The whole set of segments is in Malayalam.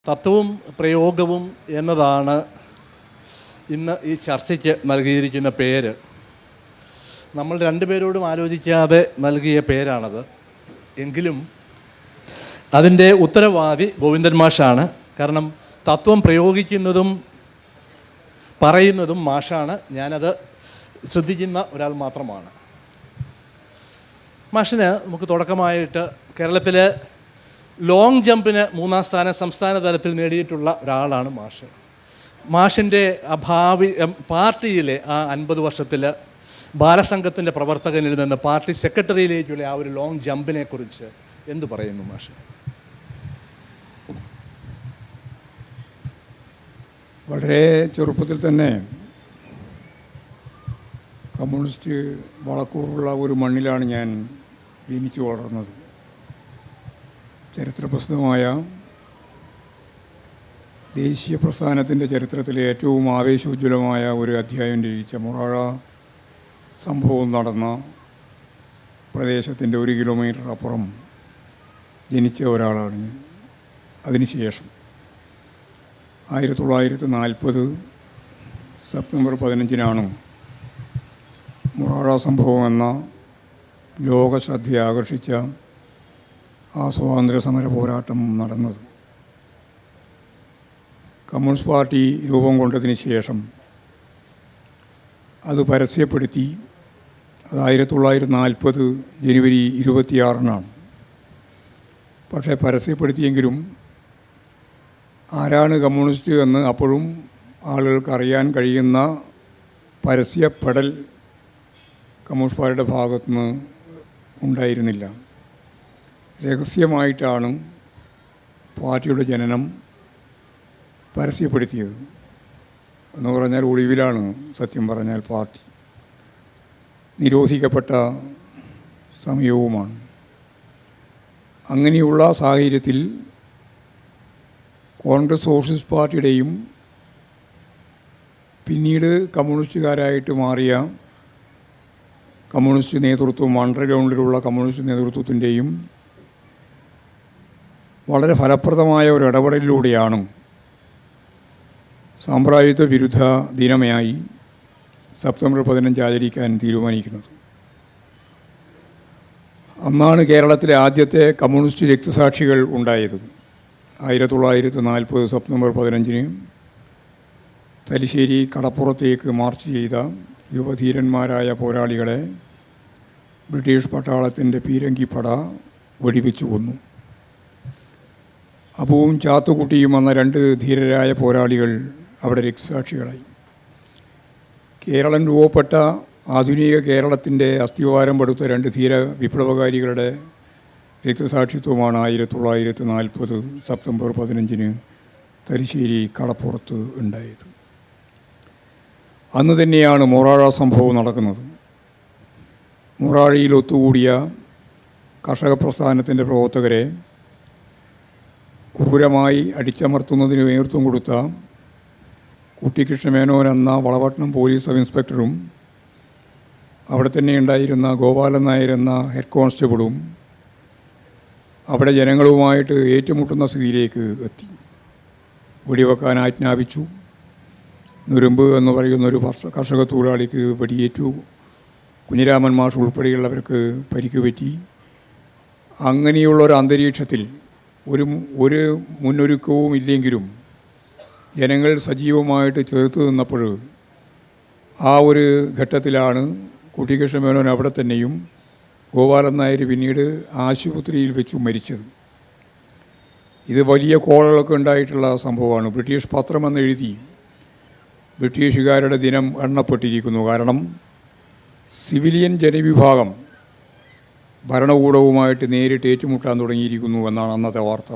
തത്വവും പ്രയോഗവും എന്നതാണ് ഇന്ന് ഈ ചർച്ചയ്ക്ക് നൽകിയിരിക്കുന്ന പേര്. നമ്മൾ രണ്ടുപേരോടും ആലോചിക്കാതെ നൽകിയ പേരാണത്. എങ്കിലും അതിൻ്റെ ഉത്തരവാദി ഗോവിന്ദൻ മാഷാണ്. കാരണം തത്വം പ്രയോഗിക്കുന്നതും പറയുന്നതും മാഷാണ്. ഞാനത് ശ്രദ്ധിക്കുന്ന ഒരാൾ മാത്രമാണ്. മാഷിന് നമുക്ക് തുടക്കമായിട്ട് കേരളത്തിൽ ലോങ് ജമ്പിന് 3-ാം സ്ഥാനം സംസ്ഥാന തലത്തിൽ നേടിയിട്ടുള്ള ഒരാളാണ് മാഷ്. മാഷിൻ്റെ ഭാവി പാർട്ടിയിലെ ആ 50 വർഷത്തിൽ ബാലസംഘത്തിൻ്റെ പ്രവർത്തകനിൽ നിന്ന് പാർട്ടി സെക്രട്ടറിയിലേക്കുള്ള ആ ഒരു ലോങ് ജമ്പിനെ കുറിച്ച് എന്തു പറയുന്നു മാഷ്? വളരെ ചെറുപ്പത്തിൽ തന്നെ കമ്മ്യൂണിസ്റ്റ് വളക്കൂറുള്ള ഒരു മണ്ണിലാണ് ഞാൻ ജനിച്ചു വളർന്നത്. ചരിത്രപ്രസിദ്ധമായ ദേശീയ പ്രസ്ഥാനത്തിൻ്റെ ചരിത്രത്തിലെ ഏറ്റവും ആവേശോജ്വലമായ ഒരു അധ്യായം രചിച്ച മൊറാഴ സംഭവം നടന്ന പ്രദേശത്തിൻ്റെ 1 കിലോമീറ്റർ അപ്പുറം ജനിച്ച ഒരാളാണ് ഞാൻ. അതിനുശേഷം 1940 സെപ്റ്റംബർ 15-നാണ് മൊറാഴ സംഭവം എന്ന ലോകശ്രദ്ധയെ ആകർഷിച്ച ആ സ്വാതന്ത്ര്യ സമര പോരാട്ടം നടന്നത്. കമ്മ്യൂണിസ്റ്റ് പാർട്ടി രൂപം കൊണ്ടതിന് ശേഷം അത് പരസ്യപ്പെടുത്തി. അത് 1940 ജനുവരി 26-നാണ്. പക്ഷേ പരസ്യപ്പെടുത്തിയെങ്കിലും ആരാണ് കമ്മ്യൂണിസ്റ്റ് എന്ന് അപ്പോഴും ആളുകൾക്ക് അറിയാൻ കഴിയുന്ന പരസ്യപ്പെടൽ കമ്മ്യൂണിസ്റ്റ് പാർട്ടിയുടെ ഭാഗത്തുനിന്ന് ഉണ്ടായിരുന്നില്ല. രഹസ്യമായിട്ടാണ് പാർട്ടിയുടെ ജനനം പരസ്യപ്പെടുത്തിയത്. എന്ന് പറഞ്ഞാൽ ഒളിവിലാണ് സത്യം പറഞ്ഞാൽ പാർട്ടി. നിരോധിക്കപ്പെട്ട സമയവുമാണ്. അങ്ങനെയുള്ള സാഹചര്യത്തിൽ കോൺഗ്രസ് സോഷ്യലിസ്റ്റ് പാർട്ടിയുടെയും പിന്നീട് കമ്മ്യൂണിസ്റ്റുകാരായിട്ട് മാറിയ കമ്മ്യൂണിസ്റ്റ് നേതൃത്വം, അണ്ടർഗ്രൗണ്ടിലുള്ള കമ്മ്യൂണിസ്റ്റ് നേതൃത്വത്തിൻ്റെയും വളരെ ഫലപ്രദമായ ഒരു ഇടപെടലിലൂടെയാണ് സാമ്രാജ്യത്വ വിരുദ്ധ ദിനമായി സെപ്റ്റംബർ 15 ആചരിക്കാൻ തീരുമാനിക്കുന്നത്. അന്നാണ് കേരളത്തിലെ ആദ്യത്തെ കമ്മ്യൂണിസ്റ്റ് രക്തസാക്ഷികൾ ഉണ്ടായത്. 1940 സെപ്റ്റംബർ 15-ന് തലശ്ശേരി കടപ്പുറത്തേക്ക് മാർച്ച് ചെയ്ത യുവധീരന്മാരായ പോരാളികളെ ബ്രിട്ടീഷ് പട്ടാളത്തിൻ്റെ പീരങ്കിപ്പട വെടിവെച്ചു കൊന്നു. അബുവും ചാത്തുകുട്ടിയും എന്ന 2 ധീരരായ പോരാളികൾ അവിടെ രക്തസാക്ഷികളായി. കേരളം രൂപപ്പെട്ട ആധുനിക കേരളത്തിൻ്റെ അസ്ഥിവാരം പടുത്ത 2 ധീര വിപ്ലവകാരികളുടെ രക്തസാക്ഷിത്വമാണ് 1940 സെപ്റ്റംബർ 15-ന് തലശ്ശേരി കടപ്പുറത്ത് ഉണ്ടായത്. അന്ന് തന്നെയാണ് മൊറാഴ സംഭവം നടക്കുന്നത്. മൊറാഴയിൽ ഒത്തുകൂടിയ കർഷക പ്രസ്ഥാനത്തിൻ്റെ പ്രവർത്തകരെ ക്രൂരമായി അടിച്ചമർത്തുന്നതിന് നേതൃത്വം കൊടുത്ത കുട്ടിക്കൃഷ്ണമേനോൻ എന്ന വളപട്ടണം പോലീസ് സബ് ഇൻസ്പെക്ടറും അവിടെ തന്നെ ഉണ്ടായിരുന്ന ഗോപാലൻ നായർ എന്ന ഹെഡ് കോൺസ്റ്റബിളും അവിടെ ജനങ്ങളുമായിട്ട് ഏറ്റുമുട്ടുന്ന സ്ഥിതിയിലേക്ക് എത്തി. വെടിവെക്കാൻ ആജ്ഞാപിച്ചു. നുരുമ്പ് എന്ന് പറയുന്നൊരു കർഷക തൊഴിലാളിക്ക് വെടിയേറ്റു. കുഞ്ഞിരാമൻ മാഷ് ഉൾപ്പെടെയുള്ളവർക്ക് പരിക്ക് പറ്റി. അങ്ങനെയുള്ളൊരു അന്തരീക്ഷത്തിൽ ഒരു മുന്നൊരുക്കവും ഇല്ലെങ്കിലും ജനങ്ങൾ സജീവമായിട്ട് ചേർത്ത് നിന്നപ്പോൾ ആ ഒരു ഘട്ടത്തിലാണ് കുട്ടിക്കൃഷ്ണമേനോൻ അവിടെ തന്നെയും ഗോപാലൻ നായർ പിന്നീട് ആശുപത്രിയിൽ വെച്ച് മരിച്ചത്. ഇത് വലിയ കോളകളൊക്കെ ഉണ്ടായിട്ടുള്ള സംഭവമാണ്. ബ്രിട്ടീഷ് പത്രമെന്ന് എഴുതി ബ്രിട്ടീഷുകാരുടെ ദിനം എണ്ണപ്പെട്ടിരിക്കുന്നു. കാരണം സിവിലിയൻ ജനവിഭാഗം ഭരണകൂടവുമായിട്ട് നേരിട്ട് ഏറ്റുമുട്ടാൻ തുടങ്ങിയിരിക്കുന്നു എന്നാണ് അന്നത്തെ വാർത്ത.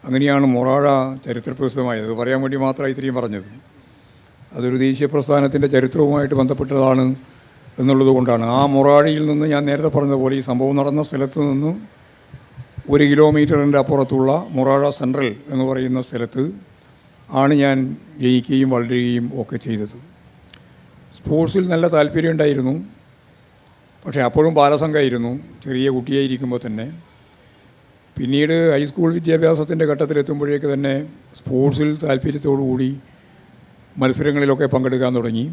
അങ്ങനെയാണ് മൊറാഴ ചരിത്രപ്രസിദ്ധമായത്. അത് പറയാൻ വേണ്ടി മാത്രമാണ് ഇത്രയും പറഞ്ഞത്. അതൊരു ദേശീയ പ്രസ്ഥാനത്തിൻ്റെ ചരിത്രവുമായിട്ട് ബന്ധപ്പെട്ടതാണ് എന്നുള്ളത് കൊണ്ടാണ്. ആ മൊറാഴയിൽ നിന്ന് ഞാൻ നേരത്തെ പറഞ്ഞതുപോലെ ഈ സംഭവം നടന്ന സ്ഥലത്ത് നിന്ന് 1 കിലോമീറ്ററിൻ്റെ അപ്പുറത്തുള്ള മൊറാഴ സെൻട്രൽ എന്ന് പറയുന്ന സ്ഥലത്ത് ആണ് ഞാൻ ജനിക്കുകയും വളരുകയും ഒക്കെ ചെയ്തത്. സ്പോർട്സിൽ നല്ല താല്പര്യം ഉണ്ടായിരുന്നു. പക്ഷേ അപ്പോഴും ബാലസംഘമായിരുന്നു. ചെറിയ കുട്ടിയായിരിക്കുമ്പോൾ തന്നെ പിന്നീട് ഹൈസ്കൂൾ വിദ്യാഭ്യാസത്തിൻ്റെ ഘട്ടത്തിലെത്തുമ്പോഴേക്ക് തന്നെ സ്പോർട്സിൽ താല്പര്യത്തോടുകൂടി മത്സരങ്ങളിലൊക്കെ പങ്കെടുക്കാൻ തുടങ്ങി.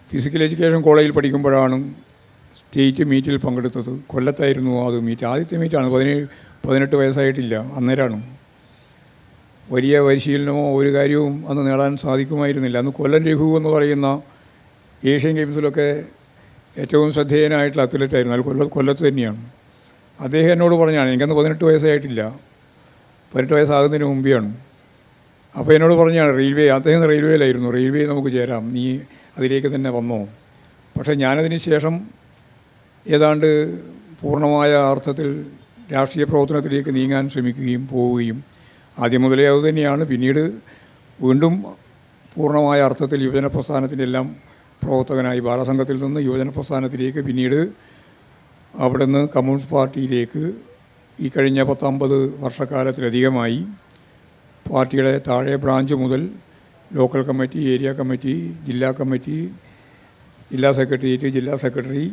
ഫിസിക്കൽ എഡ്യൂക്കേഷൻ കോളേജിൽ പഠിക്കുമ്പോഴാണ് സ്റ്റേറ്റ് മീറ്റിൽ പങ്കെടുത്തത്. കൊല്ലത്തായിരുന്നു അത് മീറ്റ്. ആദ്യത്തെ മീറ്റാണ്. 18 വയസ്സായിട്ടില്ല അന്നേരമാണ്. വലിയ പരിശീലനമോ ഒരു കാര്യവും അന്ന് നേടാൻ സാധിക്കുമായിരുന്നില്ല. അന്ന് കൊല്ലം രഘു എന്ന് പറയുന്ന ഏഷ്യൻ ഗെയിംസിലൊക്കെ ഏറ്റവും ശ്രദ്ധേയനായിട്ടുള്ള അത്ലറ്റായിരുന്നു. അത് കൊല്ലത്ത് തന്നെയാണ്. അദ്ദേഹം എന്നോട് പറഞ്ഞാണ്, എനിക്കന്ന് 18 വയസ്സായിട്ടില്ല, 18 വയസ്സാകുന്നതിന് മുമ്പെയാണ്. അപ്പോൾ എന്നോട് പറഞ്ഞാണ്, അദ്ദേഹം റെയിൽവേയിലായിരുന്നു, റെയിൽവേ നമുക്ക് ചേരാം, നീ അതിലേക്ക് തന്നെ വന്നോ. പക്ഷേ ഞാനതിന് ശേഷം ഏതാണ്ട് പൂർണ്ണമായ അർത്ഥത്തിൽ രാഷ്ട്രീയ പ്രവർത്തനത്തിലേക്ക് നീങ്ങാൻ ശ്രമിക്കുകയും പോവുകയും ആദ്യം മുതലേ അതുതന്നെയാണ്. പിന്നീട് വീണ്ടും പൂർണ്ണമായ അർത്ഥത്തിൽ യുവജന പ്രസ്ഥാനത്തിൻ്റെ എല്ലാം പ്രവർത്തകനായി ബാലസംഘത്തിൽ നിന്ന് യുവജന പ്രസ്ഥാനത്തിലേക്ക്, പിന്നീട് അവിടെ നിന്ന് കമ്മ്യൂണിസ്റ്റ് പാർട്ടിയിലേക്ക് ഈ കഴിഞ്ഞ 10-50 വർഷക്കാലത്തിലധികമായി പാർട്ടിയുടെ താഴെ ബ്രാഞ്ച് മുതൽ ലോക്കൽ കമ്മിറ്റി, ഏരിയ കമ്മിറ്റി, ജില്ലാ കമ്മിറ്റി, ജില്ലാ സെക്രട്ടേറിയറ്റ്, ജില്ലാ സെക്രട്ടറി,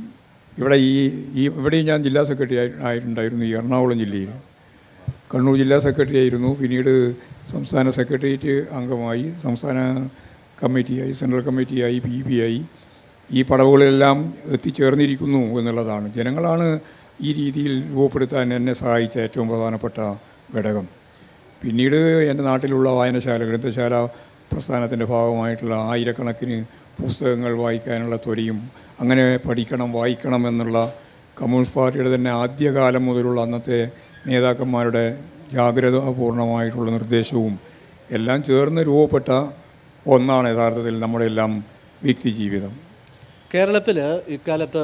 ഇവിടെയും ഞാൻ ജില്ലാ സെക്രട്ടറി ആയിട്ടുണ്ടായിരുന്നു. ഈ എറണാകുളം ജില്ലയിൽ കണ്ണൂർ ജില്ലാ സെക്രട്ടറി ആയിരുന്നു. പിന്നീട് സംസ്ഥാന സെക്രട്ടേറിയറ്റ് അംഗമായി, സംസ്ഥാന കമ്മിറ്റിയായി, സെൻട്രൽ കമ്മിറ്റിയായി, PB ആയി. ഈ പടവുകളെല്ലാം എത്തിച്ചേർന്നിരിക്കുന്നു എന്നുള്ളതാണ്. ജനങ്ങളാണ് ഈ രീതിയിൽ രൂപപ്പെടുത്താൻ എന്നെ സഹായിച്ച ഏറ്റവും പ്രധാനപ്പെട്ട ഘടകം. പിന്നീട് എൻ്റെ നാട്ടിലുള്ള വായനശാല, ഗ്രന്ഥശാല പ്രസ്ഥാനത്തിൻ്റെ ഭാഗമായിട്ടുള്ള ആയിരക്കണക്കിന് പുസ്തകങ്ങൾ വായിക്കാനുള്ള ത്വരയും, അങ്ങനെ പഠിക്കണം, വായിക്കണം എന്നുള്ള കമ്മ്യൂണിസ്റ്റ് പാർട്ടിയുടെ തന്നെ ആദ്യകാലം മുതലുള്ള അന്നത്തെ നേതാക്കന്മാരുടെ ജാഗ്രതാപൂർണമായിട്ടുള്ള നിർദ്ദേശവും എല്ലാം ചേർന്ന് രൂപപ്പെട്ട ഒന്നാണ് യഥാർത്ഥത്തിൽ നമ്മുടെ എല്ലാം വ്യക്തി ജീവിതം. കേരളത്തിൽ ഇക്കാലത്ത്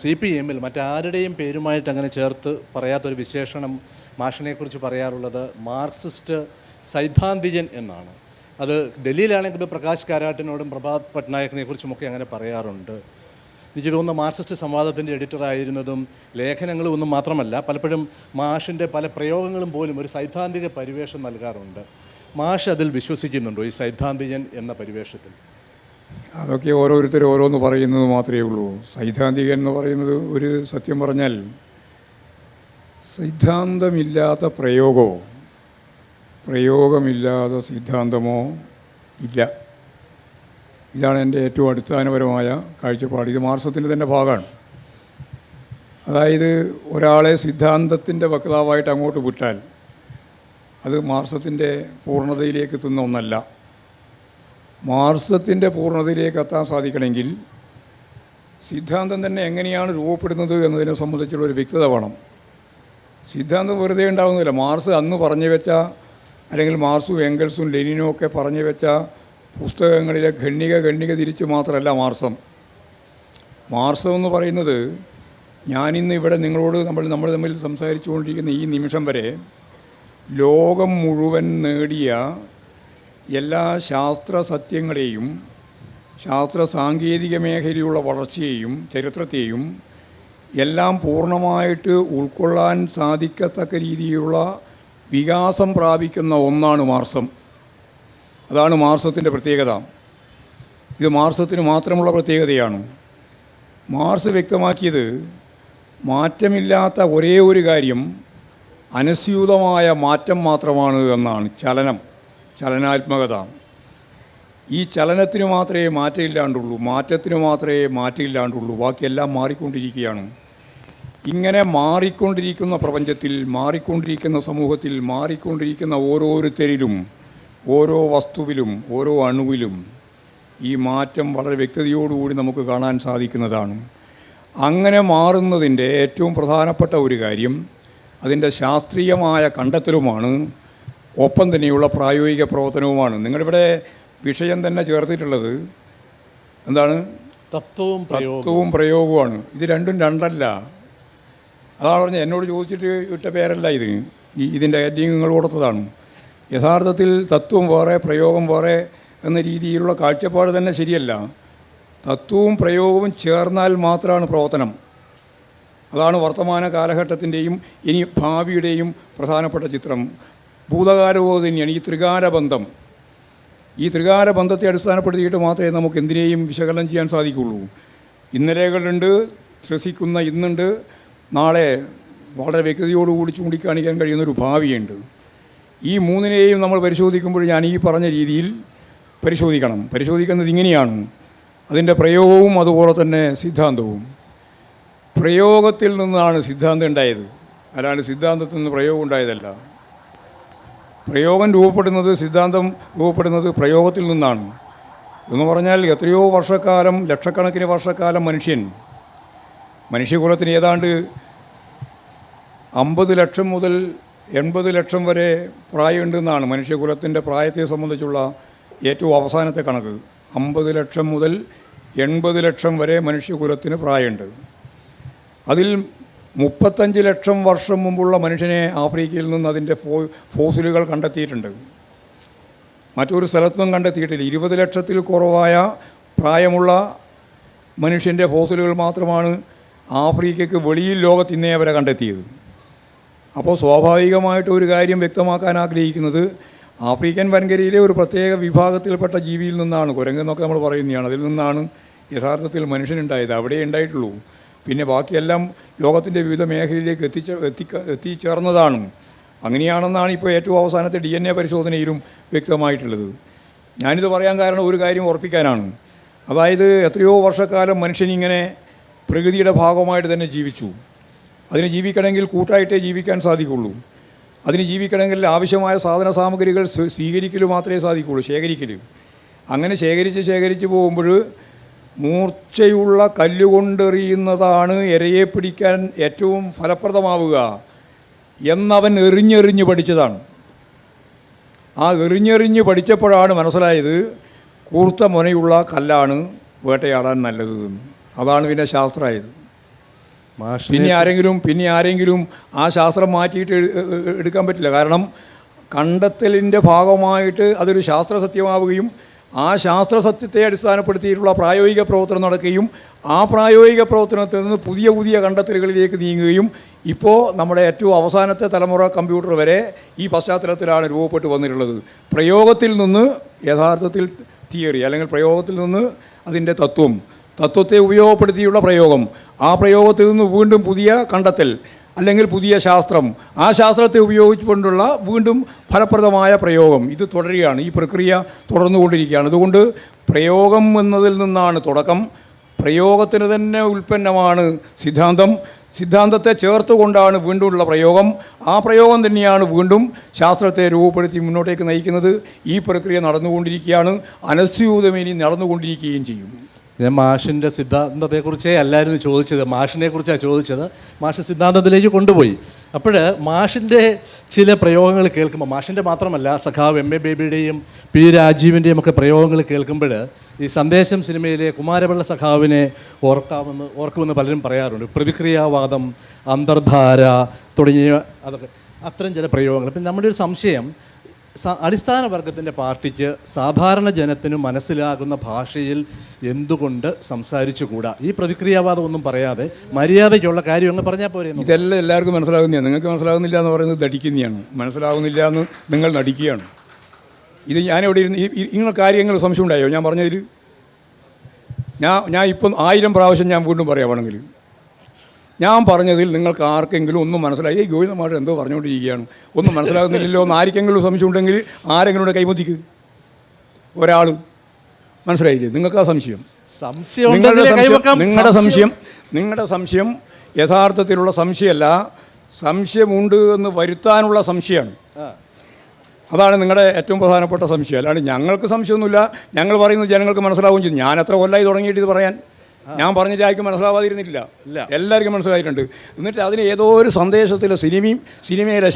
CPM മറ്റാരുടെയും പേരുമായിട്ട് അങ്ങനെ ചേർത്ത് പറയാത്തൊരു വിശേഷണം മാഷിനെക്കുറിച്ച് പറയാറുള്ളത് മാർക്സിസ്റ്റ് സൈദ്ധാന്തികൻ എന്നാണ്. അത് ഡൽഹിയിലാണെങ്കിൽ പ്രകാശ് കാരാട്ടിനോടും പ്രഭാത് പട്നായക്കിനെ കുറിച്ചുമൊക്കെ അങ്ങനെ പറയാറുണ്ട്. എനിക്ക് തോന്നുന്ന മാർക്സിസ്റ്റ് സംവാദത്തിൻ്റെ എഡിറ്ററായിരുന്നതും ലേഖനങ്ങളും ഒന്നും മാത്രമല്ല, പലപ്പോഴും മാഷിൻ്റെ പല പ്രയോഗങ്ങളും പോലും ഒരു സൈദ്ധാന്തിക പരിവേഷം നൽകാറുണ്ട്. മാഷ് അതിൽ വിശ്വസിക്കുന്നുണ്ടോ, ഈ സൈദ്ധാന്തികൻ എന്ന പരിവേഷത്തിൽ? അതൊക്കെ ഓരോരുത്തർ ഓരോന്ന് പറയുന്നത് മാത്രമേ ഉള്ളൂ. സൈദ്ധാന്തികൻ എന്ന് പറയുന്നത് ഒരു സത്യം പറഞ്ഞാൽ സിദ്ധാന്തമില്ലാത്ത പ്രയോഗമില്ലാത്ത സിദ്ധാന്തമോ ഇല്ല. ഇതാണ് എൻ്റെ ഏറ്റവും അടിസ്ഥാനപരമായ കാഴ്ചപ്പാട്. ഇത് മാർക്സിൻ്റെ തന്നെ ഭാഗമാണ്. അതായത് ഒരാളെ സിദ്ധാന്തത്തിൻ്റെ വക്താവായിട്ട് അങ്ങോട്ട് വിട്ടാൽ അത് മാർക്സിൻ്റെ പൂർണ്ണതയിലേക്ക് എത്തുന്ന ഒന്നല്ല. മാർക്സിൻ്റെ പൂർണ്ണതയിലേക്ക് എത്താൻ സാധിക്കണമെങ്കിൽ സിദ്ധാന്തം തന്നെ എങ്ങനെയാണ് രൂപപ്പെടുന്നത് എന്നതിനെ സംബന്ധിച്ചുള്ള ഒരു വ്യക്തത വേണം. സിദ്ധാന്തം വെറുതെ ഉണ്ടാകുന്നില്ല. മാർക്സ് അന്ന് പറഞ്ഞു വെച്ച, അല്ലെങ്കിൽ മാർക്സും എംഗൽസും ലെനിനും ഒക്കെ പറഞ്ഞു വെച്ച പുസ്തകങ്ങളിലെ ഖണ്ഡിക തിരിച്ച് മാത്രമല്ല മാർക്സം എന്ന് പറയുന്നത്. ഞാനിന്ന് ഇവിടെ നിങ്ങളോട് നമ്മൾ തമ്മിൽ സംസാരിച്ചുകൊണ്ടിരിക്കുന്ന ഈ നിമിഷം വരെ ലോകം മുഴുവൻ നേടിയ എല്ലാ ശാസ്ത്ര സത്യങ്ങളെയും, ശാസ്ത്ര സാങ്കേതിക മേഖലയിലുള്ള വളർച്ചയെയും ചരിത്രത്തെയും എല്ലാം പൂർണ്ണമായിട്ട് ഉൾക്കൊള്ളാൻ സാധിക്കത്തക്ക രീതിയിലുള്ള വികാസം പ്രാപിക്കുന്ന ഒന്നാണ് മാർക്സം. അതാണ് മാർക്സത്തിൻ്റെ പ്രത്യേകത. ഇത് മാർക്സത്തിന് മാത്രമുള്ള പ്രത്യേകതയാണ്. മാർക്സ് വ്യക്തമാക്കിയത് മാറ്റമില്ലാത്ത ഒരേ ഒരു കാര്യം അനുസ്യൂതമായ മാറ്റം മാത്രമാണ് എന്നാണ്. ചലനാത്മകത. ഈ ചലനത്തിന് മാത്രമേ മാറ്റമില്ലാണ്ടുള്ളൂ, മാറ്റത്തിന് മാത്രമേ മാറ്റമില്ലാണ്ടുള്ളൂ, ബാക്കിയെല്ലാം മാറിക്കൊണ്ടിരിക്കുകയാണ്. ഇങ്ങനെ മാറിക്കൊണ്ടിരിക്കുന്ന പ്രപഞ്ചത്തിൽ, മാറിക്കൊണ്ടിരിക്കുന്ന സമൂഹത്തിൽ, മാറിക്കൊണ്ടിരിക്കുന്ന ഓരോരുത്തരിലും, ഓരോ വസ്തുവിലും, ഓരോ അണുവിലും ഈ മാറ്റം വളരെ വ്യക്തതയോടുകൂടി നമുക്ക് കാണാൻ സാധിക്കുന്നതാണ്. അങ്ങനെ മാറുന്നതിൻ്റെ ഏറ്റവും പ്രധാനപ്പെട്ട ഒരു കാര്യം അതിൻ്റെ ശാസ്ത്രീയമായ കണ്ടെത്തലുമാണ്, ഒപ്പം തന്നെയുള്ള പ്രായോഗിക പ്രവർത്തനവുമാണ്. നിങ്ങളിവിടെ വിഷയം തന്നെ ചേർത്തിട്ടുള്ളത് എന്താണ്? തത്വവും പ്രയോഗവുമാണ്. ഇത് രണ്ടും രണ്ടല്ല. അതാണ് പറഞ്ഞത്. എന്നോട് ചോദിച്ചിട്ട് ഇട്ട പേരല്ല ഇതിൻ്റെ ഹെഡിങ് നിങ്ങൾ കൊടുത്തതാണ്. യഥാർത്ഥത്തിൽ തത്വം വേറെ, പ്രയോഗം വേറെ എന്ന രീതിയിലുള്ള കാഴ്ചപ്പാട് തന്നെ ശരിയല്ല. തത്വവും പ്രയോഗവും ചേർന്നാൽ മാത്രമാണ് പ്രവർത്തനം. അതാണ് വർത്തമാന കാലഘട്ടത്തിൻ്റെയും ഇനി ഭാവിയുടെയും പ്രധാനപ്പെട്ട ചിത്രം. ഭൂതകാലവും തന്നെയാണ് ഈ ത്രികാലബന്ധം. ഈ ത്രികാലബന്ധത്തെ അടിസ്ഥാനപ്പെടുത്തിയിട്ട് മാത്രമേ നമുക്ക് എന്തിനേയും വിശകലനം ചെയ്യാൻ സാധിക്കുകയുള്ളൂ. ഇന്നലെകളുണ്ട്, ത്രസിക്കുന്ന ഇന്നുണ്ട്, നാളെ വളരെ വ്യക്തതയോടുകൂടി ചൂണ്ടിക്കാണിക്കാൻ കഴിയുന്നൊരു ഭാവിയുണ്ട്. ഈ മൂന്നിനെയും നമ്മൾ പരിശോധിക്കുമ്പോൾ ഞാൻ ഈ പറഞ്ഞ രീതിയിൽ പരിശോധിക്കുന്നത് ഇങ്ങനെയാണ്. അതിൻ്റെ പ്രയോഗവും അതുപോലെ തന്നെ സിദ്ധാന്തവും. പ്രയോഗത്തിൽ നിന്നാണ് സിദ്ധാന്തം ഉണ്ടായത്, അല്ലാണ്ട് സിദ്ധാന്തത്തിൽ നിന്ന് പ്രയോഗം ഉണ്ടായതല്ല. പ്രയോഗം രൂപപ്പെടുന്നത്, സിദ്ധാന്തം രൂപപ്പെടുന്നത് പ്രയോഗത്തിൽ നിന്നാണ്. എന്ന് പറഞ്ഞാൽ എത്രയോ വർഷക്കാലം, ലക്ഷക്കണക്കിന് വർഷക്കാലം മനുഷ്യകുലത്തിന് ഏതാണ്ട് 50 ലക്ഷം മുതൽ 80 ലക്ഷം വരെ പ്രായമുണ്ടെന്നാണ് മനുഷ്യകുലത്തിൻ്റെ പ്രായത്തെ സംബന്ധിച്ചുള്ള ഏറ്റവും അവസാനത്തെ കണക്ക്. 50 ലക്ഷം മുതൽ 80 ലക്ഷം വരെ മനുഷ്യകുലത്തിന് പ്രായമുണ്ട്. അതിൽ 35 ലക്ഷം വർഷം മുമ്പുള്ള മനുഷ്യനെ ആഫ്രിക്കയിൽ നിന്ന് അതിൻ്റെ ഫോസിലുകൾ കണ്ടെത്തിയിട്ടുണ്ട്. മറ്റൊരു സ്ഥലത്തും കണ്ടെത്തിയിട്ടില്ല. 20 ലക്ഷത്തിൽ കുറവായ പ്രായമുള്ള മനുഷ്യൻ്റെ ഫോസിലുകൾ മാത്രമാണ് ആഫ്രിക്കയ്ക്ക് വെളിയിൽ ലോകത്ത് ഇന്നേ വരെ കണ്ടെത്തിയത്. അപ്പോൾ സ്വാഭാവികമായിട്ട് ഒരു കാര്യം വ്യക്തമാക്കാൻ ആഗ്രഹിക്കുന്നത്, ആഫ്രിക്കൻ വൻകരയിലെ ഒരു പ്രത്യേക വിഭാഗത്തിൽപ്പെട്ട ജീവിയിൽ നിന്നാണ്, കുരങ്ങെന്നൊക്കെ നമ്മൾ പറയുന്നതാണ്, അതിൽ നിന്നാണ് യഥാർത്ഥത്തിൽ മനുഷ്യനുണ്ടായത്. അവിടെ ഉണ്ടായിട്ടുള്ളൂ. പിന്നെ ബാക്കിയെല്ലാം ലോകത്തിൻ്റെ വിവിധ മേഖലയിലേക്ക് എത്തിച്ചേർന്നതാണ്. അങ്ങനെയാണെന്നാണ് ഇപ്പോൾ ഏറ്റവും അവസാനത്തെ DNA പരിശോധനയിലും വ്യക്തമായിട്ടുള്ളത്. ഞാനിത് പറയാൻ കാരണം ഒരു കാര്യം ഉറപ്പിക്കാനാണ്. അതായത് എത്രയോ വർഷക്കാലം മനുഷ്യനിങ്ങനെ പ്രകൃതിയുടെ ഭാഗമായിട്ട് തന്നെ ജീവിച്ചു. അതിന് ജീവിക്കണമെങ്കിൽ കൂട്ടായിട്ടേ ജീവിക്കാൻ സാധിക്കുള്ളൂ. അതിന് ജീവിക്കണമെങ്കിൽ ആവശ്യമായ സാധന സാമഗ്രികൾ സ്വീകരിക്കൽ മാത്രമേ സാധിക്കുള്ളൂ, ശേഖരിക്കൽ. അങ്ങനെ ശേഖരിച്ച് പോകുമ്പോൾ മൂർച്ചയുള്ള കല്ലുകൊണ്ടെറിയുന്നതാണ് ഇരയെ പിടിക്കാൻ ഏറ്റവും ഫലപ്രദമാവുക എന്നവൻ എറിഞ്ഞെറിഞ്ഞ് പഠിച്ചതാണ്. ആ എറിഞ്ഞെറിഞ്ഞ് പഠിച്ചപ്പോഴാണ് മനസ്സിലായത് കൂർത്ത മുനയുള്ള കല്ലാണ് വേട്ടയാടാൻ നല്ലത്. അതാണ് പിന്നെ ശാസ്ത്രമായത്. പിന്നെ ആരെങ്കിലും ആ ശാസ്ത്രം മാറ്റിയിട്ട് എടുക്കാൻ പറ്റില്ല. കാരണം കണ്ടെത്തലിൻ്റെ ഭാഗമായിട്ട് അതൊരു ശാസ്ത്രസത്യമാവുകയും ആ ശാസ്ത്രസത്യത്തെ അടിസ്ഥാനപ്പെടുത്തിയിട്ടുള്ള പ്രായോഗിക പ്രവർത്തനം നടക്കുകയും ആ പ്രായോഗിക പ്രവർത്തനത്തിൽ നിന്ന് പുതിയ കണ്ടെത്തലുകളിലേക്ക് നീങ്ങുകയും ഇപ്പോൾ നമ്മുടെ ഏറ്റവും അവസാനത്തെ തലമുറ കമ്പ്യൂട്ടർ വരെ ഈ പശ്ചാത്തലത്തിലാണ് രൂപപ്പെട്ടു വന്നിട്ടുള്ളത്. പ്രയോഗത്തിൽ നിന്ന് യഥാർത്ഥത്തിൽ തിയറി, അല്ലെങ്കിൽ പ്രയോഗത്തിൽ നിന്ന് അതിൻ്റെ തത്വത്തെ ഉപയോഗപ്പെടുത്തിയുള്ള പ്രയോഗം, ആ പ്രയോഗത്തിൽ നിന്ന് വീണ്ടും പുതിയ കണ്ടെത്തൽ അല്ലെങ്കിൽ പുതിയ ശാസ്ത്രം, ആ ശാസ്ത്രത്തെ ഉപയോഗിച്ചുകൊണ്ടുള്ള വീണ്ടും ഫലപ്രദമായ പ്രയോഗം, ഇത് തുടരുകയാണ്. ഈ പ്രക്രിയ തുടർന്നുകൊണ്ടിരിക്കുകയാണ്. അതുകൊണ്ട് പ്രയോഗം എന്നതിൽ നിന്നാണ് തുടക്കം. പ്രയോഗത്തിന് തന്നെ ഉൽപ്പന്നമാണ് സിദ്ധാന്തത്തെ ചേർത്തുകൊണ്ടാണ് വീണ്ടുമുള്ള പ്രയോഗം. ആ പ്രയോഗം തന്നെയാണ് വീണ്ടും ശാസ്ത്രത്തെ രൂപപ്പെടുത്തി മുന്നോട്ടേക്ക് നയിക്കുന്നത്. ഈ പ്രക്രിയ നടന്നുകൊണ്ടിരിക്കുകയാണ്, അനസ്യൂതമേനി നടന്നുകൊണ്ടിരിക്കുകയും ചെയ്യും. ഞാൻ മാഷിൻ്റെ സിദ്ധാന്തത്തെക്കുറിച്ചേ അല്ലായിരുന്നു ചോദിച്ചത്, മാഷിനെക്കുറിച്ചാണ് ചോദിച്ചത്. മാഷ് സിദ്ധാന്തത്തിലേക്ക് കൊണ്ടുപോയി. അപ്പോൾ മാഷിൻ്റെ ചില പ്രയോഗങ്ങൾ കേൾക്കുമ്പോൾ, മാഷിൻ്റെ മാത്രമല്ല സഖാവ് MA ബേബിയുടെയും P രാജീവിൻ്റെയും ഒക്കെ പ്രയോഗങ്ങൾ കേൾക്കുമ്പോൾ ഈ സന്ദേശം സിനിമയിലെ കുമാരപിള്ള സഖാവിനെ ഓർക്കുമെന്ന് പലരും പറയാറുണ്ട്. പ്രതിക്രിയാവാദം, അന്തർധാര തുടങ്ങിയ അതൊക്കെ അത്തരം ചില പ്രയോഗങ്ങൾ. ഇപ്പം നമ്മുടെ ഒരു സംശയം, അടിസ്ഥാന വർഗത്തിൻ്റെ പാർട്ടിക്ക് സാധാരണ ജനത്തിന് മനസ്സിലാകുന്ന ഭാഷയിൽ എന്തുകൊണ്ട് സംസാരിച്ചുകൂടാ? ഈ പ്രതിക്രിയാവാദം ഒന്നും പറയാതെ മര്യാദയ്ക്കുള്ള കാര്യം അങ്ങ് പറഞ്ഞാൽ പോരെ. ഇതെല്ലാം എല്ലാവർക്കും മനസ്സിലാകുന്നതാണ്. നിങ്ങൾക്ക് മനസ്സിലാകുന്നില്ല എന്ന് പറയുന്നത് നടിക്കുന്നതാണ്. മനസ്സിലാകുന്നില്ല എന്ന് നിങ്ങൾ നടിക്കുകയാണ്. ഇത് ഞാനിവിടെ ഇരുന്ന് ഇങ്ങനെ കാര്യങ്ങൾ സംശയം ഉണ്ടായോ ഞാൻ പറഞ്ഞതിൽ? ഞാൻ ഇപ്പം 1000 പ്രാവശ്യം ഞാൻ വീണ്ടും പറയാമാണെങ്കിൽ, ഞാൻ പറഞ്ഞതിൽ നിങ്ങൾക്ക് ആർക്കെങ്കിലും ഒന്നും മനസ്സിലായി, ഗോവിന്ദ മാഷ് എന്തോ പറഞ്ഞുകൊണ്ടിരിക്കുകയാണ്, ഒന്നും മനസ്സിലാകുന്നില്ലല്ലോ എന്ന് ആർക്കെങ്കിലും സംശയം ഉണ്ടെങ്കിൽ ആരെങ്കിലും കൈമുത്തിക്ക് ഒരാൾ മനസ്സിലായില്ലേ? നിങ്ങൾക്ക് ആ നിങ്ങളുടെ സംശയം യഥാർത്ഥത്തിലുള്ള സംശയമല്ല, സംശയമുണ്ട് എന്ന് വരുത്താനുള്ള സംശയമാണ്. അതാണ് നിങ്ങളുടെ ഏറ്റവും പ്രധാനപ്പെട്ട സംശയം. അല്ലാണ്ട് ഞങ്ങൾക്ക് സംശയമൊന്നുമില്ല. ഞങ്ങൾ പറയുന്നത് ജനങ്ങൾക്ക് മനസ്സിലാവുകയും ചെയ്തു. ഞാൻ എത്ര കൊല്ലമായി തുടങ്ങിയിട്ട് ഇത് പറയാൻ. ഞാൻ പറഞ്ഞിട്ട് ആർക്കും മനസ്സിലാവാതിരുന്നില്ല, എല്ലാവർക്കും മനസ്സിലായിട്ടുണ്ട്. എന്നിട്ട് അതിന് ഏതോ ഒരു സന്ദേശത്തിലെ സിനിമയിലെ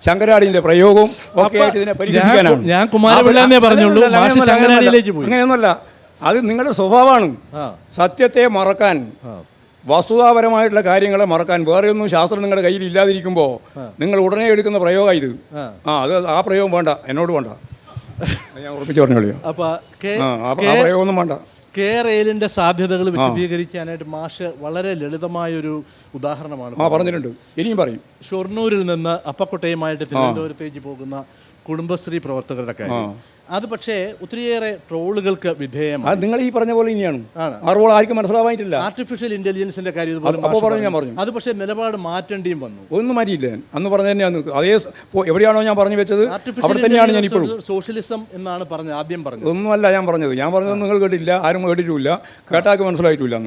ശങ്കരാടിൻ്റെ പ്രയോഗവും ഒക്കെ ആയിട്ട് ഇതിനെ പരിഹരിക്കാനാണ്. അങ്ങനെയൊന്നുമല്ല, അത് നിങ്ങളുടെ സ്വഭാവമാണ്. സത്യത്തെ മറക്കാൻ, വസ്തുതാപരമായിട്ടുള്ള കാര്യങ്ങളെ മറക്കാൻ, വേറെ ഒന്നും ശാസ്ത്രം നിങ്ങളുടെ കയ്യിൽ ഇല്ലാതിരിക്കുമ്പോൾ നിങ്ങൾ ഉടനെ എടുക്കുന്ന പ്രയോഗം ഇത്. ആ പ്രയോഗം വേണ്ട, എന്നോട് വേണ്ട, ഞാൻ ഉറപ്പിച്ച് പറഞ്ഞോളിയോ. ആ പ്രയോഗമൊന്നും വേണ്ട. കേരളിൻ്റെ സാധ്യതകൾ വിശദീകരിക്കാനായിട്ട് മാഷ് വളരെ ലളിതമായൊരു ഉദാഹരണമാണ് പറഞ്ഞിട്ടുണ്ട്. ഇനിയും പറയും. ഷൊർണൂരിൽ നിന്ന് അപ്പക്കൊട്ടയുമായിട്ട് തിരുവനന്തപുരത്തേക്ക് പോകുന്ന കുടുംബശ്രീ പ്രവർത്തകരുടെ കാര്യം. അത് പക്ഷേ ഒത്തിരിയേറെ ട്രോളുകൾക്ക് വിധേയമാണ്. അത് നിങ്ങൾ ഈ പറഞ്ഞ പോലെ ഇനിയാണ്. ആണ്. ആ റോൾ ആർക്കും മനസ്സിലാവായിട്ടില്ല. ആർട്ടിഫിഷ്യൽ ഇന്റലിജൻസിന്റെ കാര്യം അപ്പോൾ പറഞ്ഞു, ഞാൻ പറഞ്ഞു. അത് പക്ഷേ നിലപാട് മാറ്റേണ്ടിയും വന്നു. ഒന്നും മാറ്റിയില്ല. അന്ന് പറഞ്ഞ തന്നെയാണ്. അതേ എവിടെയാണോ ഞാൻ പറഞ്ഞു വെച്ചത് അവിടെ തന്നെയാണ് ഞാൻ ഇപ്പോഴും. സോഷ്യലിസം എന്നാണ് പറഞ്ഞത്, ആദ്യം പറഞ്ഞത്. ഒന്നുമല്ല ഞാൻ പറഞ്ഞത്. ഞാൻ പറഞ്ഞത് നിങ്ങൾ കേട്ടില്ല, ആരും കേട്ടിട്ടില്ല, കേട്ടാക്ക് മനസ്സിലായിട്ടില്ല.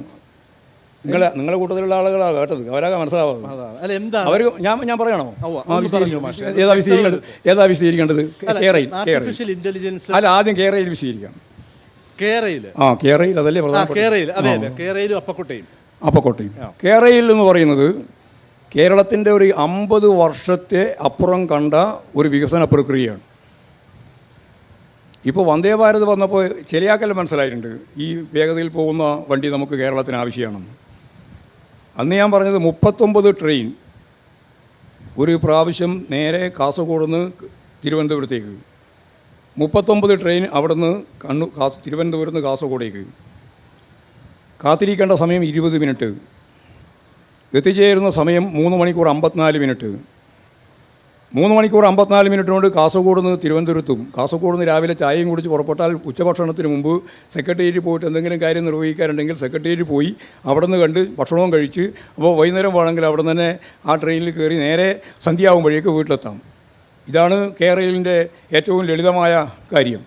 നിങ്ങളെ കൂട്ടത്തിലുള്ള ആളുകളാണ് കേട്ടത്, അവരാകെ മനസ്സിലാവാതെ. അവർ ഞാൻ പറയണോ ഏതാ വിശദീകരിക്കേണ്ടത്? ആർട്ടിഫിഷ്യൽ ഇന്റലിജൻസ് അല്ല, ആദ്യം കേരളയിൽ വിശദീകരിക്കാം. കേരളയിൽ അതല്ലേ കേരളയിലും അപ്പക്കോട്ടയും. കേരളയിൽ എന്ന് പറയുന്നത് കേരളത്തിൻ്റെ ഒരു 50 വർഷത്തെ അപ്പുറം കണ്ട ഒരു വികസന പ്രക്രിയയാണ്. ഇപ്പോൾ വന്ദേ ഭാരത് വന്നപ്പോൾ ചെറിയാക്കൽ മനസ്സിലായിട്ടുണ്ട്, ഈ വേഗതയിൽ പോകുന്ന വണ്ടി നമുക്ക് കേരളത്തിന് ആവശ്യമാണെന്ന്. അന്ന് ഞാൻ പറഞ്ഞത് 39 ട്രെയിൻ ഒരു പ്രാവശ്യം നേരെ കാസർഗോഡ് നിന്ന് തിരുവനന്തപുരത്തേക്ക്, 39 ട്രെയിൻ അവിടെ നിന്ന് തിരുവനന്തപുരത്ത് നിന്ന് കാസർഗോഡേക്ക്. കാത്തിരിക്കേണ്ട സമയം 20 മിനിറ്റ്, എത്തിച്ചേരുന്ന സമയം 3 മണിക്കൂർ 54 മിനിറ്റ്. 3 മണിക്കൂർ 54 മിനിറ്റ് കൊണ്ട് കാസർഗോഡ് നിന്ന് തിരുവനന്തപുരത്തും. കാസർഗോഡ് നിന്ന് രാവിലെ ചായയും കുടിച്ച് പുറപ്പെട്ടാൽ ഉച്ചഭക്ഷണത്തിന് മുമ്പ് സെക്രട്ടേറിയറ്റ് പോയിട്ട് എന്തെങ്കിലും കാര്യം നിർവഹിക്കാറുണ്ടെങ്കിൽ സെക്രട്ടേറിയറ്റ് പോയി അവിടെ നിന്ന് കണ്ട് ഭക്ഷണവും കഴിച്ച്, അപ്പോൾ വൈകുന്നേരം വേണമെങ്കിൽ അവിടെ തന്നെ ആ ട്രെയിനിൽ കയറി നേരെ സന്ധ്യയാകുമ്പോഴേക്ക് വീട്ടിലെത്താം. ഇതാണ് കേരളത്തിൻ്റെ ഏറ്റവും ലളിതമായ കാര്യം.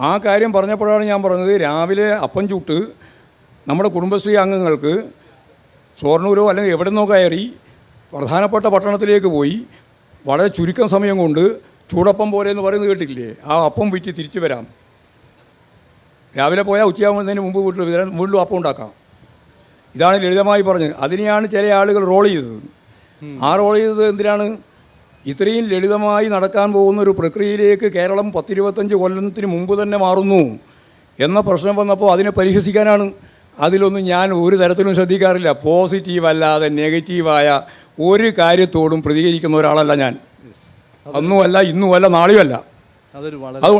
ആ കാര്യം പറഞ്ഞപ്പോഴാണ് ഞാൻ പറഞ്ഞത്, രാവിലെ അപ്പം ചുട്ട് നമ്മുടെ കുടുംബശ്രീ അംഗങ്ങൾക്ക് ഷൊർണൂരോ അല്ലെങ്കിൽ എവിടെ നിന്നോ കയറി പ്രധാനപ്പെട്ട പട്ടണത്തിലേക്ക് പോയി വളരെ ചുരുക്കം സമയം കൊണ്ട് ചൂടപ്പം പോലെ എന്ന് പറയുന്നത് കേട്ടില്ലേ, ആ അപ്പം വിറ്റ് തിരിച്ചു വരാം. രാവിലെ പോയാൽ ഉച്ചയാകുന്നതിന് മുമ്പ് വീണ്ടും അപ്പം ഉണ്ടാക്കാം. ഇതാണ് ലളിതമായി പറഞ്ഞത്. അതിനെയാണ് ചില ആളുകൾ റോൾ ചെയ്തത്. ആ റോൾ ചെയ്തത് എന്തിനാണ്? ഇത്രയും ലളിതമായി നടക്കാൻ പോകുന്ന ഒരു പ്രക്രിയയിലേക്ക് കേരളം 10-25 കൊല്ലത്തിന് മുമ്പ് തന്നെ മാറുന്നു എന്ന പ്രശ്നം വന്നപ്പോൾ അതിനെ പരിഹസിക്കാനാണ്. അതിലൊന്നും ഞാൻ ഒരു തരത്തിലും ശ്രദ്ധിക്കാറില്ല. പോസിറ്റീവ് അല്ലാതെ നെഗറ്റീവായ ഒരു കാര്യത്തോടും പ്രതികരിക്കുന്ന ഒരാളല്ല ഞാൻ. അന്നുമല്ല, ഇന്നുമല്ല, നാളെയുമല്ല.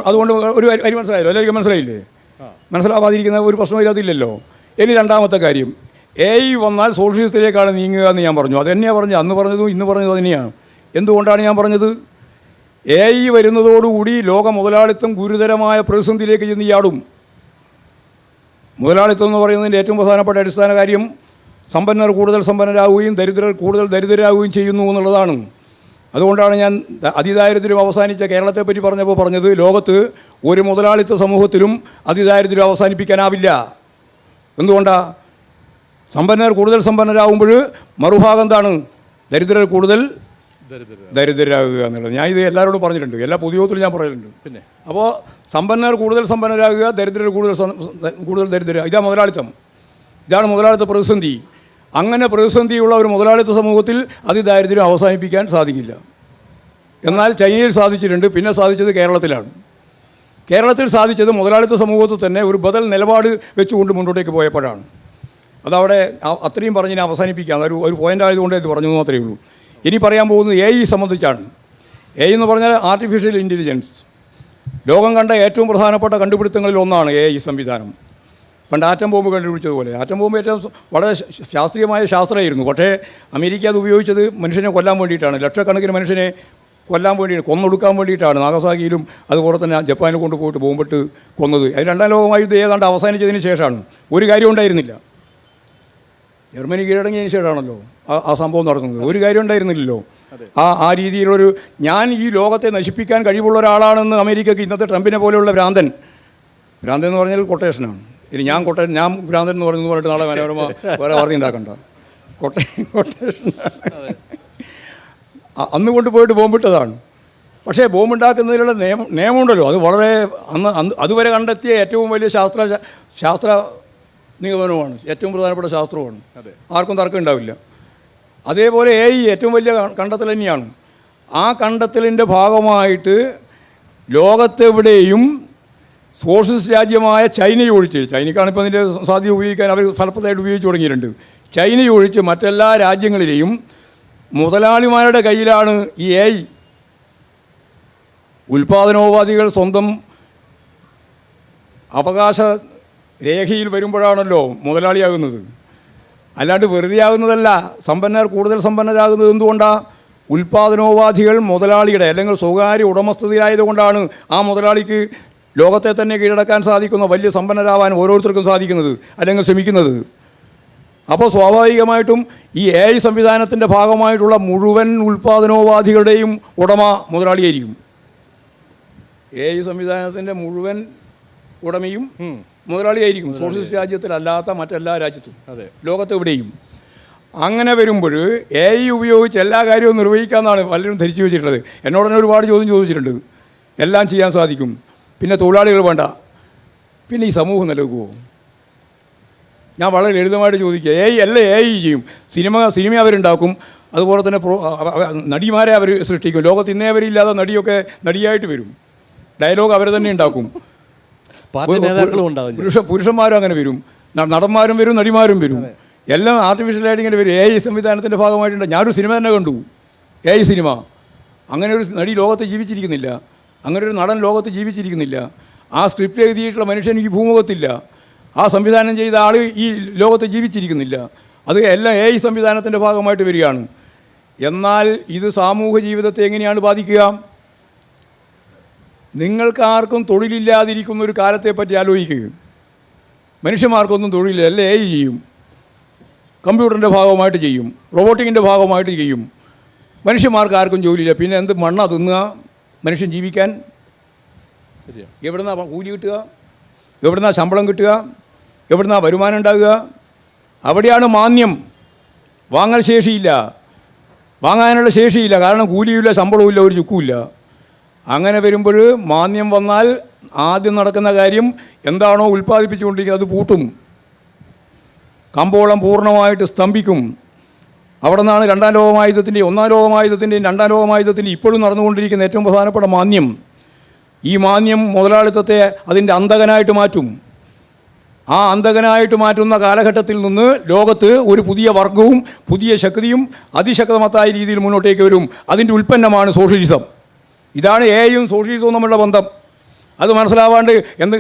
അതുകൊണ്ട് ഒരു കാര്യം മനസ്സിലായല്ലോ, എല്ലാവർക്കും മനസ്സിലായില്ലേ? മനസ്സിലാവാതിരിക്കുന്ന ഒരു പ്രശ്നം ഇതില്ലല്ലോ. ഇനി രണ്ടാമത്തെ കാര്യം, AI വന്നാൽ സോഷ്യലിസത്തിലേക്കാണ് നീങ്ങുക എന്ന് ഞാൻ പറഞ്ഞു. അതുതന്നെയാണ് പറഞ്ഞത്, അന്ന് പറഞ്ഞതും ഇന്ന് പറഞ്ഞതും തന്നെയാണ്. എന്തുകൊണ്ടാണ് ഞാൻ പറഞ്ഞത്? AI വരുന്നതോടുകൂടി ലോക മുതലാളിത്തം ഗുരുതരമായ പ്രതിസന്ധിയിലേക്ക് ചെന്ന് ചാടും. മുതലാളിത്തം എന്ന് പറയുന്നതിൻ്റെ ഏറ്റവും പ്രധാനപ്പെട്ട അടിസ്ഥാന കാര്യം സമ്പന്നർ കൂടുതൽ സമ്പന്നരാകുകയും ദരിദ്രർ കൂടുതൽ ദരിദ്രരാകുകയും ചെയ്യുന്നു എന്നുള്ളതാണ്. അതുകൊണ്ടാണ് ഞാൻ അതിദാരിദ്ര്യം അവസാനിച്ച കേരളത്തെപ്പറ്റി പറഞ്ഞപ്പോൾ പറഞ്ഞത്, ലോകത്ത് ഒരു മുതലാളിത്ത സമൂഹത്തിലും അതിദാരിദ്ര്യം അവസാനിപ്പിക്കാനാവില്ല. എന്തുകൊണ്ടാണ്? സമ്പന്നർ കൂടുതൽ സമ്പന്നരാകുമ്പോൾ മറുഭാഗം എന്താണ്? ദരിദ്രർ കൂടുതൽ ദരിദ്രരാകുക എന്നുള്ളത്. ഞാൻ ഇത് എല്ലാവരോടും പറഞ്ഞിട്ടുണ്ട്, എല്ലാ പൊതുയോഗത്തിലും ഞാൻ പറഞ്ഞിട്ടുണ്ട്. പിന്നെ അപ്പോൾ സമ്പന്നർ കൂടുതൽ സമ്പന്നരാകുക, ദരിദ്രർ കൂടുതൽ ദരിദ്രരാകുക, ഇതാണ് മുതലാളിത്തം. ഇതാണ് മുതലാളിത്ത പ്രതിസന്ധി. അങ്ങനെ പ്രതിസന്ധിയുള്ള ഒരു മുതലാളിത്ത സമൂഹത്തിൽ അതിദാരിദ്ര്യം അവസാനിപ്പിക്കാൻ സാധിക്കില്ല. എന്നാൽ ചൈനയിൽ സാധിച്ചിട്ടുണ്ട്. പിന്നെ സാധിച്ചത് കേരളത്തിലാണ്. കേരളത്തിൽ സാധിച്ചത് മുതലാളിത്ത സമൂഹത്തിൽ തന്നെ ഒരു ബദൽ നിലപാട് വെച്ചുകൊണ്ട് മുന്നോട്ടേക്ക് പോയപ്പോഴാണ്. അതവിടെ അത്രയും പറഞ്ഞ് ഞാൻ അവസാനിപ്പിക്കാം. ഒരു പോയിൻ്റ് ആയതുകൊണ്ട് ഇത് പറഞ്ഞു മാത്രമേ ഉള്ളൂ. ഇനി പറയാൻ പോകുന്നത് AI സംബന്ധിച്ചാണ്. AI എന്ന് പറഞ്ഞാൽ ആർട്ടിഫിഷ്യൽ ഇൻ്റലിജൻസ്. ലോകം കണ്ട ഏറ്റവും പ്രധാനപ്പെട്ട കണ്ടുപിടുത്തങ്ങളിൽ ഒന്നാണ് AI സംവിധാനം. പണ്ട് ആറ്റം ബോംബ് കണ്ടുപിടിച്ചതുപോലെ. ആറ്റം ബോംബ് ഏറ്റവും വളരെ ശാസ്ത്രീയമായ ശാസ്ത്രമായിരുന്നു. പക്ഷേ അമേരിക്ക അത് ഉപയോഗിച്ചത് മനുഷ്യനെ കൊല്ലാൻ വേണ്ടിയിട്ടാണ്. ലക്ഷക്കണക്കിന് മനുഷ്യനെ കൊല്ലാൻ വേണ്ടിയിട്ട്, കൊന്നൊടുക്കാൻ വേണ്ടിയിട്ടാണ്. നാഗസാക്കിയിലും അതുപോലെ തന്നെ ജപ്പാനിൽ കൊണ്ടുപോയിട്ട് ബോംബിട്ട് കൊന്നത്. അത് രണ്ടാം ലോകയുദ്ധം ഏതാണ്ട് അവസാനിച്ചതിന് ശേഷമാണ്. ഒരു കാര്യം ഉണ്ടായിരുന്നില്ല. ജർമ്മനി കീഴടങ്ങിയതിന് ശേഷമാണല്ലോ ആ സംഭവം നടത്തുന്നത്. ഒരു കാര്യം ഉണ്ടായിരുന്നില്ലല്ലോ. ആ രീതിയിലൊരു ഞാൻ ഈ ലോകത്തെ നശിപ്പിക്കാൻ കഴിവുള്ള ഒരാളാണെന്ന് അമേരിക്കക്ക് ഇന്നത്തെ ട്രംപിനെ പോലെയുള്ള ഭ്രാന്തൻ എന്ന് പറഞ്ഞാൽ കൊട്ടേഷനാണ്. ഇനി ഞാൻ ഭ്രാന്തൻ എന്ന് പറഞ്ഞിട്ട് നാളെ മനോരമ വേറെ വാർത്ത ഉണ്ടാക്കണ്ട. കൊട്ടേഷൻ അന്ന് കൊണ്ടുപോയിട്ട് ബോംബിട്ടതാണ്. പക്ഷേ ബോംബുണ്ടാക്കുന്നതിനുള്ള നിയമമുണ്ടല്ലോ. അത് വളരെ അതുവരെ കണ്ടെത്തിയ ഏറ്റവും വലിയ ശാസ്ത്ര നിഗമനമാണ്. ഏറ്റവും പ്രധാനപ്പെട്ട ശാസ്ത്രമാണ്. ആർക്കും തർക്കം ഉണ്ടാവില്ല. അതേപോലെ AI ഏറ്റവും വലിയ കണ്ടെത്തൽ തന്നെയാണ്. ആ കണ്ടെത്തലിൻ്റെ ഭാഗമായിട്ട് ലോകത്തെവിടെയും സോഷ്യലിസ്റ്റ് രാജ്യമായ ചൈനയൊഴിച്ച്, ചൈനയ്ക്കാണിപ്പോൾ അതിൻ്റെ സാധ്യത ഉപയോഗിക്കാൻ അവർ ഫലപ്രദമായിട്ട് ഉപയോഗിച്ച് തുടങ്ങിയിട്ടുണ്ട്. ചൈനയൊഴിച്ച് മറ്റെല്ലാ രാജ്യങ്ങളിലെയും മുതലാളിമാരുടെ കയ്യിലാണ് ഈ AI. ഉൽപ്പാദനോപാധികൾ സ്വന്തം അവകാശ രേഖയിൽ വരുമ്പോഴാണല്ലോ മുതലാളിയാകുന്നത്. അല്ലാണ്ട് വെറുതെ ആകുന്നതല്ല. സമ്പന്നർ കൂടുതൽ സമ്പന്നരാകുന്നത് എന്തുകൊണ്ടാണ്? ഉൽപ്പാദനോപാധികൾ മുതലാളിയുടെ അല്ലെങ്കിൽ സ്വകാര്യ ഉടമസ്ഥതയിലായതുകൊണ്ടാണ് ആ മുതലാളിക്ക് ലോകത്തെ തന്നെ കീഴടക്കാൻ സാധിക്കുന്ന വലിയ സമ്പന്നരാവാൻ ഓരോരുത്തർക്കും സാധിക്കുന്നത് അല്ലെങ്കിൽ ശ്രമിക്കുന്നത്. അപ്പോൾ സ്വാഭാവികമായിട്ടും ഈ AI സംവിധാനത്തിൻ്റെ ഭാഗമായിട്ടുള്ള മുഴുവൻ ഉൽപ്പാദനോപാധികളുടെയും ഉടമ മുതലാളിയായിരിക്കും. AI സംവിധാനത്തിൻ്റെ മുഴുവൻ ഉടമയും മുതലാളിയായിരിക്കും, സോഷ്യലിസ്റ്റ് രാജ്യത്തിലല്ലാത്ത മറ്റെല്ലാ രാജ്യത്തും ലോകത്തെവിടെയും. അങ്ങനെ വരുമ്പോൾ AI ഉപയോഗിച്ച് എല്ലാ കാര്യവും നിർവഹിക്കാമെന്നാണ് പലരും ധരിച്ചു വെച്ചിട്ടുള്ളത്. എന്നോട് തന്നെ ഒരുപാട് ചോദ്യം ചോദിച്ചിട്ടുണ്ട്. എല്ലാം ചെയ്യാൻ സാധിക്കും, പിന്നെ തൊഴിലാളികൾ വേണ്ട, പിന്നെ ഈ സമൂഹം നിലനിൽക്കുമോ? ഞാൻ വളരെ ലളിതമായിട്ട് ചോദിക്കുക. AI ചെയ്യും. സിനിമ അവരുണ്ടാക്കും, അതുപോലെ തന്നെ നടിമാരെ അവർ സൃഷ്ടിക്കും. ലോകത്ത് ഇന്നേ അവരില്ലാതെ നടിയൊക്കെ നടിയായിട്ട് വരും. ഡയലോഗ് അവർ തന്നെ ഉണ്ടാക്കും. പുരുഷന്മാരും അങ്ങനെ വരും, നടന്മാരും വരും, നടിമാരും വരും. എല്ലാം ആർട്ടിഫിഷ്യലായിട്ട് ഇങ്ങനെ വരും. AI സംവിധാനത്തിൻ്റെ ഭാഗമായിട്ടുണ്ട്. ഞാനൊരു സിനിമ തന്നെ കണ്ടു, AI സിനിമ. അങ്ങനെ ഒരു നടി ലോകത്ത് ജീവിച്ചിരിക്കുന്നില്ല, അങ്ങനെ ഒരു നടൻ ലോകത്ത് ജീവിച്ചിരിക്കുന്നില്ല. ആ സ്ക്രിപ്റ്റ് എഴുതിയിട്ടുള്ള മനുഷ്യൻ ഈ ഭൂമുഖത്തില്ല, ആ സംവിധാനം ചെയ്ത ആൾ ഈ ലോകത്ത് ജീവിച്ചിരിക്കുന്നില്ല. അത് എല്ലാം AI സംവിധാനത്തിൻ്റെ ഭാഗമായിട്ട് വരികയാണ്. എന്നാൽ ഇത് സാമൂഹ്യ ജീവിതത്തെ എങ്ങനെയാണ് ബാധിക്കുക? നിങ്ങൾക്കാർക്കും തൊഴിലില്ലാതിരിക്കുന്ന ഒരു കാലത്തെപ്പറ്റി ആലോചിക്കുക. മനുഷ്യന്മാർക്കൊന്നും തൊഴിലില്ല, എല്ലാം AI ചെയ്യും, കമ്പ്യൂട്ടറിൻ്റെ ഭാഗമായിട്ട് ചെയ്യും, റോബോട്ടിക്കിൻ്റെ ഭാഗമായിട്ട് ചെയ്യും. മനുഷ്യന്മാർക്ക് ആർക്കും ജോലിയില്ല. പിന്നെ എന്ത് മണ്ണാ തിന്നുക മനുഷ്യൻ ജീവിക്കാൻ? എവിടുന്നാ കൂലി കിട്ടുക? എവിടുന്നാ ശമ്പളം കിട്ടുക? എവിടുന്നാ വരുമാനം ഉണ്ടാകുക? അവിടെയാണ് മാന്യം. വാങ്ങൽ ശേഷിയില്ല, വാങ്ങാനുള്ള ശേഷിയില്ല. കാരണം കൂലിയില്ല, ശമ്പളവും ഇല്ല, ഒരു ചുക്കുമില്ല. അങ്ങനെ വരുമ്പോൾ മാന്യം വന്നാൽ ആദ്യം നടക്കുന്ന കാര്യം എന്താണോ ഉൽപ്പാദിപ്പിച്ചുകൊണ്ടിരിക്കുന്നത് അത് പൂട്ടും. കമ്പോളം പൂർണ്ണമായിട്ട് സ്തംഭിക്കും. അവിടെ നിന്നാണ് രണ്ടാം ലോകമഹായുദ്ധത്തിൻ്റെയും ഒന്നാം ലോകമഹായുദ്ധത്തിൻ്റെയും രണ്ടാം ലോകമഹായുദ്ധത്തിൻ്റെയും ഇപ്പോഴും നടന്നുകൊണ്ടിരിക്കുന്ന ഏറ്റവും പ്രധാനപ്പെട്ട മാന്യം. ഈ മാന്യം മുതലാളിത്തത്തെ അതിൻ്റെ അന്തകനായിട്ട് മാറ്റും. ആ അന്തകനായിട്ട് മാറ്റുന്ന കാലഘട്ടത്തിൽ നിന്ന് ലോകത്ത് ഒരു പുതിയ വർഗവും പുതിയ ശക്തിയും അതിശക്തമത്തായ രീതിയിൽ മുന്നോട്ടേക്ക് വരും. അതിൻ്റെ ഉൽപ്പന്നമാണ് സോഷ്യലിസം. ഇതാണ് AIയും സോഷ്യലിസവും തമ്മിലുള്ള ബന്ധം. അത് മനസ്സിലാവാണ്ട്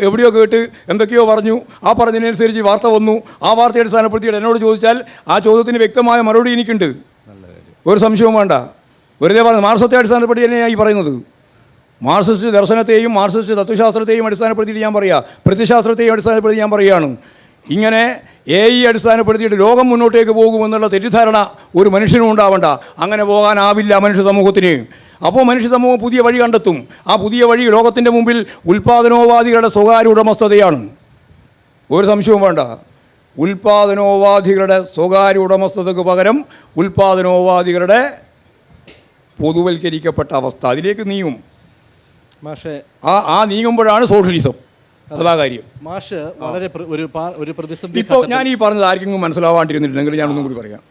എവിടെയോ കേട്ട് എന്തൊക്കെയോ പറഞ്ഞു, ആ പറഞ്ഞതിനനുസരിച്ച് വാർത്ത വന്നു. ആ വാർത്തയെ അടിസ്ഥാനപ്പെടുത്തിയിട്ട് എന്നോട് ചോദിച്ചാൽ ആ ചോദ്യത്തിന് വ്യക്തമായ മറുപടി എനിക്കുണ്ട്, ഒരു സംശയവും വേണ്ട. വെറുതെ പറഞ്ഞു മാർക്സത്തെ അടിസ്ഥാനപ്പെടുത്തി തന്നെയാണ് ഈ പറയുന്നത്. മാർക്സിസ്റ്റ് ദർശനത്തെയും മാർക്സിസ്റ്റ് തത്വശാസ്ത്രത്തെയും അടിസ്ഥാനപ്പെടുത്തിയിട്ട് ഞാൻ പറയുക, പ്രത്യശാസ്ത്രത്തെയും അടിസ്ഥാനപ്പെടുത്തി ഞാൻ പറയുകയാണ്. ഇങ്ങനെ AI അടിസ്ഥാനപ്പെടുത്തിയിട്ട് ലോകം മുന്നോട്ടേക്ക് പോകുമെന്നുള്ള തെറ്റിദ്ധാരണ ഒരു മനുഷ്യനും ഉണ്ടാവണ്ട. അങ്ങനെ പോകാനാവില്ല മനുഷ്യ സമൂഹത്തിന്. അപ്പോൾ മനുഷ്യ സമൂഹം പുതിയ വഴി കണ്ടെത്തും. ആ പുതിയ വഴി ലോകത്തിൻ്റെ മുമ്പിൽ ഉൽപ്പാദനോപാധികളുടെ സ്വകാര്യ ഉടമസ്ഥതയാണ്. ഒരു സംശയവും വേണ്ട. ഉൽപ്പാദനോപാധികളുടെ സ്വകാര്യ ഉടമസ്ഥതയ്ക്ക് പകരം ഉൽപ്പാദനോപാധികളുടെ പൊതുവൽക്കരിക്കപ്പെട്ട അവസ്ഥ അതിലേക്ക് നീങ്ങും. മാഷെ ആ നീങ്ങുമ്പോഴാണ് സോഷ്യലിസം. അതാ കാര്യം. മാഷ് വളരെ ഒരു പ്രതിസന്ധി. ഇപ്പോൾ ഞാൻ ഈ പറഞ്ഞത് ആർക്കെങ്കിലും മനസ്സിലാവാണ്ടിരുന്നിട്ടുണ്ടെങ്കിൽ ഞാനൊന്നും കൂടി പറയാം.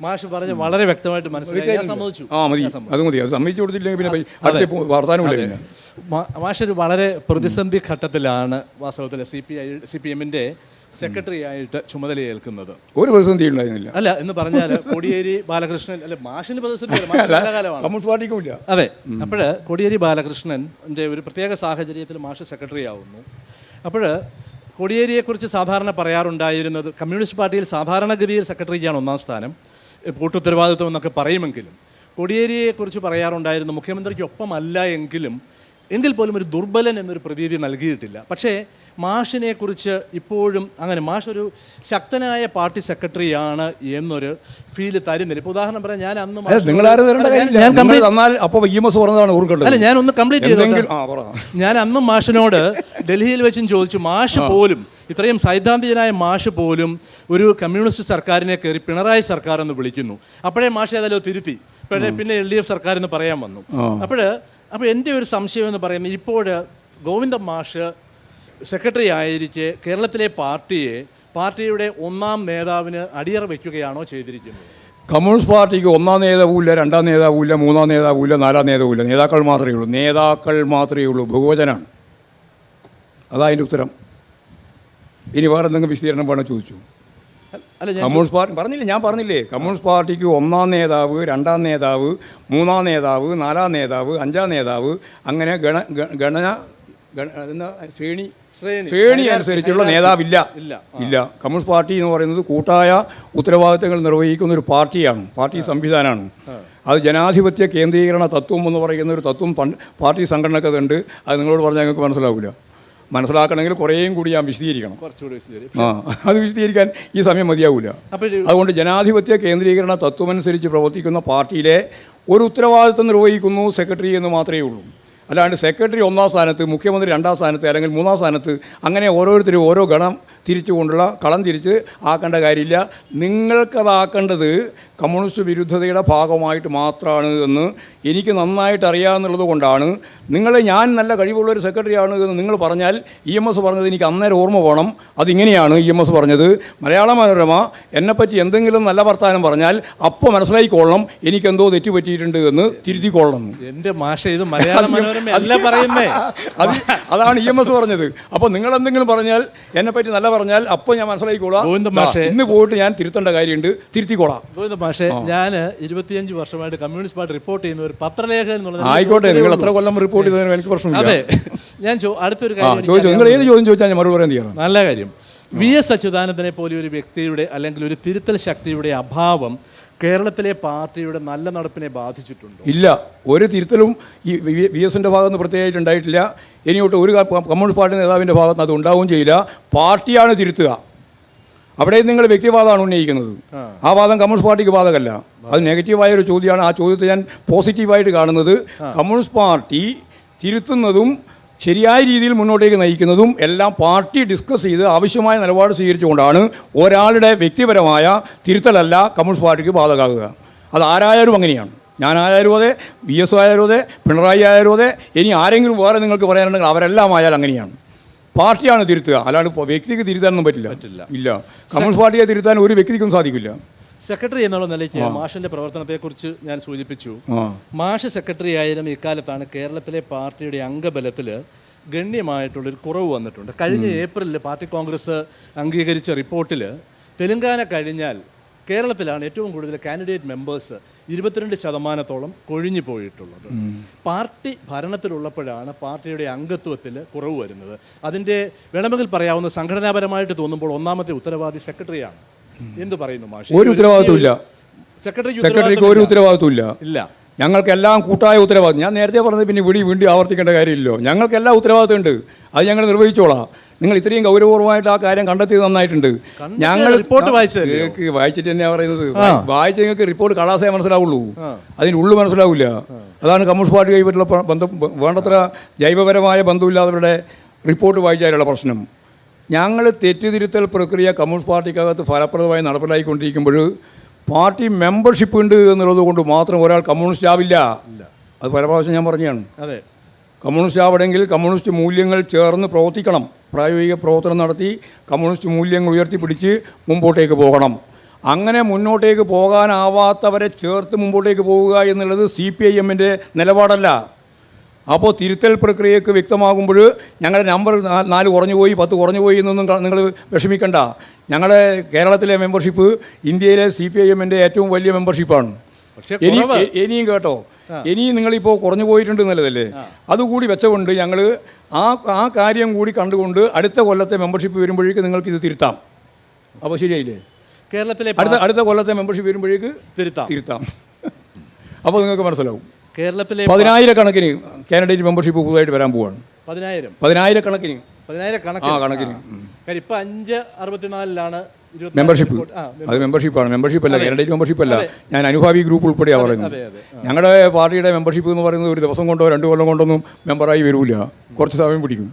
മാഷ് പറഞ്ഞ് വളരെ വ്യക്തമായിട്ട് മനസ്സിലായി. മതി, അത് മതി. അത് സമ്മതിച്ചു കൊടുത്തില്ലെങ്കിൽ പിന്നെ അടുത്ത വർത്താനമില്ല. മാഷ് ഒരു വളരെ പ്രതിസന്ധി ഘട്ടത്തിലാണ് വാസ്തവത്തിൽ CPM-ന്റെ സെക്രട്ടറി ആയിട്ട് ചുമതലയേൽക്കുന്നത്. ഒരു പ്രതിസന്ധി ഉണ്ടായിരുന്നില്ല. അല്ല എന്ന് പറഞ്ഞാൽ കോടിയേരി ബാലകൃഷ്ണൻ അല്ലെ മാഷിന് പ്രതിസന്ധി കമ്മ്യൂണിസ്റ്റ് പാർട്ടിക്കും ഇല്ല. അതെ. അപ്പോൾ കോടിയേരി ബാലകൃഷ്ണൻ്റെ ഒരു പ്രത്യേക സാഹചര്യത്തിൽ മാഷ് സെക്രട്ടറി ആവുന്നു. അപ്പോൾ കോടിയേരിയെക്കുറിച്ച് സാധാരണ പറയാറുണ്ടായിരുന്നത് കമ്മ്യൂണിസ്റ്റ് പാർട്ടിയിൽ സാധാരണഗതിയിൽ സെക്രട്ടറിക്കാണ് ഒന്നാം സ്ഥാനം, കൂട്ടുത്തരവാദിത്വം എന്നൊക്കെ പറയുമെങ്കിലും കോടിയേരിയെക്കുറിച്ച് പറയാറുണ്ടായിരുന്നു മുഖ്യമന്ത്രിക്കൊപ്പമല്ല എങ്കിൽ പോലും ഒരു ദുർബലൻ എന്നൊരു പ്രതീതി നൽകിയിട്ടില്ല. പക്ഷേ മാഷിനെക്കുറിച്ച് ഇപ്പോഴും അങ്ങനെ മാഷ് ഒരു ശക്തനായ പാർട്ടി സെക്രട്ടറിയാണ് എന്നൊരു ഫീല് തരുന്നില്ല. ഇപ്പോൾ ഉദാഹരണം പറയാം, ഞാൻ അന്ന് ഞാൻ അന്നും മാഷിനോട് ഡൽഹിയിൽ വെച്ചും ചോദിച്ചു. മാഷ് പോലും ഇത്രയും സൈദ്ധാന്തികനായ മാഷ് പോലും ഒരു കമ്മ്യൂണിസ്റ്റ് സർക്കാരിനെ കയറി പിണറായി സർക്കാർ എന്ന് വിളിക്കുന്നു. അപ്പോഴേ മാഷ് ഏതായാലും തിരുത്തി, പിന്നെ LDF സർക്കാർ എന്ന് പറയാൻ വന്നു. അപ്പോൾ എൻ്റെ ഒരു സംശയം എന്ന് പറയുന്നത്, ഇപ്പോൾ ഗോവിന്ദൻ മാഷ് സെക്രട്ടറി ആയിരിക്കെ കേരളത്തിലെ പാർട്ടിയുടെ ഒന്നാം നേതാവിന് അടിയറ വയ്ക്കുകയാണോ ചെയ്തിരിക്കുന്നത്? കമ്മ്യൂണിസ്റ്റ് പാർട്ടിക്ക് ഒന്നാം നേതാവുമില്ല, രണ്ടാം നേതാവുമില്ല, മൂന്നാം നേതാവുമില്ല, നാലാം നേതാവുമില്ല. നേതാക്കൾ മാത്രമേ ഉള്ളൂ. ബഹുവചനാണ്. അതതിൻ്റെ ഉത്തരം. ഇനി വേറെ എന്തെങ്കിലും വിശദീകരണം വേണം ചോദിച്ചു. കമ്മ്യൂണിസ്റ്റ് പാർട്ടി ഞാൻ പറഞ്ഞില്ലേ, കമ്മ്യൂണിസ്റ്റ് പാർട്ടിക്ക് ഒന്നാം നേതാവ്, രണ്ടാം നേതാവ്, മൂന്നാം നേതാവ്, നാലാം നേതാവ്, അഞ്ചാം നേതാവ്, അങ്ങനെ ശ്രേണി അനുസരിച്ചുള്ള നേതാവില്ല. ഇല്ല. കമ്മ്യൂണിസ്റ്റ് പാർട്ടി എന്ന് പറയുന്നത് കൂട്ടായ ഉത്തരവാദിത്തങ്ങൾ നിർവഹിക്കുന്ന ഒരു പാർട്ടിയാണ്, പാർട്ടി സംവിധാനമാണ്. അത് ജനാധിപത്യ കേന്ദ്രീകരണ തത്വം എന്ന് പറയുന്ന ഒരു തത്വം പാർട്ടി സംഘടനക്കതുണ്ട്. അത് നിങ്ങളോട് പറഞ്ഞാൽ ഞങ്ങൾക്ക് മനസ്സിലാവില്ല. മനസ്സിലാക്കണമെങ്കിൽ കുറേയും കൂടി ഞാൻ വിശദീകരിക്കണം. അത് വിശദീകരിക്കാൻ ഈ സമയം മതിയാവില്ല. അതുകൊണ്ട് ജനാധിപത്യ കേന്ദ്രീകരണ തത്വമനുസരിച്ച് പ്രവർത്തിക്കുന്ന പാർട്ടിയിലെ ഒരു ഉത്തരവാദിത്വം നിർവഹിക്കുന്നു സെക്രട്ടറി എന്ന് മാത്രമേ ഉള്ളൂ. അല്ലാണ്ട് സെക്രട്ടറി 1ാം സ്ഥാനത്ത്, മുഖ്യമന്ത്രി 2ാം സ്ഥാനത്ത്, അല്ലെങ്കിൽ 3ാം സ്ഥാനത്ത്, അങ്ങനെ ഓരോരുത്തരും ഓരോ ഗണം തിരിച്ചുകൊണ്ടുള്ള കളം തിരിച്ച് ആക്കേണ്ട കാര്യമില്ല. നിങ്ങൾക്കതാക്കേണ്ടത് കമ്മ്യൂണിസ്റ്റ് വിരുദ്ധതയുടെ ഭാഗമായിട്ട് മാത്രമാണ് എന്ന് എനിക്ക് നന്നായിട്ട് അറിയാമെന്നുള്ളത് കൊണ്ടാണ് ഞാൻ നല്ല കഴിവുള്ളൊരു സെക്രട്ടറിയാണ് എന്ന് നിങ്ങൾ പറഞ്ഞാൽ EMS പറഞ്ഞത് എനിക്ക് അന്നേരം ഓർമ്മ പോകണം. അതിങ്ങനെയാണ് EMS പറഞ്ഞത്: മലയാള മനോരമ എന്നെപ്പറ്റി എന്തെങ്കിലും നല്ല വർത്താനം പറഞ്ഞാൽ അപ്പോൾ മനസ്സിലായിക്കൊള്ളണം എനിക്കെന്തോ തെറ്റുപറ്റിയിട്ടുണ്ട് എന്ന് തിരുത്തിക്കൊള്ളണം. എൻ്റെ മാഷ ഇത് മലയാള മനോരമ അല്ല പറയുന്നേ. അതാണ് EMS പറഞ്ഞത്. അപ്പോൾ നിങ്ങൾ എന്തെങ്കിലും പറഞ്ഞാൽ, എന്നെപ്പറ്റി നല്ല പറഞ്ഞാൽ അപ്പോൾ ഞാൻ മനസ്സിലായിക്കോളാം. ഇന്ന് പോയിട്ട് ഞാൻ തിരുത്തേണ്ട കാര്യമുണ്ട്, തിരുത്തിക്കോളാം. പക്ഷേ ഞാൻ 25 വർഷമായിട്ട് കമ്മ്യൂണിസ്റ്റ് പാർട്ടി റിപ്പോർട്ട് ചെയ്യുന്ന ഒരു പത്രലേഖകൻ എന്നുള്ളത്. ആയിക്കോട്ടെ, നിങ്ങൾ എത്ര കൊല്ലം റിപ്പോർട്ട് ചെയ്തതിന് എനിക്ക് പ്രശ്നമില്ല. അതെ, ഞാൻ അടുത്തൊരു കാര്യം ചോദിച്ചു. നിങ്ങൾ ഏത് ചോദ്യം ചോദിച്ചാൽ ഞാൻ മറുപടി പറയാൻ തീയണം. നല്ല കാര്യം. VS അച്യുതാനന്ദനെ പോലെ ഒരു വ്യക്തിയുടെ അല്ലെങ്കിൽ ഒരു തിരുത്തൽ ശക്തിയുടെ അഭാവം കേരളത്തിലെ പാർട്ടിയുടെ നല്ല നടപ്പിനെ ബാധിച്ചിട്ടുണ്ടോ? ഇല്ല, ഒരു തിരുത്തലും ഈ VSൻ്റെ ഭാഗത്ത് നിന്ന് പ്രത്യേകമായിട്ട് ഉണ്ടായിട്ടില്ല. ഇനിയോട്ട് ഒരു കമ്മ്യൂണിസ്റ്റ് പാർട്ടി നേതാവിൻ്റെ ഭാഗത്ത് നിന്ന് അത് ഉണ്ടാവുകയും ചെയ്യില്ല. പാർട്ടിയാണ് തിരുത്തുക. അവിടെ നിങ്ങൾ വ്യക്തിവാദമാണ് ഉന്നയിക്കുന്നത്. ആ വാദം കമ്മ്യൂണിസ്റ്റ് പാർട്ടിക്ക് ബാധകമല്ല. അത് നെഗറ്റീവായൊരു ചോദ്യമാണ്. ആ ചോദ്യത്തെ ഞാൻ പോസിറ്റീവായിട്ട് കാണുന്നത്. കമ്മ്യൂണിസ്റ്റ് പാർട്ടി തിരുത്തുന്നതും ശരിയായ രീതിയിൽ മുന്നോട്ടേക്ക് നയിക്കുന്നതും എല്ലാം പാർട്ടി ഡിസ്കസ് ചെയ്ത് ആവശ്യമായ നിലപാട് സ്വീകരിച്ചുകൊണ്ടാണ്. ഒരാളുടെ വ്യക്തിപരമായ തിരുത്തലല്ല കമ്മ്യൂണിസ്റ്റ് പാർട്ടിക്ക് ബാധകമാകുക. അത് ആരായാലും അങ്ങനെയാണ്. ഞാനായാലും അതെ, VS ആയാലും അതെ, പിണറായി ആയാലും അതെ, ഇനി ആരെങ്കിലും വേറെ നിങ്ങൾക്ക് പറയാനുണ്ടെങ്കിൽ അവരെല്ലാം ആയാലും അങ്ങനെയാണ്. പാർട്ടിയാണ് തിരുത്തുക, അല്ലാണ്ട് വ്യക്തിക്ക് തിരുത്താനൊന്നും പറ്റില്ല. ഇല്ല, കമ്മ്യൂണിസ്റ്റ് പാർട്ടിയെ തിരുത്താൻ ഒരു വ്യക്തിക്കും സാധിക്കില്ല. സെക്രട്ടറി എന്നുള്ള നിലയ്ക്ക് മാഷിന്റെ പ്രവർത്തനത്തെക്കുറിച്ച് ഞാൻ സൂചിപ്പിച്ചു. മാഷ് സെക്രട്ടറി ആയാലും ഇക്കാലത്താണ് കേരളത്തിലെ പാർട്ടിയുടെ അംഗബലത്തിൽ ഗണ്യമായിട്ടുള്ളൊരു കുറവ് വന്നിട്ടുണ്ട്. കഴിഞ്ഞ ഏപ്രിലിൽ പാർട്ടി കോൺഗ്രസ് അംഗീകരിച്ച റിപ്പോർട്ടിൽ തെലങ്കാന കഴിഞ്ഞാൽ കേരളത്തിലാണ് ഏറ്റവും കൂടുതൽ കാൻഡിഡേറ്റ് മെമ്പേഴ്സ് 22% കൊഴിഞ്ഞു പോയിട്ടുള്ളത്. പാർട്ടി ഭരണത്തിലുള്ളപ്പോഴാണ് പാർട്ടിയുടെ അംഗത്വത്തിൽ കുറവ് വരുന്നത്. അതിൻ്റെ വേണമെങ്കിൽ പറയാവുന്ന സംഘടനാപരമായിട്ട് തോന്നുമ്പോൾ ഒന്നാമത്തെ ഉത്തരവാദി സെക്രട്ടറിയാണ്. എന്ത് പറയുന്നു മാഷ്? ഒരു ഉത്തരവാദിത്വമില്ല സെക്രട്ടറിക്ക്, ഒരു ഉത്തരവാദിത്വമില്ല. ഇല്ല, ഞങ്ങൾക്കെല്ലാം കൂട്ടായ ഉത്തരവാദിത്വം. ഞാൻ നേരത്തെ പറഞ്ഞത് പിന്നെ വീണ്ടും ആവർത്തിക്കേണ്ട കാര്യമില്ലല്ലോ. ഞങ്ങൾക്കെല്ലാം ഉത്തരവാദിത്വമുണ്ട്, അത് ഞങ്ങൾ നിർവഹിച്ചോളാം. നിങ്ങൾ ഇത്രയും ഗൗരവപൂർവ്വമായിട്ട് ആ കാര്യം കണ്ടെത്തിയത് നന്നായിട്ടുണ്ട്. ഞങ്ങൾ റിപ്പോർട്ട് വായിച്ചിട്ട് തന്നെയാണ് പറയുന്നത്. വായിച്ച് നിങ്ങൾക്ക് റിപ്പോർട്ട് കളാസേ മനസ്സിലാവുള്ളൂ, അതിനുള്ളിൽ മനസ്സിലാവില്ല. അതാണ് കമ്മ്യൂണിസ്റ്റ് പാർട്ടിയുമായി പറ്റുള്ള ബന്ധം. വേണ്ടത്ര ജൈവപരമായ ബന്ധമില്ലാത്തവരുടെ റിപ്പോർട്ട് വായിച്ചാലുള്ള പ്രശ്നം. ഞങ്ങൾ തെറ്റുതിരുത്തൽ പ്രക്രിയ കമ്മ്യൂണിസ്റ്റ് പാർട്ടിക്കകത്ത് ഫലപ്രദമായി നടപ്പിലാക്കിക്കൊണ്ടിരിക്കുമ്പോൾ പാർട്ടി മെമ്പർഷിപ്പ് ഉണ്ട് എന്നുള്ളത് കൊണ്ട് മാത്രം ഒരാൾ കമ്മ്യൂണിസ്റ്റ് ആവില്ല. അത് പല പ്രാവശ്യം ഞാൻ പറഞ്ഞതാണ്. അതെ, കമ്മ്യൂണിസ്റ്റ് ആവണമെങ്കിൽ കമ്മ്യൂണിസ്റ്റ് മൂല്യങ്ങൾ ചേർന്ന് പ്രവർത്തിക്കണം, പ്രായോഗിക പ്രവർത്തനം നടത്തി കമ്മ്യൂണിസ്റ്റ് മൂല്യങ്ങൾ ഉയർത്തിപ്പിടിച്ച് മുമ്പോട്ടേക്ക് പോകണം. അങ്ങനെ മുന്നോട്ടേക്ക് പോകാനാവാത്തവരെ ചേർത്ത് മുമ്പോട്ടേക്ക് പോവുക എന്നുള്ളത് CPIMൻ്റെ നിലപാടല്ല. അപ്പോൾ തിരുത്തൽ പ്രക്രിയക്ക് വ്യക്തമാകുമ്പോൾ ഞങ്ങളുടെ നമ്പർ 4 കുറഞ്ഞു പോയി, 10 കുറഞ്ഞു പോയി എന്നൊന്നും നിങ്ങൾ വിഷമിക്കണ്ട. ഞങ്ങളുടെ കേരളത്തിലെ മെമ്പർഷിപ്പ് ഇന്ത്യയിലെ CPIMൻ്റെ ഏറ്റവും വലിയ മെമ്പർഷിപ്പാണ്. ഇനിയും കേട്ടോ, ഇനിയും നിങ്ങളിപ്പോൾ കുറഞ്ഞു പോയിട്ടുണ്ട് എന്നുള്ളതല്ലേ, അതുകൂടി വെച്ചുകൊണ്ട് ഞങ്ങൾ ആ കാര്യം കൂടി കണ്ടുകൊണ്ട് അടുത്ത കൊല്ലത്തെ മെമ്പർഷിപ്പ് വരുമ്പോഴേക്ക് നിങ്ങൾക്ക് ഇത് തിരുത്താം. അപ്പോൾ ശരിയായില്ലേ? കേരളത്തിലെ അടുത്ത കൊല്ലത്തെ മെമ്പർഷിപ്പ് വരുമ്പോഴേക്ക് തിരുത്താം. അപ്പോൾ നിങ്ങൾക്ക് മനസ്സിലാവും. കേരളത്തിലെ 10,000 കണക്കിന് കാൻഡിഡേറ്റ് മെമ്പർഷിപ്പ് പുതുതായിട്ട് വരാൻ പോവാണ്. 10,000 കണക്കിന് ഇപ്പം 564 മെമ്പർഷിപ്പ്. അത് മെമ്പർഷിപ്പാണ്, മെമ്പർഷിപ്പല്ല, കാൻഡിഡേറ്റ് മെമ്പർഷിപ്പല്ല. ഞാൻ അനുഭാവി ഗ്രൂപ്പ് ഉൾപ്പെടെയാണ് പറയുന്നത്. ഞങ്ങളുടെ പാർട്ടിയുടെ മെമ്പർഷിപ്പ് എന്ന് പറയുന്നത് ഒരു ദിവസം കൊണ്ടോ 2 കൊല്ലം കൊണ്ടൊന്നും മെമ്പറായി വരില്ല, കുറച്ച് സമയം പിടിക്കും.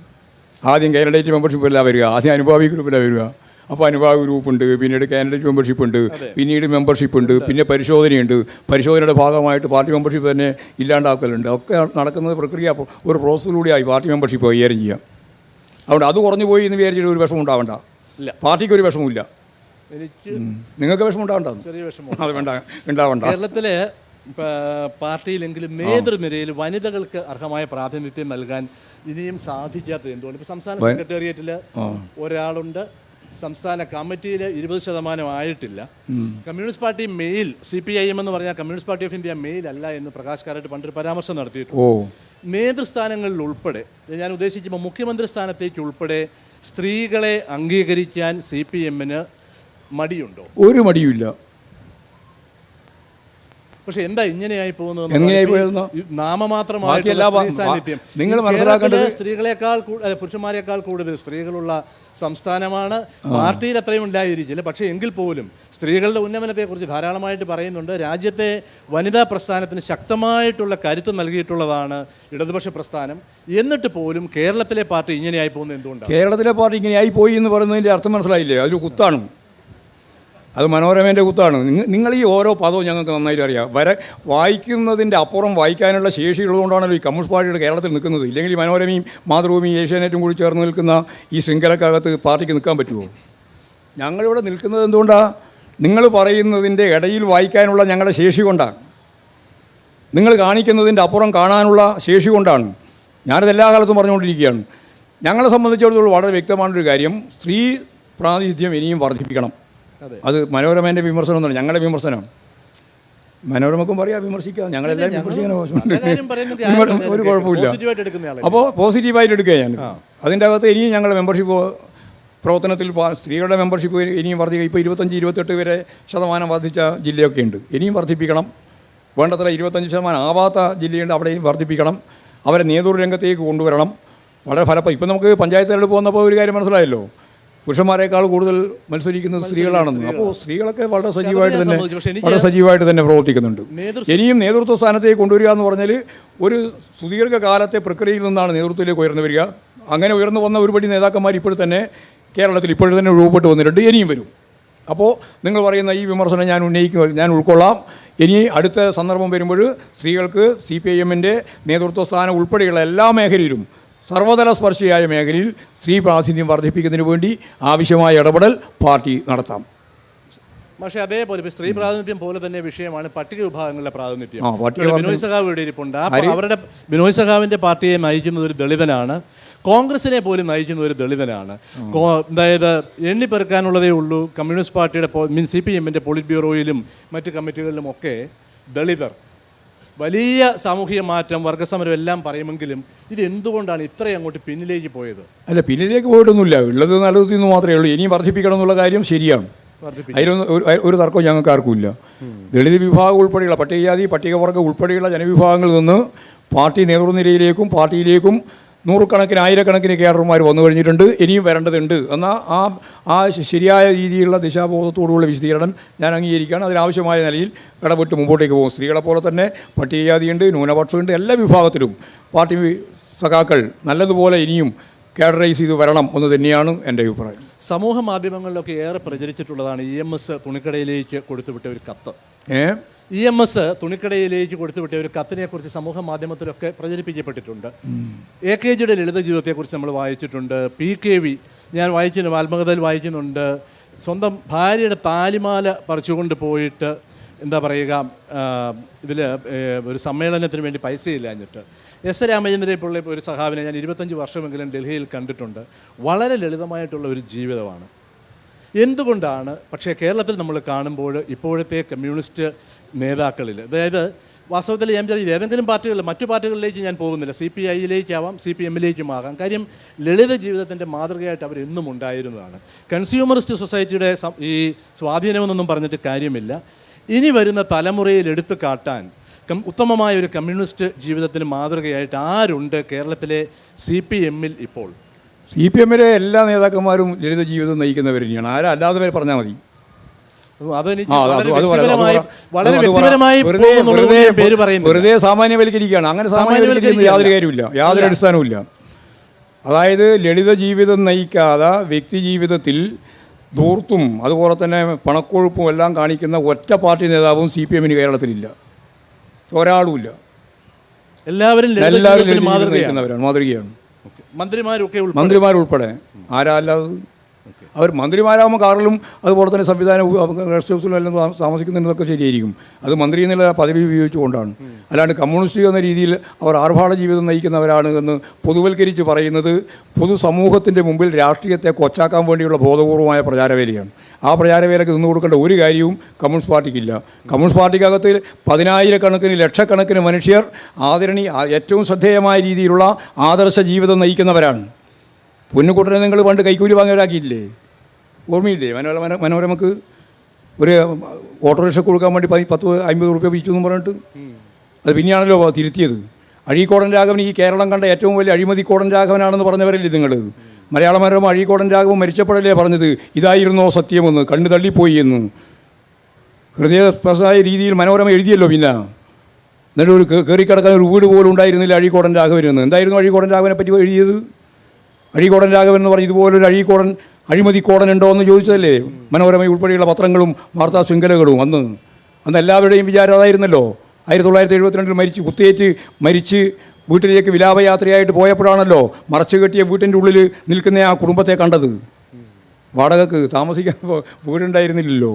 ആദ്യം കാൻഡിഡേറ്റ് മെമ്പർഷിപ്പല്ല വരിക, ആദ്യം അനുഭാവി ഗ്രൂപ്പിലാണ് വരിക. അപ്പോൾ അനുഭാവി ഗ്രൂപ്പുണ്ട്, പിന്നീട് കാൻഡിഡേറ്റ് മെമ്പർഷിപ്പ് ഉണ്ട്, പിന്നീട് മെമ്പർഷിപ്പ് ഉണ്ട്, പിന്നെ പരിശോധനയുണ്ട്. പരിശോധനയുടെ ഭാഗമായിട്ട് പാർട്ടി മെമ്പർഷിപ്പ് തന്നെ ഇല്ലാണ്ടാക്കലുണ്ട്. ഒക്കെ നടക്കുന്നത് പ്രക്രിയ ഒരു പ്രോസസ്സിലൂടെയായി പാർട്ടി മെമ്പർഷിപ്പ് കൈകാര്യം ചെയ്യാം. അതുകൊണ്ട് അത് കുറഞ്ഞു പോയി എന്ന് വിചാരിച്ചിട്ട് ഒരു വിഷമം ഉണ്ടാവണ്ട. പാർട്ടിക്ക് ഒരു വിഷമമില്ല, നിങ്ങൾക്ക് വിഷമം ഉണ്ടാവണ്ട. ചെറിയ വിഷമം അത് ഉണ്ടാവണ്ട. കേരളത്തിലെ പാർട്ടിയിലെങ്കിലും നേതൃനിരയിൽ വനിതകൾക്ക് അർഹമായ പ്രാതിനിധ്യം നൽകാൻ ഇനിയും സാധിക്കാത്തത് എന്തുകൊണ്ട്? ഇപ്പോൾ സംസ്ഥാന സെക്രട്ടേറിയറ്റിൽ ഒരാളുണ്ട്, സംസ്ഥാന കമ്മിറ്റിയിൽ 20% ആയിട്ടില്ല. കമ്മ്യൂണിസ്റ്റ് പാർട്ടി മെയിൽ CPIM എന്ന് പറഞ്ഞാൽ കമ്മ്യൂണിസ്റ്റ് പാർട്ടി ഓഫ് ഇന്ത്യ മെയിൽ അല്ല എന്ന് പ്രകാശ് കാരാട്ട് പണ്ടൊരു പരാമർശം നടത്തിയിട്ടുണ്ട്. നേതൃസ്ഥാനങ്ങളിൽ ഉൾപ്പെടെ ഞാൻ ഉദ്ദേശിക്കുമ്പോൾ മുഖ്യമന്ത്രി സ്ഥാനത്തേക്ക് ഉൾപ്പെടെ സ്ത്രീകളെ അംഗീകരിക്കാൻ CPM-ന് മടിയുണ്ടോ? ഒരു മടിയുമില്ല. പക്ഷെ എന്താ ഇങ്ങനെയായി പോകുന്നത്? നാമമാത്രമായിട്ടുള്ള സാന്നിധ്യം നിങ്ങൾ മനസ്സിലാക്കേണ്ടത് സ്ത്രീകളെക്കാൾ പുരുഷന്മാരെക്കാൾ കൂടുതൽ സ്ത്രീകളുള്ള സംസ്ഥാനമാണ്. പാർട്ടിയിൽ അത്രയും ഉണ്ടായിരിക്കില്ല, പക്ഷേ എങ്കിൽ പോലും സ്ത്രീകളുടെ ഉന്നമനത്തെക്കുറിച്ച് ധാരാളമായിട്ട് പറയുന്നുണ്ട്. രാജ്യത്തെ വനിതാ പ്രസ്ഥാനത്തിന് ശക്തമായിട്ടുള്ള കരുത്ത് നൽകിയിട്ടുള്ളതാണ് ഇടതുപക്ഷ പ്രസ്ഥാനം. എന്നിട്ട് പോലും കേരളത്തിലെ പാർട്ടി ഇങ്ങനെയായി പോകുന്നത് എന്തുകൊണ്ടാണ്? കേരളത്തിലെ പാർട്ടി ഇങ്ങനെയായി പോയി എന്ന് പറയുന്നതിൻ്റെ അർത്ഥം മനസ്സിലായില്ലേ? അതൊരു കുത്താണ്, അത് മനോരമേൻ്റെ കുത്താണ്. നിങ്ങൾ ഈ ഓരോ പദവും ഞങ്ങൾക്ക് നന്നായിട്ട് അറിയാം. വായിക്കുന്നതിൻ്റെ അപ്പുറം വായിക്കാനുള്ള ശേഷിയുള്ളതുകൊണ്ടാണല്ലോ ഈ കമ്മ്യൂണിസ്റ്റ് പാർട്ടിയുടെ കേരളത്തിൽ നിൽക്കുന്നത്. ഇല്ലെങ്കിൽ ഈ മനോരമയും മാതൃഭൂമിയും ഏഷ്യാനെറ്റും കൂടി ചേർന്ന് നിൽക്കുന്ന ഈ ശൃംഖലക്കകത്ത് പാർട്ടിക്ക് നിൽക്കാൻ പറ്റുമോ? ഞങ്ങളിവിടെ നിൽക്കുന്നത് എന്തുകൊണ്ടാണ്? നിങ്ങൾ പറയുന്നതിൻ്റെ ഇടയിൽ വായിക്കാനുള്ള ഞങ്ങളുടെ ശേഷി കൊണ്ടാണ്. നിങ്ങൾ കാണിക്കുന്നതിൻ്റെ അപ്പുറം കാണാനുള്ള ശേഷി കൊണ്ടാണ്. ഞാനത് എല്ലാ കാലത്തും പറഞ്ഞുകൊണ്ടിരിക്കുകയാണ്. ഞങ്ങളെ സംബന്ധിച്ചിടത്തോളം വളരെ വ്യക്തമായൊരു കാര്യം, സ്ത്രീ പ്രാതിനിധ്യം ഇനിയും വർദ്ധിപ്പിക്കണം. അത് മനോരമേൻ്റെ വിമർശനം ഒന്നുമല്ല, ഞങ്ങളുടെ വിമർശനം. മനോരമക്കും പറയാം, വിമർശിക്കാം, ഞങ്ങളെല്ലാം വിമർശിക്കാൻ ഒരു കുഴപ്പമില്ല. അപ്പോൾ പോസിറ്റീവായിട്ട് എടുക്കുക ഞാൻ. അതിൻ്റെ അകത്ത് ഇനിയും ഞങ്ങളുടെ മെമ്പർഷിപ്പ് പ്രവർത്തനത്തിൽ സ്ത്രീകളുടെ മെമ്പർഷിപ്പ് ഇനിയും വർദ്ധിക്കുക. ഇപ്പോൾ 25-28 വരെ ശതമാനം വർദ്ധിച്ച ജില്ലയൊക്കെ ഉണ്ട്. ഇനിയും വർദ്ധിപ്പിക്കണം. വേണ്ടത്ര 25% ആവാത്ത ജില്ലയുണ്ട്, അവിടെയും വർദ്ധിപ്പിക്കണം. അവരെ നേതൃരംഗത്തേക്ക് കൊണ്ടുവരണം. വളരെ ഫലപ്രദം. ഇപ്പം നമുക്ക് പഞ്ചായത്ത് തെരഞ്ഞെടുപ്പ് വന്നപ്പോൾ ഒരു കാര്യം മനസ്സിലായല്ലോ, പുരുഷന്മാരെക്കാൾ കൂടുതൽ മത്സരിക്കുന്നത് സ്ത്രീകളാണെന്ന്. അപ്പോൾ സ്ത്രീകളൊക്കെ വളരെ സജീവമായിട്ട് തന്നെ പ്രവർത്തിക്കുന്നുണ്ട്. ഇനിയും നേതൃത്വ സ്ഥാനത്തേക്ക് കൊണ്ടുവരിക എന്ന് പറഞ്ഞാൽ ഒരു സുദീർഘ കാലത്തെ പ്രക്രിയയിൽ നിന്നാണ് നേതൃത്വത്തിലേക്ക് ഉയർന്നു വരിക. അങ്ങനെ ഉയർന്നു വന്ന ഒരുപടി നേതാക്കന്മാർ ഇപ്പോൾ തന്നെ കേരളത്തിൽ തന്നെ രൂപപ്പെട്ട് വന്നിട്ടുണ്ട്, ഇനിയും വരും. അപ്പോൾ നിങ്ങൾ പറയുന്ന ഈ വിമർശനം ഞാൻ ഉൾക്കൊള്ളാം. ഇനി അടുത്ത സന്ദർഭം വരുമ്പോൾ സ്ത്രീകൾക്ക് CPIM-ൻ്റെ നേതൃത്വ സ്ഥാനം ഉൾപ്പെടെയുള്ള എല്ലാ മേഖലയിലും സർവതല സ്പർശിയായ മേഖലയിൽ സ്ത്രീ പ്രാതിനിധ്യം വർദ്ധിപ്പിക്കുന്നതിന് വേണ്ടി ആവശ്യമായ ഇടപെടൽ പാർട്ടി നടത്താം. പക്ഷേ അതേപോലെ സ്ത്രീ പ്രാതിനിധ്യം പോലെ തന്നെ വിഷയമാണ് പട്ടിക വിഭാഗങ്ങളുടെ പ്രാതിനിധ്യം. ബിനോയ് സഖാവ് ഇവിടെ ഇരിപ്പുണ്ട്. അവരുടെ ബിനോയ് സഖാവിൻ്റെ പാർട്ടിയെ നയിക്കുന്നത് ഒരു ദളിതനാണ്, കോൺഗ്രസിനെ പോലും നയിക്കുന്ന ഒരു ദളിതനാണ്. അതായത് എണ്ണിപ്പെറുക്കാനുള്ളതേ ഉള്ളൂ. കമ്മ്യൂണിസ്റ്റ് പാർട്ടിയുടെ CPM-ൻ്റെ പോളിറ്റ് ബ്യൂറോയിലും മറ്റ് കമ്മിറ്റികളിലും ഒക്കെ ദളിതർ. വലിയ സാമൂഹിക മാറ്റം, വർഗസമരം എല്ലാം പറയുമെങ്കിലും ഇത് എന്തുകൊണ്ടാണ് ഇത്രയും അങ്ങോട്ട് പിന്നിലേക്ക് പോയത്? അല്ല, പിന്നിലേക്ക് പോയിട്ടൊന്നുമില്ല. ഉള്ളത് നല്ലതെന്ന് മാത്രമേ ഉള്ളൂ. ഇനിയും വർദ്ധിപ്പിക്കണം എന്നുള്ള കാര്യം ശരിയാണ്. അതിലൊന്നും ഒരു തർക്കവും ഞങ്ങൾക്ക് ആർക്കുമില്ല. ദളിത് വിഭാഗം ഉൾപ്പെടെയുള്ള പട്ടികജാതി പട്ടികവർഗ ഉൾപ്പെടെയുള്ള ജനവിഭാഗങ്ങളിൽ നിന്ന് പാർട്ടി നേതൃനിരയിലേക്കും പാർട്ടിയിലേക്കും നൂറുകണക്കിന് ആയിരക്കണക്കിന് കേഡർമാർ വന്നു കഴിഞ്ഞിട്ടുണ്ട്. ഇനിയും വരേണ്ടതുണ്ട്. എന്നാൽ ആ ശരിയായ രീതിയിലുള്ള ദിശാബോധത്തോടുള്ള വിശദീകരണം ഞാൻ അംഗീകരിക്കുകയാണ്. അതിനാവശ്യമായ നിലയിൽ ഇടപെട്ട് മുമ്പോട്ടേക്ക് പോകും. സ്ത്രീകളെപ്പോലെ തന്നെ പട്ടികജാതിയുണ്ട്, ന്യൂനപക്ഷമുണ്ട്, എല്ലാ വിഭാഗത്തിലും പാർട്ടി സഖാക്കൾ നല്ലതുപോലെ ഇനിയും കാഡറൈസ് ചെയ്ത് വരണം എന്ന് തന്നെയാണ് എൻ്റെ അഭിപ്രായം. സമൂഹ മാധ്യമങ്ങളിലൊക്കെ ഏറെ പ്രചരിച്ചിട്ടുള്ളതാണ് EMS തുണിക്കടയിലേക്ക് കൊടുത്തുവിട്ട ഒരു കത്ത്. EMS തുണിക്കടയിലേക്ക് കൊടുത്തുവിട്ട ഒരു കത്തിനെ കുറിച്ച് സമൂഹ മാധ്യമത്തിലൊക്കെ പ്രചരിപ്പിക്കപ്പെട്ടിട്ടുണ്ട്. AKGയുടെ ലളിത ജീവിതത്തെക്കുറിച്ച് നമ്മൾ വായിച്ചിട്ടുണ്ട്. PKV ഞാൻ വായിക്കുന്നു, ആത്മകഥയിൽ വായിക്കുന്നുണ്ട്. സ്വന്തം ഭാര്യയുടെ താലിമാല പറിച്ചുകൊണ്ട് പോയിട്ട് എന്താ പറയുക, ഇതിൽ ഒരു സമ്മേളനത്തിന് വേണ്ടി പൈസയില്ലാഞ്ഞിട്ട്. S. രാമചന്ദ്രനെ പോലുള്ള ഒരു സഖാവിനെ ഞാൻ 25 വർഷമെങ്കിലും ഡൽഹിയിൽ കണ്ടിട്ടുണ്ട്. വളരെ ലളിതമായിട്ടുള്ള ഒരു ജീവിതമാണ്. എന്തുകൊണ്ടാണ് പക്ഷേ കേരളത്തിൽ നമ്മൾ കാണുമ്പോൾ ഇപ്പോഴത്തെ കമ്മ്യൂണിസ്റ്റ് നേതാക്കളിൽ, അതായത് വാസ്തവത്തിൽ ഞാൻ വിചാരിച്ചു ഏതെങ്കിലും പാർട്ടികളിൽ മറ്റു പാർട്ടികളിലേക്ക് ഞാൻ പോകുന്നില്ല, CPI-യിലേക്കാവാം CPM-ലേക്കും ആകാം. കാര്യം ലളിത ജീവിതത്തിൻ്റെ മാതൃകയായിട്ട് അവരെന്നും ഉണ്ടായിരുന്നതാണ്. കൺസ്യൂമറിസ്റ്റ് സൊസൈറ്റിയുടെ ഈ സ്വാധീനമെന്നൊന്നും പറഞ്ഞിട്ട് കാര്യമില്ല. ഇനി വരുന്ന തലമുറയിൽ എടുത്തു കാട്ടാൻ ഉത്തമമായ ഒരു കമ്മ്യൂണിസ്റ്റ് ജീവിതത്തിന് മാതൃകയായിട്ട് ആരുണ്ട് കേരളത്തിലെ CPM-ൽ ഇപ്പോൾ? CPM-ലെ എല്ലാ നേതാക്കന്മാരും ലളിത ജീവിതം നയിക്കുന്നവർ തന്നെയാണ്. അല്ലാതെ പേര് പറഞ്ഞാൽ മതി. വെറുതെ സാമാന്യവൽക്കരിക്കുകയാണ്. അങ്ങനെ സാമാന്യവൽക്കരിക്കുന്ന യാതൊരു കാര്യമില്ല, യാതൊരു അടിസ്ഥാനവുമില്ല. അതായത് ലളിത ജീവിതം നയിക്കാതെ വ്യക്തി ജീവിതത്തിൽ ധൂർത്തും അതുപോലെ തന്നെ പണക്കൊഴുപ്പും എല്ലാം കാണിക്കുന്ന ഒറ്റ പാർട്ടി നേതാവും CPM-ന് കേരളത്തിലില്ല, ഒരാളുമില്ല. എല്ലാവരും നയിക്കുന്നവരാണ്, മാതൃകയാണ്. മന്ത്രിമാരുൾപ്പെടെ ആരാ അല്ലാതെ? അവർ മന്ത്രിമാരാകുമ്പോൾ കാറിലും അതുപോലെ തന്നെ സംവിധാനം റെസ്റ്റ് ഹൗസിലും എല്ലാം താമസിക്കുന്നതൊക്കെ ശരിയായിരിക്കും. അത് മന്ത്രി എന്നുള്ള പദവി ഉപയോഗിച്ചുകൊണ്ടാണ്. അല്ലാണ്ട് കമ്മ്യൂണിസ്റ്റ് എന്ന രീതിയിൽ അവർ ആർഭാട ജീവിതം നയിക്കുന്നവരാണ് എന്ന് പൊതുവൽക്കരിച്ച് പറയുന്നത് പൊതുസമൂഹത്തിൻ്റെ മുമ്പിൽ രാഷ്ട്രീയത്തെ കൊച്ചാക്കാൻ വേണ്ടിയുള്ള ബോധപൂർവമായ പ്രചാരവേലയാണ്. ആ പ്രചാരവേലയ്ക്ക് നിന്ന് കൊടുക്കേണ്ട ഒരു കാര്യവും കമ്മ്യൂണിസ്റ്റ് പാർട്ടിക്കില്ല. കമ്മ്യൂണിസ്റ്റ് പാർട്ടിക്കകത്ത് പതിനായിരക്കണക്കിന് ലക്ഷക്കണക്കിന് മനുഷ്യർ ഏറ്റവും ശ്രദ്ധേയമായ രീതിയിലുള്ള ആദർശ ജീവിതം നയിക്കുന്നവരാണ്. പൊന്നുകുട്ടനെ നിങ്ങൾ പണ്ട് കൈക്കൂലി വാങ്ങിയവരാക്കിയില്ലേ? ഓർമ്മയില്ലേ? മനോരമക്ക് ഒരു ഓട്ടോറിക്ഷ കൊടുക്കാൻ വേണ്ടി 10-50 റുപ്യ വിറ്റു എന്ന് പറഞ്ഞിട്ട് അത് പിന്നെയാണല്ലോ തിരുത്തിയത്. അഴീക്കോടൻ രാഘവൻ ഈ കേരളം കണ്ട ഏറ്റവും വലിയ അഴിമതിക്കോടൻ രാഘവനാണെന്ന് പറഞ്ഞവരല്ലേ നിങ്ങൾ? മലയാള മനോരമ അഴീക്കോടൻ രാഘവൻ മരിച്ചപ്പോഴല്ലേ പറഞ്ഞത് ഇതായിരുന്നോ സത്യമെന്ന്, കണ്ണ് തള്ളിപ്പോയി എന്ന്. ഹൃദയസ്പർശമായ രീതിയിൽ മനോരമ എഴുതിയല്ലോ. പിന്നെ എന്നിട്ട് ഒരു കയറിക്കിടക്കാൻ ഒരു വീട് പോലും ഉണ്ടായിരുന്നില്ല അഴീക്കോടൻ രാഘവനെന്ന്. എന്തായിരുന്നു അഴീക്കോടൻ രാഘവനെ പറ്റി എഴുതിയത്? അഴീക്കോടൻ രാഘവൻ എന്ന് പറഞ്ഞ് ഇതുപോലൊരു അഴിമതിക്കോടൻ ഉണ്ടോ എന്ന് ചോദിച്ചതല്ലേ മനോരമ ഉൾപ്പെടെയുള്ള പത്രങ്ങളും വാർത്താ ശൃംഖലകളും. അന്ന് എല്ലാവരുടെയും വിചാരം അതായിരുന്നല്ലോ. 1972 കുത്തേറ്റ് മരിച്ച് വീട്ടിലേക്ക് വിലാപയാത്രയായിട്ട് പോയപ്പോഴാണല്ലോ മറച്ചു കെട്ടിയ വീട്ടിൻ്റെ ഉള്ളിൽ നിൽക്കുന്ന ആ കുടുംബത്തെ കണ്ടത്. വാടകക്ക് താമസിക്കാൻ വീടുണ്ടായിരുന്നില്ലല്ലോ.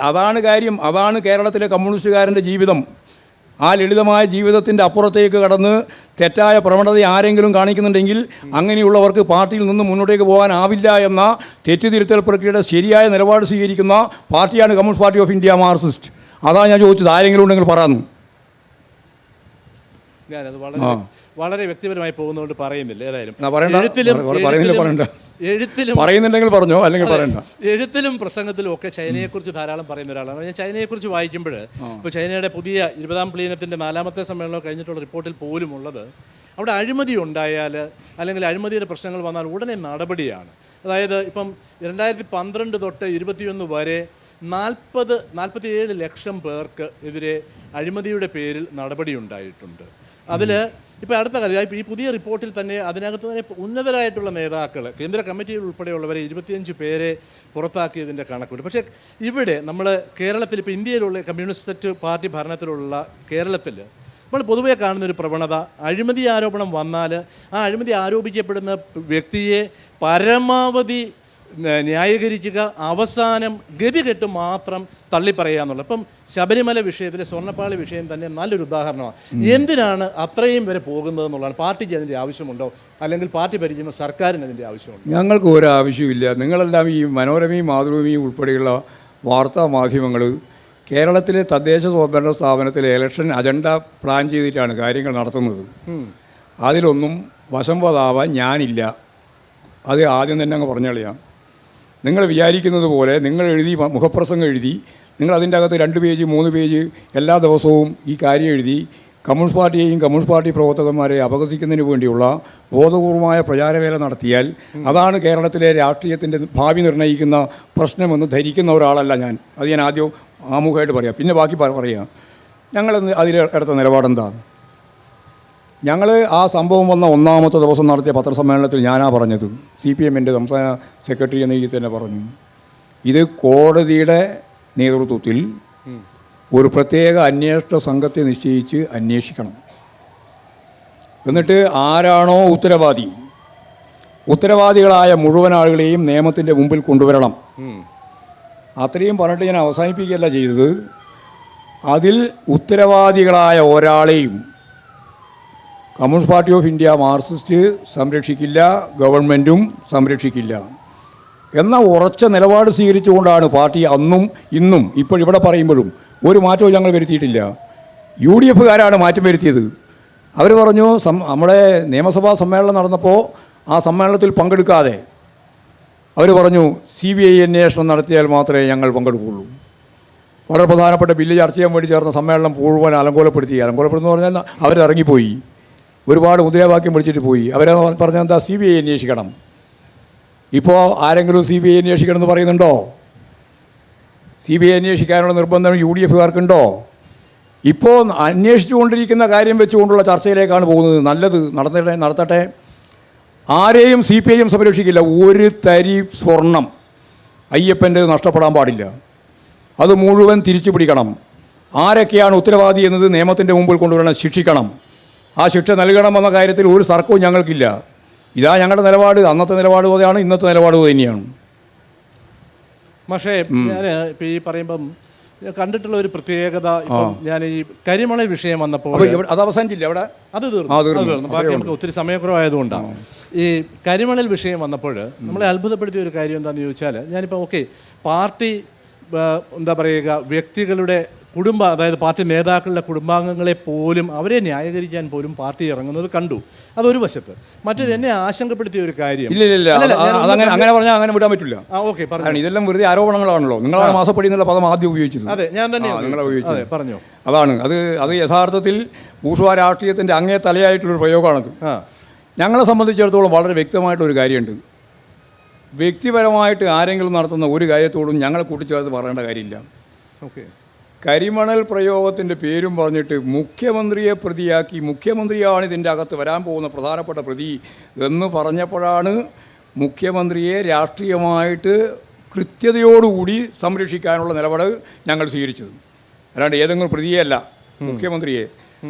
അതാണ് കാര്യം. അതാണ് കേരളത്തിലെ കമ്മ്യൂണിസ്റ്റുകാരൻ്റെ ജീവിതം. ആ ലളിതമായ ജീവിതത്തിൻ്റെ അപ്പുറത്തേക്ക് കടന്ന് തെറ്റായ പ്രവണത ആരെങ്കിലും കാണിക്കുന്നുണ്ടെങ്കിൽ അങ്ങനെയുള്ളവർക്ക് പാർട്ടിയിൽ നിന്ന് മുന്നോട്ടേക്ക് പോകാനാവില്ല എന്ന തെറ്റുതിരുത്തൽ പ്രക്രിയയുടെ ശരിയായ നിലപാട് സ്വീകരിക്കുന്ന പാർട്ടിയാണ് communist party of India Marxist. അതാണ് ഞാൻ ചോദിച്ചത്. ആരെങ്കിലും ഉണ്ടെങ്കിൽ പറയാമെന്ന്. ഞാനത് വളരെ വ്യക്തിപരമായി പോകുന്നതുകൊണ്ട് പറയുന്നില്ല. ഏതായാലും പറയുന്നുണ്ടെങ്കിൽ പറഞ്ഞോ, അല്ലെങ്കിൽ പറയണ്ട. എഴുത്തിലും പ്രസംഗത്തിലും ഒക്കെ ചൈനയെക്കുറിച്ച് ധാരാളം പറയുന്ന ഒരാളാണ് ഞാൻ. ചൈനയെക്കുറിച്ച് വായിക്കുമ്പോൾ ഇപ്പോൾ ചൈനയുടെ പുതിയ 20ാം പ്ലീനത്തിൻ്റെ 4ാമത്തെ സമ്മേളനം കഴിഞ്ഞിട്ടുള്ള റിപ്പോർട്ടിൽ പോലും ഉള്ളത് അവിടെ അഴിമതി ഉണ്ടായാൽ അല്ലെങ്കിൽ അഴിമതിയുടെ പ്രശ്നങ്ങൾ വന്നാൽ ഉടനെ നടപടിയാണ്. അതായത് ഇപ്പം 2012 തൊട്ട് 2021 വരെ 47 ലക്ഷം പേർക്ക് എതിരെ അഴിമതിയുടെ പേരിൽ നടപടി ഉണ്ടായിട്ടുണ്ട്. അതിൽ ഇപ്പോൾ അടുത്ത കാലം ഈ പുതിയ റിപ്പോർട്ടിൽ തന്നെ അതിനകത്ത് തന്നെ ഉന്നതരായിട്ടുള്ള നേതാക്കൾ, കേന്ദ്ര കമ്മിറ്റിയിൽ ഉൾപ്പെടെയുള്ളവരെ 25 പേരെ പുറത്താക്കിയതിൻ്റെ കണക്കുണ്ട്. പക്ഷേ ഇവിടെ നമ്മൾ കേരളത്തിൽ ഇപ്പോൾ ഇന്ത്യയിലുള്ള കമ്മ്യൂണിസ്റ്റ് പാർട്ടി ഭരണത്തിലുള്ള കേരളത്തിൽ നമ്മൾ പൊതുവെ കാണുന്നൊരു പ്രവണത, അഴിമതി ആരോപണം വന്നാൽ ആ അഴിമതി ആരോപിക്കപ്പെടുന്ന വ്യക്തിയെ പരമാവധി ന്യായീകരിക്കുക, അവസാനം ഗതികെട്ട് മാത്രം തള്ളിപ്പറയുക എന്നുള്ളത്. ഇപ്പം ശബരിമല വിഷയത്തിലെ സ്വർണ്ണപ്പാളി വിഷയം തന്നെ നല്ലൊരു ഉദാഹരണമാണ്. എന്തിനാണ് അത്രയും വരെ പോകുന്നത് എന്നുള്ളതാണ്. പാർട്ടിക്ക് അതിൻ്റെ ആവശ്യമുണ്ടോ, അല്ലെങ്കിൽ പാർട്ടി ഭരിക്കുന്ന സർക്കാരിന് അതിൻ്റെ ആവശ്യമുണ്ടോ? ഞങ്ങൾക്ക് ഒരു ആവശ്യമില്ല. നിങ്ങളെല്ലാം ഈ മനോരമയും മാതൃഭൂമിയും ഉൾപ്പെടെയുള്ള വാർത്താ മാധ്യമങ്ങൾ കേരളത്തിലെ തദ്ദേശ സ്വയംഭരണ സ്ഥാപനത്തിലെ ഇലക്ഷൻ അജണ്ട പ്ലാൻ ചെയ്തിട്ടാണ് കാര്യങ്ങൾ നടത്തുന്നത്. അതിലൊന്നും വശംവദാവാൻ ഞാനില്ല. അത് ആദ്യം തന്നെ അങ്ങ് പറഞ്ഞുകളയാം. നിങ്ങൾ വിചാരിക്കുന്നത് പോലെ നിങ്ങൾ മുഖപ്രസംഗം എഴുതി, നിങ്ങൾ അതിൻ്റെ അകത്ത് 2 പേജ് 3 പേജ് എല്ലാ ദിവസവും ഈ കാര്യം എഴുതി കമ്മ്യൂണിസ്റ്റ് പാർട്ടിയെയും കമ്മ്യൂണിസ്റ്റ് പാർട്ടി പ്രവർത്തകന്മാരെ അപഹസിക്കുന്നതിന് വേണ്ടിയുള്ള ബോധപൂർവമായ പ്രചാരവേല നടത്തിയാൽ അതാണ് കേരളത്തിലെ രാഷ്ട്രീയത്തിൻ്റെ ഭാവി നിർണ്ണയിക്കുന്ന പ്രശ്നമെന്ന് ധരിക്കുന്ന ഒരാളല്ല ഞാൻ. അത് ഞാൻ ആദ്യം ആമുഖമായിട്ട് പറയാം, പിന്നെ ബാക്കി പറയാം. ഞങ്ങൾ അതിലെടുത്ത നിലപാടെന്താ? ഞങ്ങൾ ആ സംഭവം വന്ന 1ാമത്തെ ദിവസം നടത്തിയ പത്രസമ്മേളനത്തിൽ ഞാനാ പറഞ്ഞത്, CPM-ൻ്റെ സംസ്ഥാന സെക്രട്ടറി എന്ന രീതിയിൽ തന്നെ പറഞ്ഞു, ഇത് കോടതിയുടെ നേതൃത്വത്തിൽ ഒരു പ്രത്യേക അന്വേഷണ സംഘത്തെ നിശ്ചയിച്ച് അന്വേഷിക്കണം. എന്നിട്ട് ആരാണോ ഉത്തരവാദികളായ മുഴുവൻ ആളുകളെയും നിയമത്തിൻ്റെ മുമ്പിൽ കൊണ്ടുവരണം. അത്രയും പറഞ്ഞിട്ട് ഞാൻ അവസാനിപ്പിക്കുകയല്ല ചെയ്തത്. അതിൽ ഉത്തരവാദികളായ ഒരാളെയും communist party of India marxist സംരക്ഷിക്കില്ല, ഗവൺമെൻറ്റും സംരക്ഷിക്കില്ല എന്ന ഉറച്ച നിലപാട് സ്വീകരിച്ചുകൊണ്ടാണ് പാർട്ടി അന്നും ഇന്നും ഇപ്പോഴിവിടെ പറയുമ്പോഴും ഒരു മാറ്റവും ഞങ്ങൾ വരുത്തിയിട്ടില്ല. UDF-കാരാണ് മാറ്റം വരുത്തിയത്. അവർ പറഞ്ഞു, നമ്മുടെ നിയമസഭാ സമ്മേളനം നടന്നപ്പോൾ ആ സമ്മേളനത്തിൽ പങ്കെടുക്കാതെ അവർ പറഞ്ഞു CBI അന്വേഷണം നടത്തിയാൽ മാത്രമേ ഞങ്ങൾ പങ്കെടുക്കുകയുള്ളൂ. വളരെ പ്രധാനപ്പെട്ട ബില്ല് ചർച്ച ചെയ്യാൻ വേണ്ടി ചേർന്ന സമ്മേളനം മുഴുവൻ അലങ്കോലപ്പെടുത്തുന്നു പറഞ്ഞാൽ അവരിറങ്ങിപ്പോയി. ഒരുപാട് മുദ്രാവാക്യം പിടിച്ചിട്ട് പോയി. അവരെ പറഞ്ഞാൽ എന്താ, CBI അന്വേഷിക്കണം. ഇപ്പോൾ ആരെങ്കിലും CBI അന്വേഷിക്കണം എന്ന് പറയുന്നുണ്ടോ? CBI അന്വേഷിക്കാനുള്ള നിർബന്ധം UDF-കാർക്കുണ്ടോ? ഇപ്പോൾ അന്വേഷിച്ചുകൊണ്ടിരിക്കുന്ന കാര്യം വെച്ചുകൊണ്ടുള്ള ചർച്ചയിലേക്കാണ് പോകുന്നത്. നല്ലത്, നടത്തട്ടെ. ആരെയും CPIM സംരക്ഷിക്കില്ല. ഒരു തരി സ്വർണം അയ്യപ്പൻ്റെ നഷ്ടപ്പെടാൻ പാടില്ല. അത് മുഴുവൻ തിരിച്ചു പിടിക്കണം. ആരൊക്കെയാണ് ഉത്തരവാദി എന്നത് നിയമത്തിൻ്റെ മുമ്പിൽ കൊണ്ടുവരണം, ശിക്ഷിക്കണം. ആ ശിക്ഷ നൽകണമെന്ന കാര്യത്തിൽ ഒരു തർക്കവും ഞങ്ങൾക്കില്ല. ഇതാ ഞങ്ങളുടെ നിലപാട്. അന്നത്തെ നിലപാട് പോലെയാണ്, ഇന്നത്തെ നിലപാട് തന്നെയാണ്. പക്ഷേ ഞാൻ ഇപ്പം ഈ പറയുമ്പം കണ്ടിട്ടുള്ള ഒരു പ്രത്യേകത, ഇപ്പം ഞാൻ ഈ കരിമണൽ വിഷയം വന്നപ്പോൾ അത് അവസാനിച്ചില്ല അവിടെ, അത് തീർന്നു. ബാക്കി നമുക്ക് ഒത്തിരി സമയക്കുറവായതുകൊണ്ടാണ്. ഈ കരിമണൽ വിഷയം വന്നപ്പോൾ നമ്മളെ അത്ഭുതപ്പെടുത്തിയ ഒരു കാര്യം എന്താണെന്ന് ചോദിച്ചാൽ, ഞാനിപ്പോൾ പാർട്ടി എന്താ പറയുക, വ്യക്തികളുടെ അതായത് പാർട്ടി നേതാക്കളുടെ കുടുംബാംഗങ്ങളെ പോലും അവരെ ന്യായീകരിക്കാൻ പോലും പാർട്ടി ഇറങ്ങുന്നത് കണ്ടു. അതൊരു വശത്ത്. മറ്റേത് എന്നെ ആശങ്കപ്പെടുത്തിയ ഒരു കാര്യം, അങ്ങനെ പറഞ്ഞാൽ അങ്ങനെ വിടാൻ പറ്റില്ല. ഓക്കെ, ഇതെല്ലാം വെറുതെ ആരോപണങ്ങളാണല്ലോ. നിങ്ങളാണ് മാസപ്പടി എന്നുള്ള പദം ആദ്യം ഉപയോഗിച്ചത്. അതെ, ഞാൻ തന്നെ പറഞ്ഞു. അതാണ് അത് യഥാർത്ഥത്തിൽ ബൂർഷ്വാ രാഷ്ട്രീയത്തിൻ്റെ അങ്ങേ തലയായിട്ടുള്ളൊരു പ്രയോഗമാണത്. ഞങ്ങളെ സംബന്ധിച്ചിടത്തോളം വളരെ വ്യക്തമായിട്ടൊരു കാര്യമുണ്ട്. വ്യക്തിപരമായിട്ട് ആരെങ്കിലും നടത്തുന്ന ഒരു കാര്യത്തോടും ഞങ്ങളെ കൂട്ടിച്ചേർത്ത് പറയേണ്ട കാര്യമില്ല. ഓക്കെ, കരിമണൽ പ്രയോഗത്തിൻ്റെ പേരും പറഞ്ഞിട്ട് മുഖ്യമന്ത്രിയെ പ്രതിയാക്കി, മുഖ്യമന്ത്രിയാണ് ഇതിൻ്റെ അകത്ത് വരാൻ പോകുന്ന പ്രധാനപ്പെട്ട പ്രതി എന്ന് പറഞ്ഞപ്പോഴാണ് മുഖ്യമന്ത്രിയെ രാഷ്ട്രീയമായിട്ട് കൃത്യതയോടുകൂടി സംരക്ഷിക്കാനുള്ള നിലപാട് ഞങ്ങൾ സ്വീകരിച്ചത്. അല്ലാണ്ട് ഏതെങ്കിലും പ്രതിയെയല്ല, മുഖ്യമന്ത്രിയെ.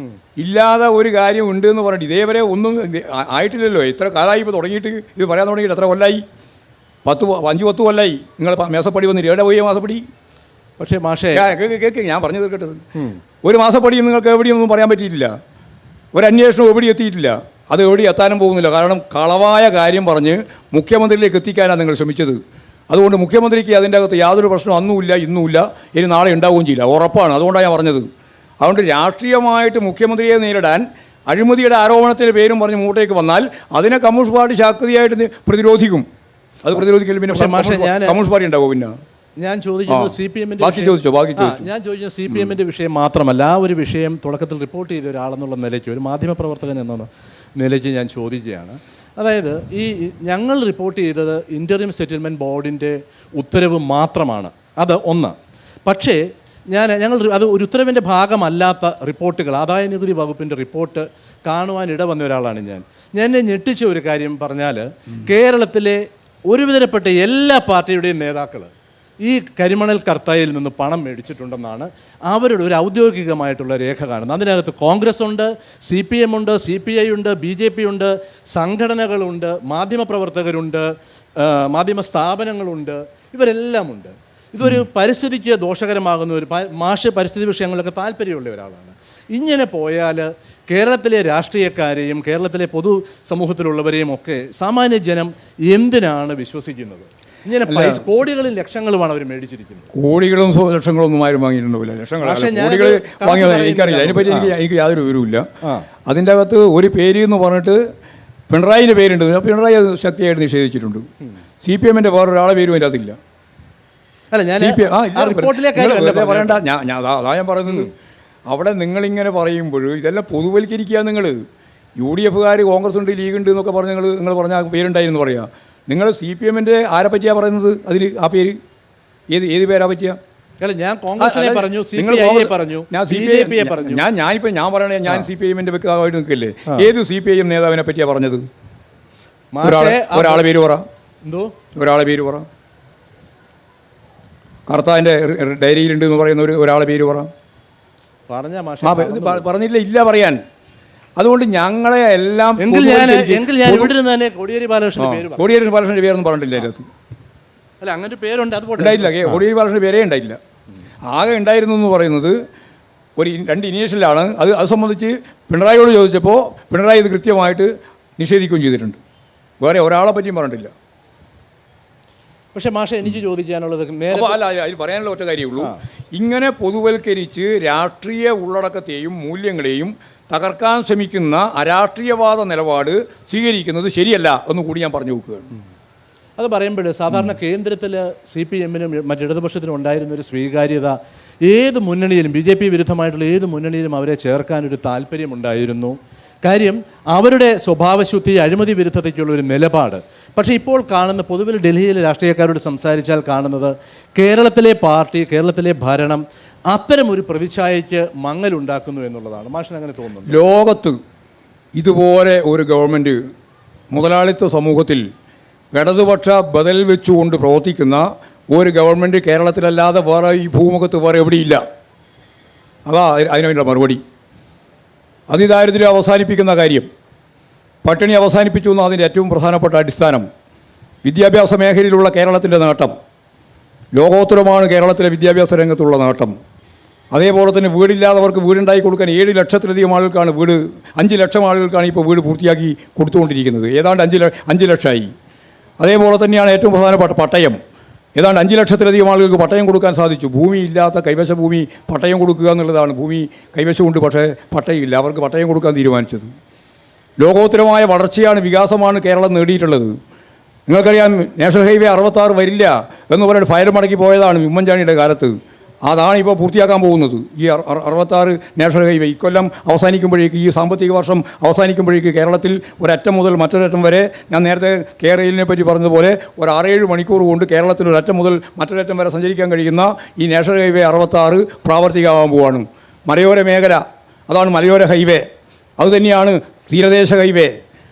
ഇല്ലാതെ ഒരു കാര്യം ഉണ്ട് എന്ന് പറഞ്ഞിട്ട് ഇതേവരെ ഒന്നും ആയിട്ടില്ലല്ലോ. ഇത്ര കാലമായി ഇപ്പോൾ തുടങ്ങിയിട്ട്, ഇത് പറയാൻ തുടങ്ങിയിട്ട് എത്ര കൊല്ലായി? 5-10 കൊല്ലായി. നിങ്ങൾ മേസപ്പടി വന്നിട്ട് എവിടെ പോയി മാസപ്പടി? പക്ഷേ മാഷേ കേൾക്ക്, ഞാൻ പറഞ്ഞു തീർക്കട്ടത്. ഒരു മാസപ്പടിയും നിങ്ങൾക്ക് എവിടെയൊന്നും പറയാൻ പറ്റിയിട്ടില്ല. ഒരു അന്വേഷണം എവിടെ എത്തിയിട്ടില്ല. അത് എവിടെ എത്താനും പോകുന്നില്ല. കാരണം കളവായ കാര്യം പറഞ്ഞ് മുഖ്യമന്ത്രിയിലേക്ക് എത്തിക്കാനാണ് നിങ്ങൾ ശ്രമിച്ചത്. അതുകൊണ്ട് മുഖ്യമന്ത്രിക്ക് അതിൻ്റെ അകത്ത് യാതൊരു പ്രശ്നവും അന്നുമില്ല, ഇന്നുമില്ല, ഇനി നാളെ ഉണ്ടാവുകയും ചെയ്യില്ല, ഉറപ്പാണ്. അതുകൊണ്ടാണ് ഞാൻ പറഞ്ഞത്. അതുകൊണ്ട് രാഷ്ട്രീയമായിട്ട് മുഖ്യമന്ത്രിയെ നേരിടാൻ അഴിമതിയുടെ ആരോപണത്തിൻ്റെ പേരും പറഞ്ഞ് മുമ്പോട്ടേക്ക് വന്നാൽ അതിനെ കമ്മ്യൂണിസ്റ്റ് പാർട്ടി ശാക്തിയായിട്ട് പ്രതിരോധിക്കും. അത് പ്രതിരോധിക്കൽ പിന്നെ കമ്മ്യൂണിസ്റ്റ് പാർട്ടി ഉണ്ടാവും. പിന്നെ ഞാൻ ചോദിക്കുന്നത് സി പി എമ്മിൻ്റെ വിഷയം മാത്രമല്ല, ആ ഒരു വിഷയം തുടക്കത്തിൽ റിപ്പോർട്ട് ചെയ്ത ഒരാളെന്നുള്ള നിലയ്ക്ക്, ഒരു മാധ്യമപ്രവർത്തകൻ എന്ന നിലയ്ക്ക് ഞാൻ ചോദിക്കുകയാണ്. അതായത് ഈ ഞങ്ങൾ റിപ്പോർട്ട് ചെയ്തത് ഇൻ്ററിം സെറ്റിൽമെൻറ്റ് ബോർഡിൻ്റെ ഉത്തരവ് മാത്രമാണ്. അത് ഒന്ന്. പക്ഷേ ഞങ്ങൾ അത് ഒരു ഉത്തരവിൻ്റെ ഭാഗമല്ലാത്ത റിപ്പോർട്ടുകൾ, ആദായ നികുതി വകുപ്പിൻ്റെ റിപ്പോർട്ട് കാണുവാൻ ഇടവന്ന ഒരാളാണ് ഞാൻ. എന്നെ ഞെട്ടിച്ച ഒരു കാര്യം പറഞ്ഞാൽ, കേരളത്തിലെ ഒരുവിധപ്പെട്ട എല്ലാ പാർട്ടിയുടെയും നേതാക്കൾ ഈ കരിമണൽ കർത്തായിൽ നിന്ന് പണം മേടിച്ചിട്ടുണ്ടെന്നാണ് അവരുടെ ഒരു ഔദ്യോഗികമായിട്ടുള്ള രേഖ കാണുന്നത്. അതിനകത്ത് കോൺഗ്രസ് ഉണ്ട്, CPM ഉണ്ട്, CPI ഉണ്ട്, BJP ഉണ്ട്, സംഘടനകളുണ്ട്, മാധ്യമപ്രവർത്തകരുണ്ട്, മാധ്യമ സ്ഥാപനങ്ങളുണ്ട്, ഇവരെല്ലാം ഉണ്ട്. ഇതൊരു പരിസ്ഥിതിക്ക് ദോഷകരമാകുന്ന ഒരു മാഷ് പരിസ്ഥിതി വിഷയങ്ങളൊക്കെ താല്പര്യമുള്ള ഒരാളാണ്. ഇങ്ങനെ പോയാൽ കേരളത്തിലെ രാഷ്ട്രീയക്കാരെയും കേരളത്തിലെ പൊതു സമൂഹത്തിലുള്ളവരെയും ഒക്കെ സാമാന്യ ജനം എന്തിനാണ് വിശ്വസിക്കുന്നത്? ഇങ്ങനെ കോടികളും ലക്ഷങ്ങളുമാണ് അവർ മേടിച്ചിരിക്കുന്നത്. കോടികളും ലക്ഷങ്ങളും ഒന്നും ആരും വാങ്ങിയിട്ടുണ്ടാവില്ല. കോടികൾ വാങ്ങിയത് എനിക്കറിയില്ല. അതിനെപ്പറ്റി എനിക്ക് യാതൊരു വിവരവുമില്ല. അതിൻ്റെ അകത്ത് ഒരു പേര് എന്ന് പറഞ്ഞിട്ട് പിണറായിൻ്റെ പേരുണ്ട്. പിണറായി ശക്തിയായിട്ട് നിഷേധിച്ചിട്ടുണ്ട്. CPMൻ്റെ വേറൊരാളെ പേരും അതിൻ്റെ അതില്ല. അല്ല, ഞാൻ പറയണ്ട, അതാ ഞാൻ പറയുന്നത്. അവിടെ നിങ്ങളിങ്ങനെ പറയുമ്പോൾ ഇതെല്ലാം പൊതുവൽക്കരിക്കുക. നിങ്ങൾ UDFകാർ കോൺഗ്രസ് ഉണ്ട്, ലീഗ് ഉണ്ട് എന്നൊക്കെ പറഞ്ഞ് നിങ്ങൾ പറഞ്ഞ പേരുണ്ടായിരുന്നു പറയാം. നിങ്ങൾ CPMൻ്റെ ആരെ പറ്റിയാണ് പറയുന്നത്? അതിൽ ആ പേര് ഏത് പേരാ പറ്റിയ? ഞാൻ കോൺഗ്രസിനെ പറഞ്ഞു, CPI പറഞ്ഞു, BJP പറഞ്ഞു. ഞാൻ പറയണേ, ഞാൻ CPMൻ്റെ വ്യക്തമായിട്ട് നിൽക്കില്ലേ? ഏത് CPIM നേതാവിനെ പറ്റിയാണ് പറഞ്ഞത്? ഒരാളെ പേര് പറ. എന്തോ ഒരാളെ പേര് പറ. കർത്താവിൻ്റെ ഡയറിയിലുണ്ട് എന്ന് പറയുന്ന ഒരാളെ പേര് പറ. പറഞ്ഞില്ല, ഇല്ല പറയാൻ. അതുകൊണ്ട് ഞങ്ങളെ എല്ലാം കോടിയേരി ബാലകൃഷ്ണന്റെ പേരൊന്നും പറഞ്ഞിട്ടില്ല അതിനകത്ത്. അല്ല, അങ്ങനെ പേരുണ്ട്, ഉണ്ടായില്ല. കോടിയേരി ബാലകൃഷ്ണന്റെ പേരേ ഉണ്ടായില്ല. ആകെ ഉണ്ടായിരുന്നു എന്ന് പറയുന്നത് ഒരു 2 ഇനീഷ്യലാണ്. അത് സംബന്ധിച്ച് പിണറായിയോട് ചോദിച്ചപ്പോൾ പിണറായി ഇത് കൃത്യമായിട്ട് നിഷേധിക്കുകയും ചെയ്തിട്ടുണ്ട്. വേറെ ഒരാളെ പറ്റിയും പറഞ്ഞിട്ടില്ല. പക്ഷേ മാഷെ, എനിക്ക് ചോദിക്കാനുള്ളത് അല്ല, അതിൽ പറയാനുള്ള ഒറ്റ കാര്യമുള്ളൂ. ഇങ്ങനെ പൊതുവൽക്കരിച്ച് രാഷ്ട്രീയ ഉള്ളടക്കത്തെയും മൂല്യങ്ങളെയും തകർക്കാൻ ശ്രമിക്കുന്ന അരാഷ്ട്രീയവാദ നിലപാട് സ്വീകരിക്കുന്നത് ശരിയല്ല എന്ന് കൂടി ഞാൻ പറഞ്ഞു നോക്കുകയാണ്. അത് പറയുമ്പോൾ സാധാരണ കേന്ദ്രത്തിൽ CPMനും മറ്റിടതുപക്ഷത്തിനും ഉണ്ടായിരുന്നൊരു സ്വീകാര്യത ഏത് മുന്നണിയിലും, BJP വിരുദ്ധമായിട്ടുള്ള ഏത് മുന്നണിയിലും അവരെ ചേർക്കാനൊരു താല്പര്യമുണ്ടായിരുന്നു. കാര്യം അവരുടെ സ്വഭാവശുദ്ധി, അഴിമതി വിരുദ്ധതയ്ക്കുള്ള ഒരു നിലപാട്. പക്ഷേ ഇപ്പോൾ കാണുന്ന, പൊതുവിൽ ഡൽഹിയിലെ രാഷ്ട്രീയക്കാരോട് സംസാരിച്ചാൽ കാണുന്നത്, കേരളത്തിലെ പാർട്ടി, കേരളത്തിലെ ഭരണം അത്തരമൊരു പ്രതിച്ഛായയ്ക്ക് മങ്ങലുണ്ടാക്കുന്നു എന്നുള്ളതാണ്. മാഷിന് അങ്ങനെ തോന്നുന്നു? ലോകത്ത് ഇതുപോലെ ഒരു ഗവൺമെൻറ് മുതലാളിത്ത സമൂഹത്തിൽ ഇടതുപക്ഷ ബദൽ വെച്ചുകൊണ്ട് പ്രവർത്തിക്കുന്ന ഒരു ഗവൺമെൻറ് കേരളത്തിലല്ലാതെ വേറെ ഈ ഭൂമുഖത്ത് വേറെ എവിടെയില്ല. അതാ അതിനുള്ള മറുപടി. അതിദാരിദ്ര്യം അവസാനിപ്പിക്കുന്ന കാര്യം, പട്ടിണി അവസാനിപ്പിച്ചു എന്ന അതിൻ്റെ ഏറ്റവും പ്രധാനപ്പെട്ട അടിസ്ഥാനം. വിദ്യാഭ്യാസ മേഖലയിലുള്ള കേരളത്തിൻ്റെ നേട്ടം ലോകോത്തരമാണ്. കേരളത്തിലെ വിദ്യാഭ്യാസ രംഗത്തുള്ള നേട്ടം. അതേപോലെ തന്നെ വീടില്ലാത്തവർക്ക് വീടുണ്ടാക്കി കൊടുക്കാൻ 7 ലക്ഷത്തിലധികം ആളുകൾക്കാണ് 5 ലക്ഷം ആളുകൾക്കാണ് ഇപ്പോൾ വീട് പൂർത്തിയാക്കി കൊടുത്തുകൊണ്ടിരിക്കുന്നത്. ഏതാണ്ട് 5 ലക്ഷമായി. അതേപോലെ തന്നെയാണ് ഏറ്റവും പ്രധാനപ്പെട്ട പട്ടയം. ഏതാണ്ട് 5 ലക്ഷത്തിലധികം ആളുകൾക്ക് പട്ടയം കൊടുക്കാൻ സാധിച്ചു. ഭൂമിയില്ലാത്ത കൈവശ ഭൂമി പട്ടയം കൊടുക്കുക എന്നുള്ളതാണ്. ഭൂമി കൈവശമുണ്ട്, പക്ഷേ പട്ടയമില്ല. അവർക്ക് പട്ടയം കൊടുക്കാൻ തീരുമാനിച്ചത്. ലോകോത്തരമായ വളർച്ചയാണ്, വികാസമാണ് കേരളം നേടിയിട്ടുള്ളത്. നിങ്ങൾക്കറിയാം, നാഷണൽ ഹൈവേ 66 വരില്ല എന്ന് പറഞ്ഞിട്ട് ഫയൽ മടക്കി പോയതാണ് ഉമ്മൻചാണ്ടിയുടെ കാലത്ത്. അതാണ് ഇപ്പോൾ പൂർത്തിയാക്കാൻ പോകുന്നത്. ഈ 66 നാഷണൽ ഹൈവേ ഇക്കൊല്ലം അവസാനിക്കുമ്പോഴേക്ക്, ഈ സാമ്പത്തിക വർഷം അവസാനിക്കുമ്പോഴേക്ക് കേരളത്തിൽ ഒരറ്റം മുതൽ മറ്റൊരറ്റം വരെ, ഞാൻ നേരത്തെ കേരളിനെ പറ്റി പറഞ്ഞതുപോലെ ഒരു 6-7 മണിക്കൂർ കൊണ്ട് കേരളത്തിൽ ഒരറ്റം മുതൽ മറ്റൊരറ്റം വരെ സഞ്ചരിക്കാൻ കഴിയുന്ന ഈ നാഷണൽ ഹൈവേ 66 പ്രാവർത്തികമാകാൻ പോവുകയാണ്. മലയോര മേഖല, അതാണ് മലയോര ഹൈവേ. അതുതന്നെയാണ് തീരദേശ ഹൈവേ.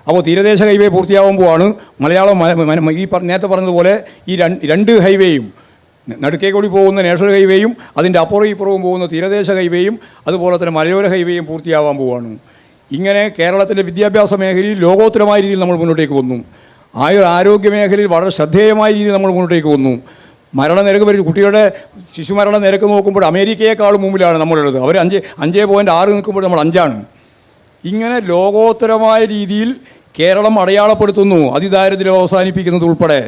അപ്പോൾ തീരദേശ ഹൈവേ പൂർത്തിയാകാൻ പോവാണ്. മലയാളം ഈ നേരത്തെ പറഞ്ഞതുപോലെ ഈ രണ്ട് ഹൈവേയും, നടുക്കേ കൂടി പോകുന്ന നാഷണൽ ഹൈവേയും അതിൻ്റെ അപ്പുറവും ഇപ്പുറവും പോകുന്ന തീരദേശ ഹൈവേയും അതുപോലെ തന്നെ മലയോര ഹൈവേയും പൂർത്തിയാവാൻ പോവുകയാണ്. ഇങ്ങനെ കേരളത്തിൻ്റെ വിദ്യാഭ്യാസ മേഖലയിൽ ലോകോത്തരമായ രീതിയിൽ നമ്മൾ മുന്നോട്ടേക്ക് വന്നു. ആരോഗ്യ മേഖലയിൽ വളരെ ശ്രദ്ധേയമായ രീതിയിൽ നമ്മൾ മുന്നോട്ടേക്ക് വന്നു. മരണനിരക്ക് കുട്ടികളുടെ ശിശുമരണ നിരക്ക് നോക്കുമ്പോൾ അമേരിക്കയെക്കാളും മുമ്പിലാണ് നമ്മളുള്ളത്. അവർ 5.6 നിൽക്കുമ്പോൾ നമ്മൾ 5ആണ്. ഇങ്ങനെ ലോകോത്തരമായ രീതിയിൽ കേരളം അടയാളപ്പെടുത്തുന്നു. അതിദാരിദ്ര്യം അവസാനിപ്പിക്കുന്നത് ഉൾപ്പെടെ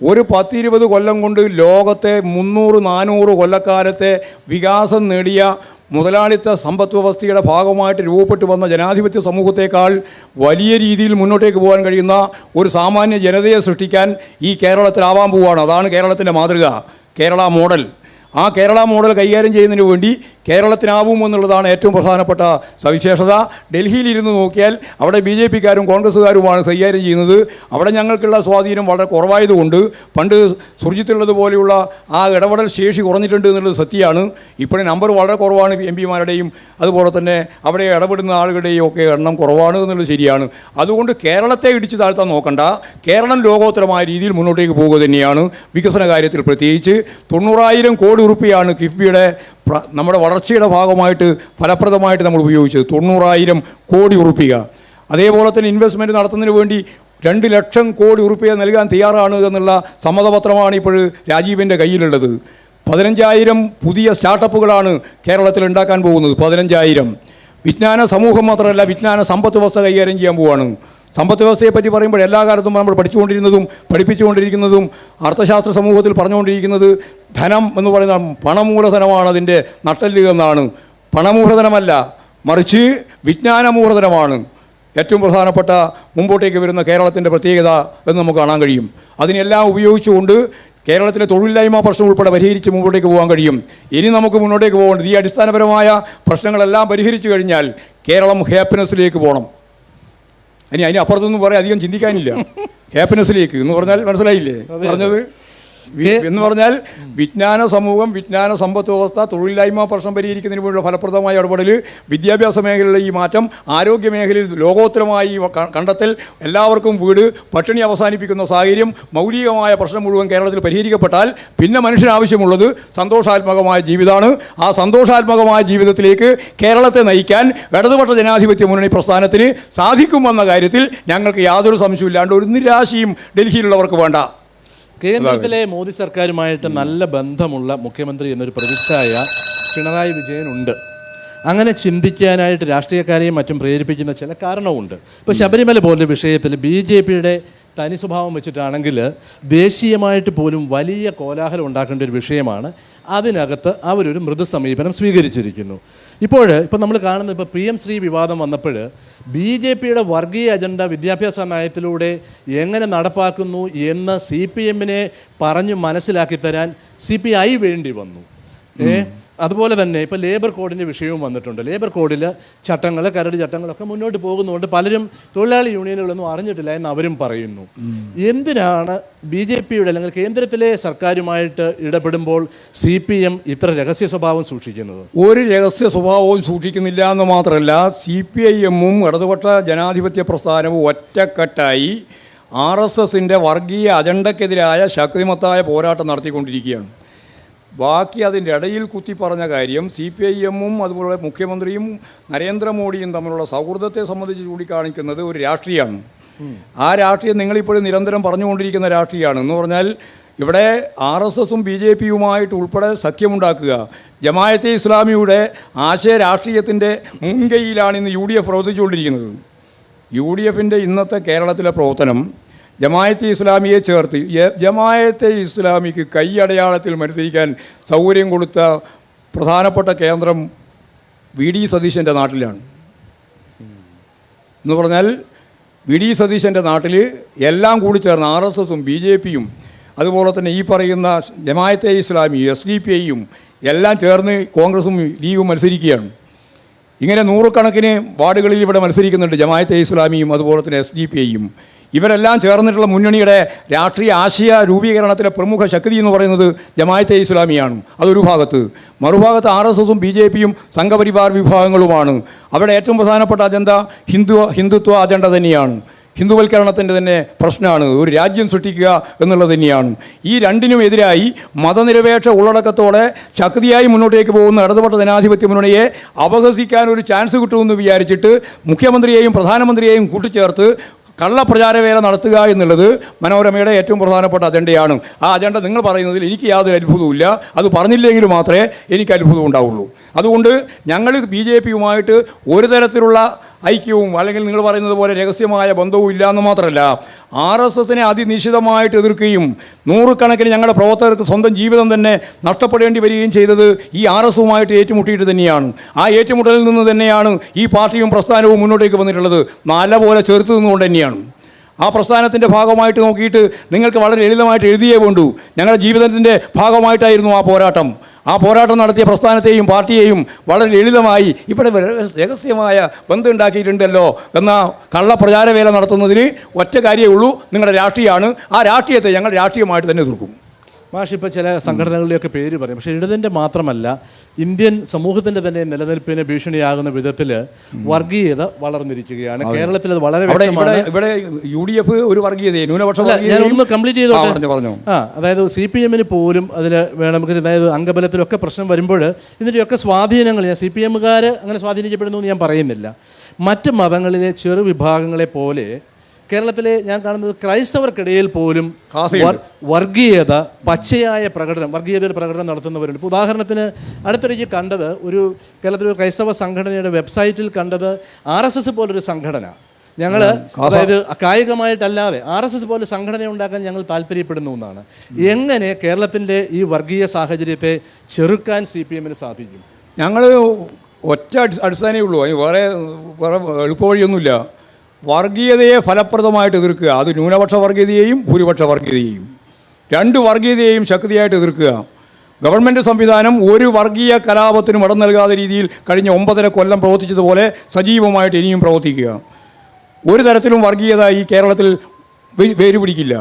ഒരു 10-20 കൊല്ലം കൊണ്ട് ലോകത്തെ 300-400 കൊല്ലക്കാലത്തെ വികാസം നേടിയ മുതലാളിത്ത സമ്പദ് വ്യവസ്ഥയുടെ ഭാഗമായിട്ട് രൂപപ്പെട്ടു വന്ന ജനാധിപത്യ സമൂഹത്തേക്കാൾ വലിയ രീതിയിൽ മുന്നോട്ടേക്ക് പോകാൻ കഴിയുന്ന ഒരു സാമാന്യ ജനതയെ സൃഷ്ടിക്കാൻ ഈ കേരളത്തിലാവാൻ പോവുകയാണ്. അതാണ് കേരളത്തിൻ്റെ മാതൃക, കേരള മോഡൽ. ആ കേരള മോഡൽ കൈകാര്യം ചെയ്യുന്നതിന് വേണ്ടി കേരളത്തിനാവുമെന്നുള്ളതാണ് ഏറ്റവും പ്രധാനപ്പെട്ട സവിശേഷത. ഡൽഹിയിലിരുന്ന് നോക്കിയാൽ അവിടെ BJPക്കാരും കോൺഗ്രസ്സുകാരുമാണ് കൈകാര്യം ചെയ്യുന്നത്. അവിടെ ഞങ്ങൾക്കുള്ള സ്വാധീനം വളരെ കുറവായതുകൊണ്ട് പണ്ട് സുർജിത്തുള്ളതുപോലെയുള്ള ആ ഇടപെടൽ ശേഷി കുറഞ്ഞിട്ടുണ്ട് എന്നുള്ളത് സത്യമാണ്. ഇപ്പോഴും നമ്പർ വളരെ കുറവാണ്. MP-മാരുടെയും അതുപോലെ തന്നെ അവിടെ ഇടപെടുന്ന ആളുകളുടെയും ഒക്കെ എണ്ണം കുറവാണ് എന്നുള്ളത് ശരിയാണ്. അതുകൊണ്ട് കേരളത്തെ ഇടിച്ചു താഴ്ത്താൻ നോക്കണ്ട. കേരളം ലോകോത്തരമായ രീതിയിൽ മുന്നോട്ടേക്ക് പോകുക തന്നെയാണ്. വികസന കാര്യത്തിൽ പ്രത്യേകിച്ച് 90,000 കോടി രൂപയാണ് കിഫ്ബിയുടെ നമ്മുടെ വളർച്ചയുടെ ഭാഗമായിട്ട് ഫലപ്രദമായിട്ട് നമ്മൾ ഉപയോഗിച്ചത്. 90,000 കോടി രൂപ. അതേപോലെ തന്നെ ഇൻവെസ്റ്റ്മെൻറ്റ് നടത്തുന്നതിന് വേണ്ടി 2 ലക്ഷം കോടി രൂപ നൽകാൻ തയ്യാറാണ് എന്നുള്ള സമ്മതപത്രമാണ് ഇപ്പോൾ രാജീവിൻ്റെ കയ്യിലുള്ളത്. 15,000 പുതിയ സ്റ്റാർട്ടപ്പുകളാണ് കേരളത്തിൽ ഉണ്ടാക്കാൻ പോകുന്നത്. 15,000 വിജ്ഞാന സമൂഹം മാത്രമല്ല, വിജ്ഞാന സമ്പത്ത് വ്യവസ്ഥ കൈകാര്യം ചെയ്യാൻ പോവുകയാണ്. സമ്പത്ത് വ്യവസ്ഥയെപ്പറ്റി പറയുമ്പോൾ എല്ലാ കാലത്തും നമ്മൾ പഠിച്ചുകൊണ്ടിരുന്നതും പഠിപ്പിച്ചുകൊണ്ടിരിക്കുന്നതും അർത്ഥശാസ്ത്ര സമൂഹത്തിൽ പറഞ്ഞുകൊണ്ടിരിക്കുന്നത് ധനം എന്ന് പറയുന്ന പണമൂലധനമാണ് അതിൻ്റെ നട്ടെല്ല് എന്നാണ്. പണമൂലധനമല്ല, മറിച്ച് വിജ്ഞാനമൂലധനമാണ് ഏറ്റവും പ്രധാനപ്പെട്ട മുമ്പോട്ടേക്ക് വരുന്ന കേരളത്തിൻ്റെ പ്രത്യേകത എന്ന് നമുക്ക് കാണാൻ കഴിയും. അതിനെല്ലാം ഉപയോഗിച്ചുകൊണ്ട് കേരളത്തിലെ തൊഴിലില്ലായ്മ പ്രശ്നം ഉൾപ്പെടെ പരിഹരിച്ച് മുമ്പോട്ടേക്ക് പോകാൻ കഴിയും. ഇനി നമുക്ക് മുന്നോട്ടേക്ക് പോകേണ്ടത് ഈ അടിസ്ഥാനപരമായ പ്രശ്നങ്ങളെല്ലാം പരിഹരിച്ചു കഴിഞ്ഞാൽ കേരളം ഹാപ്പിനെസ്സിലേക്ക് പോകണം. അതിന് അപ്പുറത്തൊന്നും പറയാൻ അധികം ചിന്തിക്കാനില്ല. ഹാപ്പിനെസ്സിലേക്ക് എന്ന് പറഞ്ഞാൽ മനസ്സിലായില്ലേ പറഞ്ഞത്? എന്ന് പറഞ്ഞാൽ വിജ്ഞാന സമൂഹം, വിജ്ഞാന സമ്പത്ത് വ്യവസ്ഥ, തൊഴിലില്ലായ്മ പ്രശ്നം പരിഹരിക്കുന്നതിന് വേണ്ടിയുള്ള ഫലപ്രദമായ ഇടപെടൽ, വിദ്യാഭ്യാസ മേഖലയിലെ ഈ മാറ്റം, ആരോഗ്യ മേഖലയിൽ ലോകോത്തരമായി കണ്ടെത്തൽ, എല്ലാവർക്കും വീട്, പട്ടിണി അവസാനിപ്പിക്കുന്ന സാഹചര്യം, മൗലികമായ പ്രശ്നം മുഴുവൻ കേരളത്തിൽ പരിഹരിക്കപ്പെട്ടാൽ പിന്നെ മനുഷ്യന് ആവശ്യമുള്ളത് സന്തോഷാത്മകമായ ജീവിതമാണ്. ആ സന്തോഷാത്മകമായ ജീവിതത്തിലേക്ക് കേരളത്തെ നയിക്കാൻ ഇടതുപക്ഷ ജനാധിപത്യ മുന്നണി പ്രസ്ഥാനത്തിന് സാധിക്കുമെന്ന കാര്യത്തിൽ ഞങ്ങൾക്ക് യാതൊരു സംശയമില്ലാണ്ട് ഒരു നിരാശയും ഡൽഹിയിലുള്ളവർക്ക് വേണ്ട. കേന്ദ്രത്തിലെ മോദി സർക്കാരുമായിട്ട് നല്ല ബന്ധമുള്ള മുഖ്യമന്ത്രി എന്നൊരു പ്രതിച്ഛായ പിണറായി വിജയനുണ്ട്. അങ്ങനെ ചിന്തിക്കാനായിട്ട് രാഷ്ട്രീയക്കാരെയും മറ്റും പ്രേരിപ്പിക്കുന്ന ചില കാരണവുമുണ്ട്. ഇപ്പോൾ ശബരിമല പോലൊരു വിഷയത്തിൽ BJPയുടെ തനി സ്വഭാവം വെച്ചിട്ടാണെങ്കിൽ ദേശീയമായിട്ട് പോലും വലിയ കോലാഹലം ഉണ്ടാക്കേണ്ട ഒരു വിഷയമാണ്. അതിനകത്ത് അവരൊരു മൃദു സമീപനം സ്വീകരിച്ചിരിക്കുന്നു. ഇപ്പം നമ്മൾ കാണുന്നത്, ഇപ്പോൾ PM ശ്രീ വിവാദം വന്നപ്പോൾ BJPയുടെ വർഗീയ അജണ്ട വിദ്യാഭ്യാസ നയത്തിലൂടെ എങ്ങനെ നടപ്പാക്കുന്നു എന്ന് CPM-നെ പറഞ്ഞു മനസ്സിലാക്കി തരാൻ CPI വേണ്ടി വന്നു. അതുപോലെ തന്നെ ഇപ്പോൾ ലേബർ കോഡിൻ്റെ വിഷയവും വന്നിട്ടുണ്ട്. ലേബർ കോഡിൽ ചട്ടങ്ങൾ, കരട് ചട്ടങ്ങളൊക്കെ മുന്നോട്ട് പോകുന്നതുകൊണ്ട് പലരും തൊഴിലാളി യൂണിയനുകളൊന്നും അറിഞ്ഞിട്ടില്ല എന്ന് അവരും പറയുന്നു. എന്തിനാണ് BJPയുടെ അല്ലെങ്കിൽ കേന്ദ്രത്തിലെ സർക്കാരുമായിട്ട് ഇടപെടുമ്പോൾ CPM ഇത്ര രഹസ്യ സ്വഭാവം സൂക്ഷിക്കുന്നത്? ഒരു രഹസ്യ സ്വഭാവവും സൂക്ഷിക്കുന്നില്ല എന്ന് മാത്രമല്ല, CPIM-ഉം ഇടതുപക്ഷ ജനാധിപത്യ പ്രസ്ഥാനവും ഒറ്റക്കെട്ടായി RSSൻ്റെ വർഗീയ അജണ്ടക്കെതിരായ ശക്തിമത്തായ പോരാട്ടം നടത്തിക്കൊണ്ടിരിക്കുകയാണ്. ബാക്കി അതിൻ്റെ ഇടയിൽ കുത്തി പറഞ്ഞ കാര്യം CPIM-ഉം അതുപോലെ മുഖ്യമന്ത്രിയും നരേന്ദ്രമോദിയും തമ്മിലുള്ള സൗഹൃദത്തെ സംബന്ധിച്ച് ചൂണ്ടിക്കാണിക്കുന്നത് ഒരു രാഷ്ട്രീയമാണ്. ആ രാഷ്ട്രീയം നിങ്ങളിപ്പോഴും നിരന്തരം പറഞ്ഞുകൊണ്ടിരിക്കുന്ന രാഷ്ട്രീയമാണ്. എന്ന് പറഞ്ഞാൽ ഇവിടെ RSSും BJPയുമായിട്ട് ഉൾപ്പെടെ സഖ്യമുണ്ടാക്കുക, ജമാഅത്തെ ഇസ്ലാമിയുടെ ആശയ രാഷ്ട്രീയത്തിൻ്റെ മുൻകൈയിലാണ് ഇന്ന് UDF പ്രവർത്തിച്ചുകൊണ്ടിരിക്കുന്നത്. UDFൻ്റെ ഇന്നത്തെ കേരളത്തിലെ പ്രവർത്തനം ജമാഅത്തെ ഇസ്ലാമിയെ ചേർത്ത് ജമാഅത്തെ ഇസ്ലാമിക്ക് കൈയടയാളത്തിൽ മത്സരിക്കാൻ സൗകര്യം കൊടുത്ത പ്രധാനപ്പെട്ട കേന്ദ്രം VD സതീശൻ്റെ നാട്ടിലാണ്. എന്ന് പറഞ്ഞാൽ VD സതീശൻ്റെ നാട്ടിൽ എല്ലാം കൂടി ചേർന്ന് RSSും BJPയും അതുപോലെ തന്നെ ഈ പറയുന്ന ജമാഅത്തെ ഇസ്ലാമി SDPIയും എല്ലാം ചേർന്ന് കോൺഗ്രസും ലീഗും മത്സരിക്കുകയാണ്. ഇങ്ങനെ നൂറുകണക്കിന് വാർഡുകളിൽ ഇവിടെ മത്സരിക്കുന്നുണ്ട് ജമാഅത്തെ ഇസ്ലാമിയും അതുപോലെ തന്നെ SDPIയും. ഇവരെല്ലാം ചേർന്നിട്ടുള്ള മുന്നണിയുടെ രാഷ്ട്രീയ ആശയ രൂപീകരണത്തിലെ പ്രമുഖ ശക്തി എന്ന് പറയുന്നത് ജമാഅത്തെ ഇസ്ലാമിയാണ്. അതൊരു ഭാഗത്ത്. മറുഭാഗത്ത് RSSും BJPയും സംഘപരിവാർ വിഭാഗങ്ങളുമാണ്. അവിടെ ഏറ്റവും പ്രധാനപ്പെട്ട അജണ്ട ഹിന്ദുത്വ അജണ്ട തന്നെയാണ്. ഹിന്ദുവൽക്കരണത്തിൻ്റെ തന്നെ പ്രശ്നമാണ്. ഒരു രാജ്യം സൃഷ്ടിക്കുക എന്നുള്ളത് തന്നെയാണ്. ഈ രണ്ടിനും എതിരായി മതനിരപേക്ഷ ഉള്ളടക്കത്തോടെ ശക്തിയായി മുന്നോട്ടേക്ക് പോകുന്ന ഇടതുപക്ഷ ജനാധിപത്യ മുന്നണിയെ അപഹസിക്കാൻ ഒരു ചാൻസ് കിട്ടുമെന്ന് വിചാരിച്ചിട്ട് മുഖ്യമന്ത്രിയെയും പ്രധാനമന്ത്രിയെയും കൂട്ടിച്ചേർത്ത് കള്ളപ്രചാരവേല നടത്തുക എന്നുള്ളത് മനോരമയുടെ ഏറ്റവും പ്രധാനപ്പെട്ട അജണ്ടയാണ്. ആ അജണ്ട നിങ്ങൾ പറയുന്നതിൽ എനിക്ക് യാതൊരു അത്ഭുതവുമില്ല. അത് പറഞ്ഞില്ലെങ്കിൽ മാത്രമേ എനിക്ക് അത്ഭുതം ഉണ്ടാവുള്ളൂ. അതുകൊണ്ട് ഞങ്ങൾ BJPയുമായിട്ട് ഒരു തരത്തിലുള്ള ഐക്യവും അല്ലെങ്കിൽ നിങ്ങൾ പറയുന്നത് പോലെ രഹസ്യമായ ബന്ധവും ഇല്ല എന്ന് മാത്രമല്ല, RSSനെ അതിനിശ്ചിതമായിട്ട് എതിർക്കുകയും നൂറുകണക്കിന് ഞങ്ങളുടെ പ്രവർത്തകർക്ക് സ്വന്തം ജീവിതം തന്നെ നഷ്ടപ്പെടേണ്ടി വരികയും ചെയ്തത് ഈ RSSുമായിട്ട് ഏറ്റുമുട്ടിയിട്ട് തന്നെയാണ്. ആ ഏറ്റുമുട്ടലിൽ നിന്ന് തന്നെയാണ് ഈ പാർട്ടിയും പ്രസ്ഥാനവും മുന്നോട്ടേക്ക് വന്നിട്ടുള്ളത്. നല്ലപോലെ ചെറുത്ത് നിന്നുകൊണ്ട് തന്നെയാണ്. ആ പ്രസ്ഥാനത്തിൻ്റെ ഭാഗമായിട്ട് നോക്കിയിട്ട് നിങ്ങൾക്ക് വളരെ ലളിതമായിട്ട് എഴുതിയേ വേണ്ടൂ. ഞങ്ങളുടെ ജീവിതത്തിൻ്റെ ഭാഗമായിട്ടായിരുന്നു ആ പോരാട്ടം. ആ പോരാട്ടം നടത്തിയ പ്രസ്ഥാനത്തെയും പാർട്ടിയെയും വളരെ ലളിതമായി ഇവിടെ രഹസ്യമായ ബന്ധം ഉണ്ടാക്കിയിട്ടുണ്ടല്ലോ എന്ന കള്ളപ്രചാരവേല നടത്തുന്നതിന് ഒറ്റ കാര്യമേ ഉള്ളൂ, നിങ്ങളുടെ രാഷ്ട്രീയമാണ്. ആ രാഷ്ട്രീയത്തെ ഞങ്ങൾ രാഷ്ട്രീയമായിട്ട് തന്നെ എതിർക്കും. മാഷ് ഇപ്പോൾ ചില സംഘടനകളുടെയൊക്കെ പേര് പറയും, പക്ഷേ ഇടതിൻ്റെ മാത്രമല്ല ഇന്ത്യൻ സമൂഹത്തിൻ്റെ തന്നെ നിലനിൽപ്പിന് ഭീഷണിയാകുന്ന വിധത്തിൽ വർഗീയത വളർന്നിരിക്കുകയാണ്. കേരളത്തിൽ അത് വളരെ ഇവിടെ UDF ഒരു വർഗീയത ന്യൂനപക്ഷ ഞാനൊന്ന് കംപ്ലീറ്റ് ചെയ്തോട്ടെ. അതായത് CPMന് പോലും അതിൽ വേണമെങ്കിൽ അതായത് അംഗബലത്തിലൊക്കെ പ്രശ്നം വരുമ്പോൾ ഇതിൻ്റെയൊക്കെ സ്വാധീനങ്ങൾ ഞാൻ CPMകാർ അങ്ങനെ സ്വാധീനിക്കപ്പെടുന്നു എന്ന് ഞാൻ പറയുന്നില്ല. മറ്റ് മതങ്ങളിലെ ചെറു വിഭാഗങ്ങളെ പോലെ കേരളത്തിലെ ഞാൻ കാണുന്നത് ക്രൈസ്തവർക്കിടയിൽ പോലും വർഗീയത പച്ചയായ വർഗീയതയുടെ പ്രകടനം നടത്തുന്നവരുണ്ട്. ഇപ്പോൾ ഉദാഹരണത്തിന് അടുത്തിടയ്ക്ക് കണ്ടത് ഒരു കേരളത്തിലെ ഒരു ക്രൈസ്തവ സംഘടനയുടെ വെബ്സൈറ്റിൽ കണ്ടത് RSS പോലൊരു സംഘടന ഞങ്ങൾ അതായത് കായികമായിട്ടല്ലാതെ RSS പോലെ സംഘടന ഉണ്ടാക്കാൻ ഞങ്ങൾ താല്പര്യപ്പെടുന്നു എന്നാണ്. എങ്ങനെ കേരളത്തിൻ്റെ ഈ വർഗീയ സാഹചര്യത്തെ ചെറുക്കാൻ CPMന് സാധിക്കും? ഞങ്ങൾ ഒറ്റ അടിസ്ഥാനമേ ഉള്ളൂ, വേറെ എളുപ്പവഴിയൊന്നുമില്ല. വർഗീയതയെ ഫലപ്രദമായിട്ട് എതിർക്കുക. അത് ന്യൂനപക്ഷ വർഗീയതയെയും ഭൂരിപക്ഷ വർഗീയതയെയും രണ്ട് വർഗീയതയെയും ശക്തിയായിട്ട് എതിർക്കുക. ഗവൺമെൻറ് സംവിധാനം ഒരു വർഗീയ കലാപത്തിനും ഇടം നൽകാത്ത രീതിയിൽ കഴിഞ്ഞ 9.5 കൊല്ലം പ്രവർത്തിച്ചതുപോലെ സജീവമായിട്ട് ഇനിയും പ്രവർത്തിക്കുക. ഒരു തരത്തിലും വർഗീയത ഈ കേരളത്തിൽ വേര് പിടിക്കില്ല.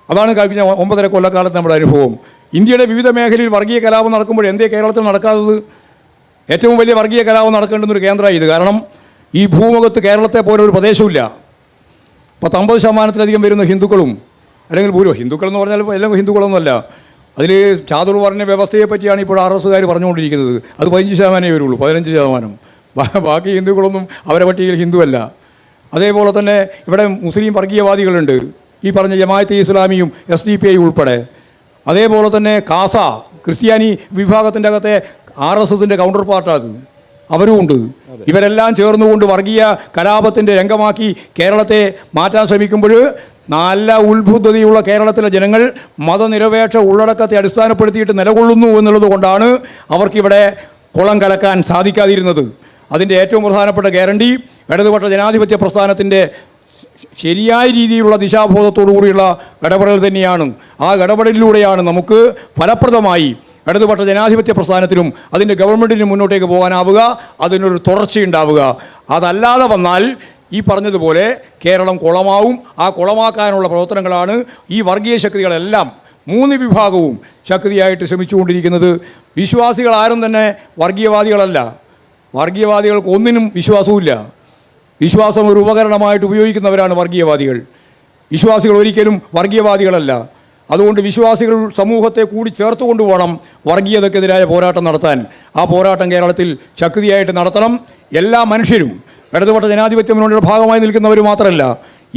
അതാണ് കഴിഞ്ഞ 9.5 കൊല്ലക്കാലത്ത് നമ്മുടെ അനുഭവം. ഇന്ത്യയുടെ വിവിധ മേഖലയിൽ വർഗീയ കലാപം നടക്കുമ്പോൾ എന്തേ കേരളത്തിൽ നടക്കാത്തത്? ഏറ്റവും വലിയ വർഗീയ കലാപം നടക്കേണ്ടുന്നൊരു കേന്ദ്രമായി ഇത്. കാരണം ഈ ഭൂമുഖത്ത് കേരളത്തെ പോലെ ഒരു പ്രദേശമില്ല. 50% വരുന്ന ഹിന്ദുക്കളും അല്ലെങ്കിൽ ഹിന്ദുക്കൾ എന്ന് പറഞ്ഞാൽ എല്ലാം ഹിന്ദുക്കളൊന്നുമല്ല. അതിൽ ചാതുർവർണ്ണ വ്യവസ്ഥയെ പറ്റിയാണ് ഇപ്പോൾ RSSകാർ പറഞ്ഞുകൊണ്ടിരിക്കുന്നത്. അത് 15% വരുള്ളൂ, 15%. ബാക്കി ഹിന്ദുക്കളൊന്നും അവരെ പറ്റിയിൽ ഹിന്ദുവല്ല. അതേപോലെ തന്നെ ഇവിടെ മുസ്ലിം വർഗീയവാദികളുണ്ട്, ഈ പറഞ്ഞ ജമാഅത്തെ ഇസ്ലാമിയും SDPI ഉൾപ്പെടെ. അതേപോലെ തന്നെ കാസ ക്രിസ്ത്യാനി വിഭാഗത്തിൻ്റെ അകത്തെ RSSൻ്റെ കൗണ്ടർ പാർട്ടാണ്, അവരുമുണ്ട്. ഇവരെല്ലാം ചേർന്നുകൊണ്ട് വർഗീയ കലാപത്തിൻ്റെ രംഗമാക്കി കേരളത്തെ മാറ്റാൻ ശ്രമിക്കുമ്പോൾ നല്ല ഉത്ബുദ്ധതയുള്ള കേരളത്തിലെ ജനങ്ങൾ മതനിരപേക്ഷ ഉള്ളടക്കത്തെ അടിസ്ഥാനപ്പെടുത്തിയിട്ട് നിലകൊള്ളുന്നു എന്നുള്ളത് കൊണ്ടാണ് അവർക്കിവിടെ കുളം കലക്കാൻ സാധിക്കാതിരുന്നത്. അതിൻ്റെ ഏറ്റവും പ്രധാനപ്പെട്ട ഗ്യാരണ്ടി ഇടതുപക്ഷ ജനാധിപത്യ പ്രസ്ഥാനത്തിൻ്റെ ശരിയായ രീതിയിലുള്ള ദിശാബോധത്തോടു കൂടിയുള്ള ഇടപെടൽ തന്നെയാണ്. ആ ഇടപെടലിലൂടെയാണ് നമുക്ക് ഫലപ്രദമായി ഇടതുപക്ഷ ജനാധിപത്യ പ്രസ്ഥാനത്തിനും അതിൻ്റെ ഗവൺമെൻറ്റിനും മുന്നോട്ടേക്ക് പോകാനാവുക, അതിനൊരു തുടർച്ചയുണ്ടാവുക. അതല്ലാതെ വന്നാൽ ഈ പറഞ്ഞതുപോലെ കേരളം കുളമാവും. ആ കുളമാക്കാനുള്ള പ്രവർത്തനങ്ങളാണ് ഈ വർഗീയ ശക്തികളെല്ലാം 3 വിഭാഗവും ശക്തിയായിട്ട് ശ്രമിച്ചുകൊണ്ടിരിക്കുന്നത്. വിശ്വാസികൾ ആരും തന്നെ വർഗീയവാദികളല്ല. വർഗീയവാദികൾക്ക് ഒന്നിനും വിശ്വാസവുമില്ല. വിശ്വാസം ഒരു ഉപകരണമായിട്ട് ഉപയോഗിക്കുന്നവരാണ് വർഗീയവാദികൾ. വിശ്വാസികൾ ഒരിക്കലും വർഗീയവാദികളല്ല. അതുകൊണ്ട് വിശ്വാസികൾ സമൂഹത്തെ കൂടി ചേർത്തുകൊണ്ട് വേണം വർഗീയതക്കെതിരായ പോരാട്ടം നടത്താൻ. ആ പോരാട്ടം കേരളത്തിൽ ശക്തിയായിട്ട് നടത്തണം. എല്ലാ മനുഷ്യരും, ഇടതുപക്ഷ ജനാധിപത്യ മുന്നണിയുടെ ഭാഗമായി നിൽക്കുന്നവർ മാത്രമല്ല,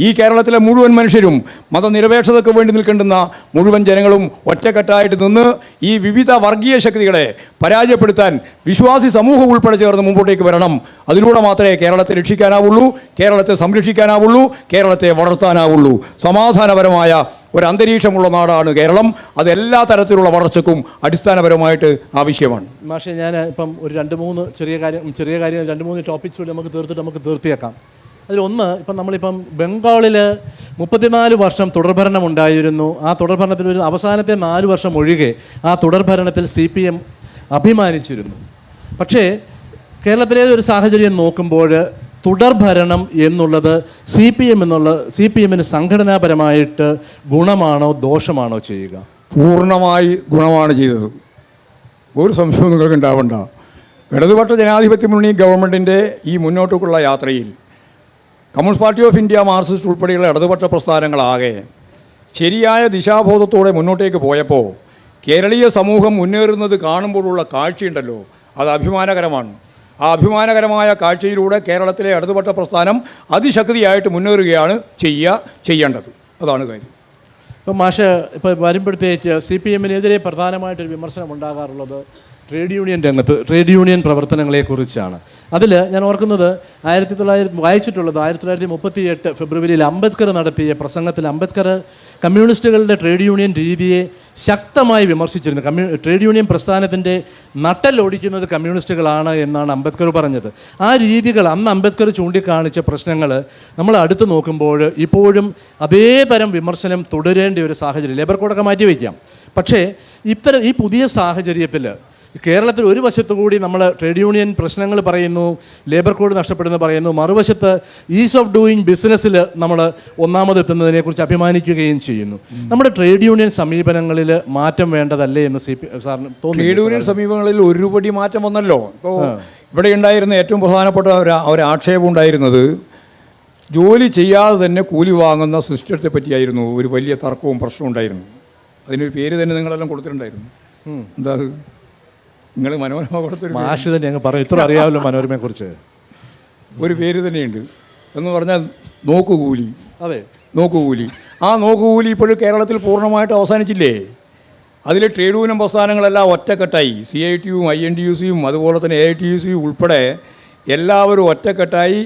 ഈ കേരളത്തിലെ മുഴുവൻ മനുഷ്യരും മതനിരപേക്ഷതയ്ക്ക് വേണ്ടി നിൽക്കേണ്ടുന്ന മുഴുവൻ ജനങ്ങളും ഒറ്റക്കെട്ടായിട്ട് നിന്ന് ഈ വിവിധ വർഗീയ ശക്തികളെ പരാജയപ്പെടുത്താൻ വിശ്വാസി സമൂഹം ഉൾപ്പെടെ ചേർന്ന് മുമ്പോട്ടേക്ക് വരണം. അതിലൂടെ മാത്രമേ കേരളത്തെ രക്ഷിക്കാനാവുള്ളൂ, കേരളത്തെ സംരക്ഷിക്കാനാവുള്ളൂ, കേരളത്തെ വളർത്താനാവുള്ളൂ. സമാധാനപരമായ ഒരു അന്തരീക്ഷമുള്ള നാടാണ് കേരളം. അത് എല്ലാ തരത്തിലുള്ള വളർച്ചയ്ക്കും അടിസ്ഥാനപരമായിട്ട് ആവശ്യമാണ്. മാഷെ, ഞാൻ ഇപ്പം ഒരു 2-3 ചെറിയ കാര്യം 2-3 ടോപ്പിക്സ് കൂടി നമുക്ക് തീർത്തിയേക്കാം. അതിലൊന്ന്, ഇപ്പം നമ്മളിപ്പം ബംഗാളിൽ 34 വർഷം തുടർഭരണം ഉണ്ടായിരുന്നു. ആ തുടർഭരണത്തിൽ ഒരു അവസാനത്തെ 4 വർഷം ഒഴികെ ആ തുടർഭരണത്തിൽ CPM അഭിമാനിച്ചിരുന്നു. പക്ഷേ കേരളത്തിലെ ഒരു സാഹചര്യം നോക്കുമ്പോൾ തുടർഭരണം എന്നുള്ളത് CPMന് സംഘടനാപരമായിട്ട് ഗുണമാണോ ദോഷമാണോ ചെയ്യുക? പൂർണ്ണമായി ഗുണമാണ് ചെയ്തത്. ഒരു സംശയവും നിങ്ങൾക്ക് ഉണ്ടാവണ്ട. ഇടതുപക്ഷ ജനാധിപത്യ മുന്നണി ഗവൺമെൻറ്റിൻ്റെ ഈ മുന്നോട്ടുള്ള യാത്രയിൽ communist party of India, Marxist ഉൾപ്പെടെയുള്ള ഇടതുപക്ഷ പ്രസ്ഥാനങ്ങളാകെ ശരിയായ ദിശാബോധത്തോടെ മുന്നോട്ടേക്ക് പോയപ്പോൾ കേരളീയ സമൂഹം മുന്നേറുന്നത് കാണുമ്പോഴുള്ള കാഴ്ചയുണ്ടല്ലോ, അത് അഭിമാനകരമാണ്. ആ അഭിമാനകരമായ കാഴ്ചയിലൂടെ കേരളത്തിലെ ഇടതുപക്ഷ പ്രസ്ഥാനം അതിശക്തിയായിട്ട് മുന്നേറുകയാണ് ചെയ്യേണ്ടത്. അതാണ് കാര്യം. ഇപ്പം മാഷ് ഇപ്പോൾ വരുമ്പോഴത്തേക്ക് CPMനെതിരെ പ്രധാനമായിട്ടൊരു വിമർശനം ഉണ്ടാകാറുള്ളത് ട്രേഡ് യൂണിയൻ രംഗത്ത്, ട്രേഡ് യൂണിയൻ പ്രവർത്തനങ്ങളെക്കുറിച്ചാണ്. അതിൽ ഞാൻ ഓർക്കുന്നത് 1938 ഫെബ്രുവരിയിൽ അംബേദ്കർ നടത്തിയ പ്രസംഗത്തിൽ അംബേദ്കർ കമ്മ്യൂണിസ്റ്റുകളുടെ ട്രേഡ് യൂണിയൻ രീതിയെ ശക്തമായി വിമർശിച്ചിരുന്നു. ട്രേഡ് യൂണിയൻ പ്രസ്ഥാനത്തിൻ്റെ നട്ടലൊടിക്കുന്നത് കമ്മ്യൂണിസ്റ്റുകളാണ് എന്നാണ് അംബേദ്കർ പറഞ്ഞത്. ആ രീതികൾ, അന്ന് അംബേദ്കർ ചൂണ്ടിക്കാണിച്ച പ്രശ്നങ്ങൾ നമ്മൾ അടുത്ത് നോക്കുമ്പോൾ ഇപ്പോഴും അതേ തരം വിമർശനം തുടരേണ്ട ഒരു സാഹചര്യം. ലേബർ കോഡൊക്കെ മാറ്റി വയ്ക്കാം. പക്ഷേ ഈ പുതിയ സാഹചര്യത്തിൽ കേരളത്തിൽ ഒരു വശത്തു കൂടി നമ്മൾ ട്രേഡ് യൂണിയൻ പ്രശ്നങ്ങൾ പറയുന്നു, ലേബർ കോഡ് നഷ്ടപ്പെടുന്നു പറയുന്നു, മറുവശത്ത് ഈസ് ഓഫ് ഡൂയിങ് ബിസിനസ്സിൽ നമ്മൾ ഒന്നാമതെത്തുന്നതിനെക്കുറിച്ച് അഭിമാനിക്കുകയും ചെയ്യുന്നു. നമ്മുടെ ട്രേഡ് യൂണിയൻ സമീപനങ്ങളിൽ മാറ്റം വേണ്ടതല്ലേ എന്ന് സാറിന് തോന്നുന്നു? ട്രേഡ് യൂണിയൻ സമീപനങ്ങളിൽ ഒരുപടി മാറ്റം വന്നല്ലോ. ഇപ്പോൾ ഇവിടെ ഉണ്ടായിരുന്ന ഏറ്റവും പ്രധാനപ്പെട്ട ഒരു ആക്ഷേപം ഉണ്ടായിരുന്നത് ജോലി ചെയ്യാതെ തന്നെ കൂലി വാങ്ങുന്ന സിസ്റ്റത്തെ പറ്റിയായിരുന്നു. ഒരു വലിയ തർക്കവും പ്രശ്നവും ഉണ്ടായിരുന്നു. അതിനൊരു പേര് തന്നെ നിങ്ങളെല്ലാം കൊടുത്തിട്ടുണ്ടായിരുന്നു. എന്താ അത്? നിങ്ങൾ മനോരമ കൊടുത്തൊരു മാഷ് തന്നെ അങ്ങ് പറയും, ഇത്ര അറിയാമല്ലോ മനോരമയെക്കുറിച്ച്. ഒരു പേര് തന്നെയുണ്ട് എന്ന് പറഞ്ഞാൽ നോക്കുകൂലി. അതെ, നോക്കുകൂലി. ആ നോക്കുകൂലി ഇപ്പോഴും കേരളത്തിൽ പൂർണ്ണമായിട്ട് അവസാനിച്ചില്ലേ? അതിൽ ട്രേഡ് യൂണിയൻ പ്രസ്ഥാനങ്ങളെല്ലാം ഒറ്റക്കെട്ടായി, CITU, INTUC അതുപോലെ തന്നെ AITUC ഉൾപ്പെടെ എല്ലാവരും ഒറ്റക്കെട്ടായി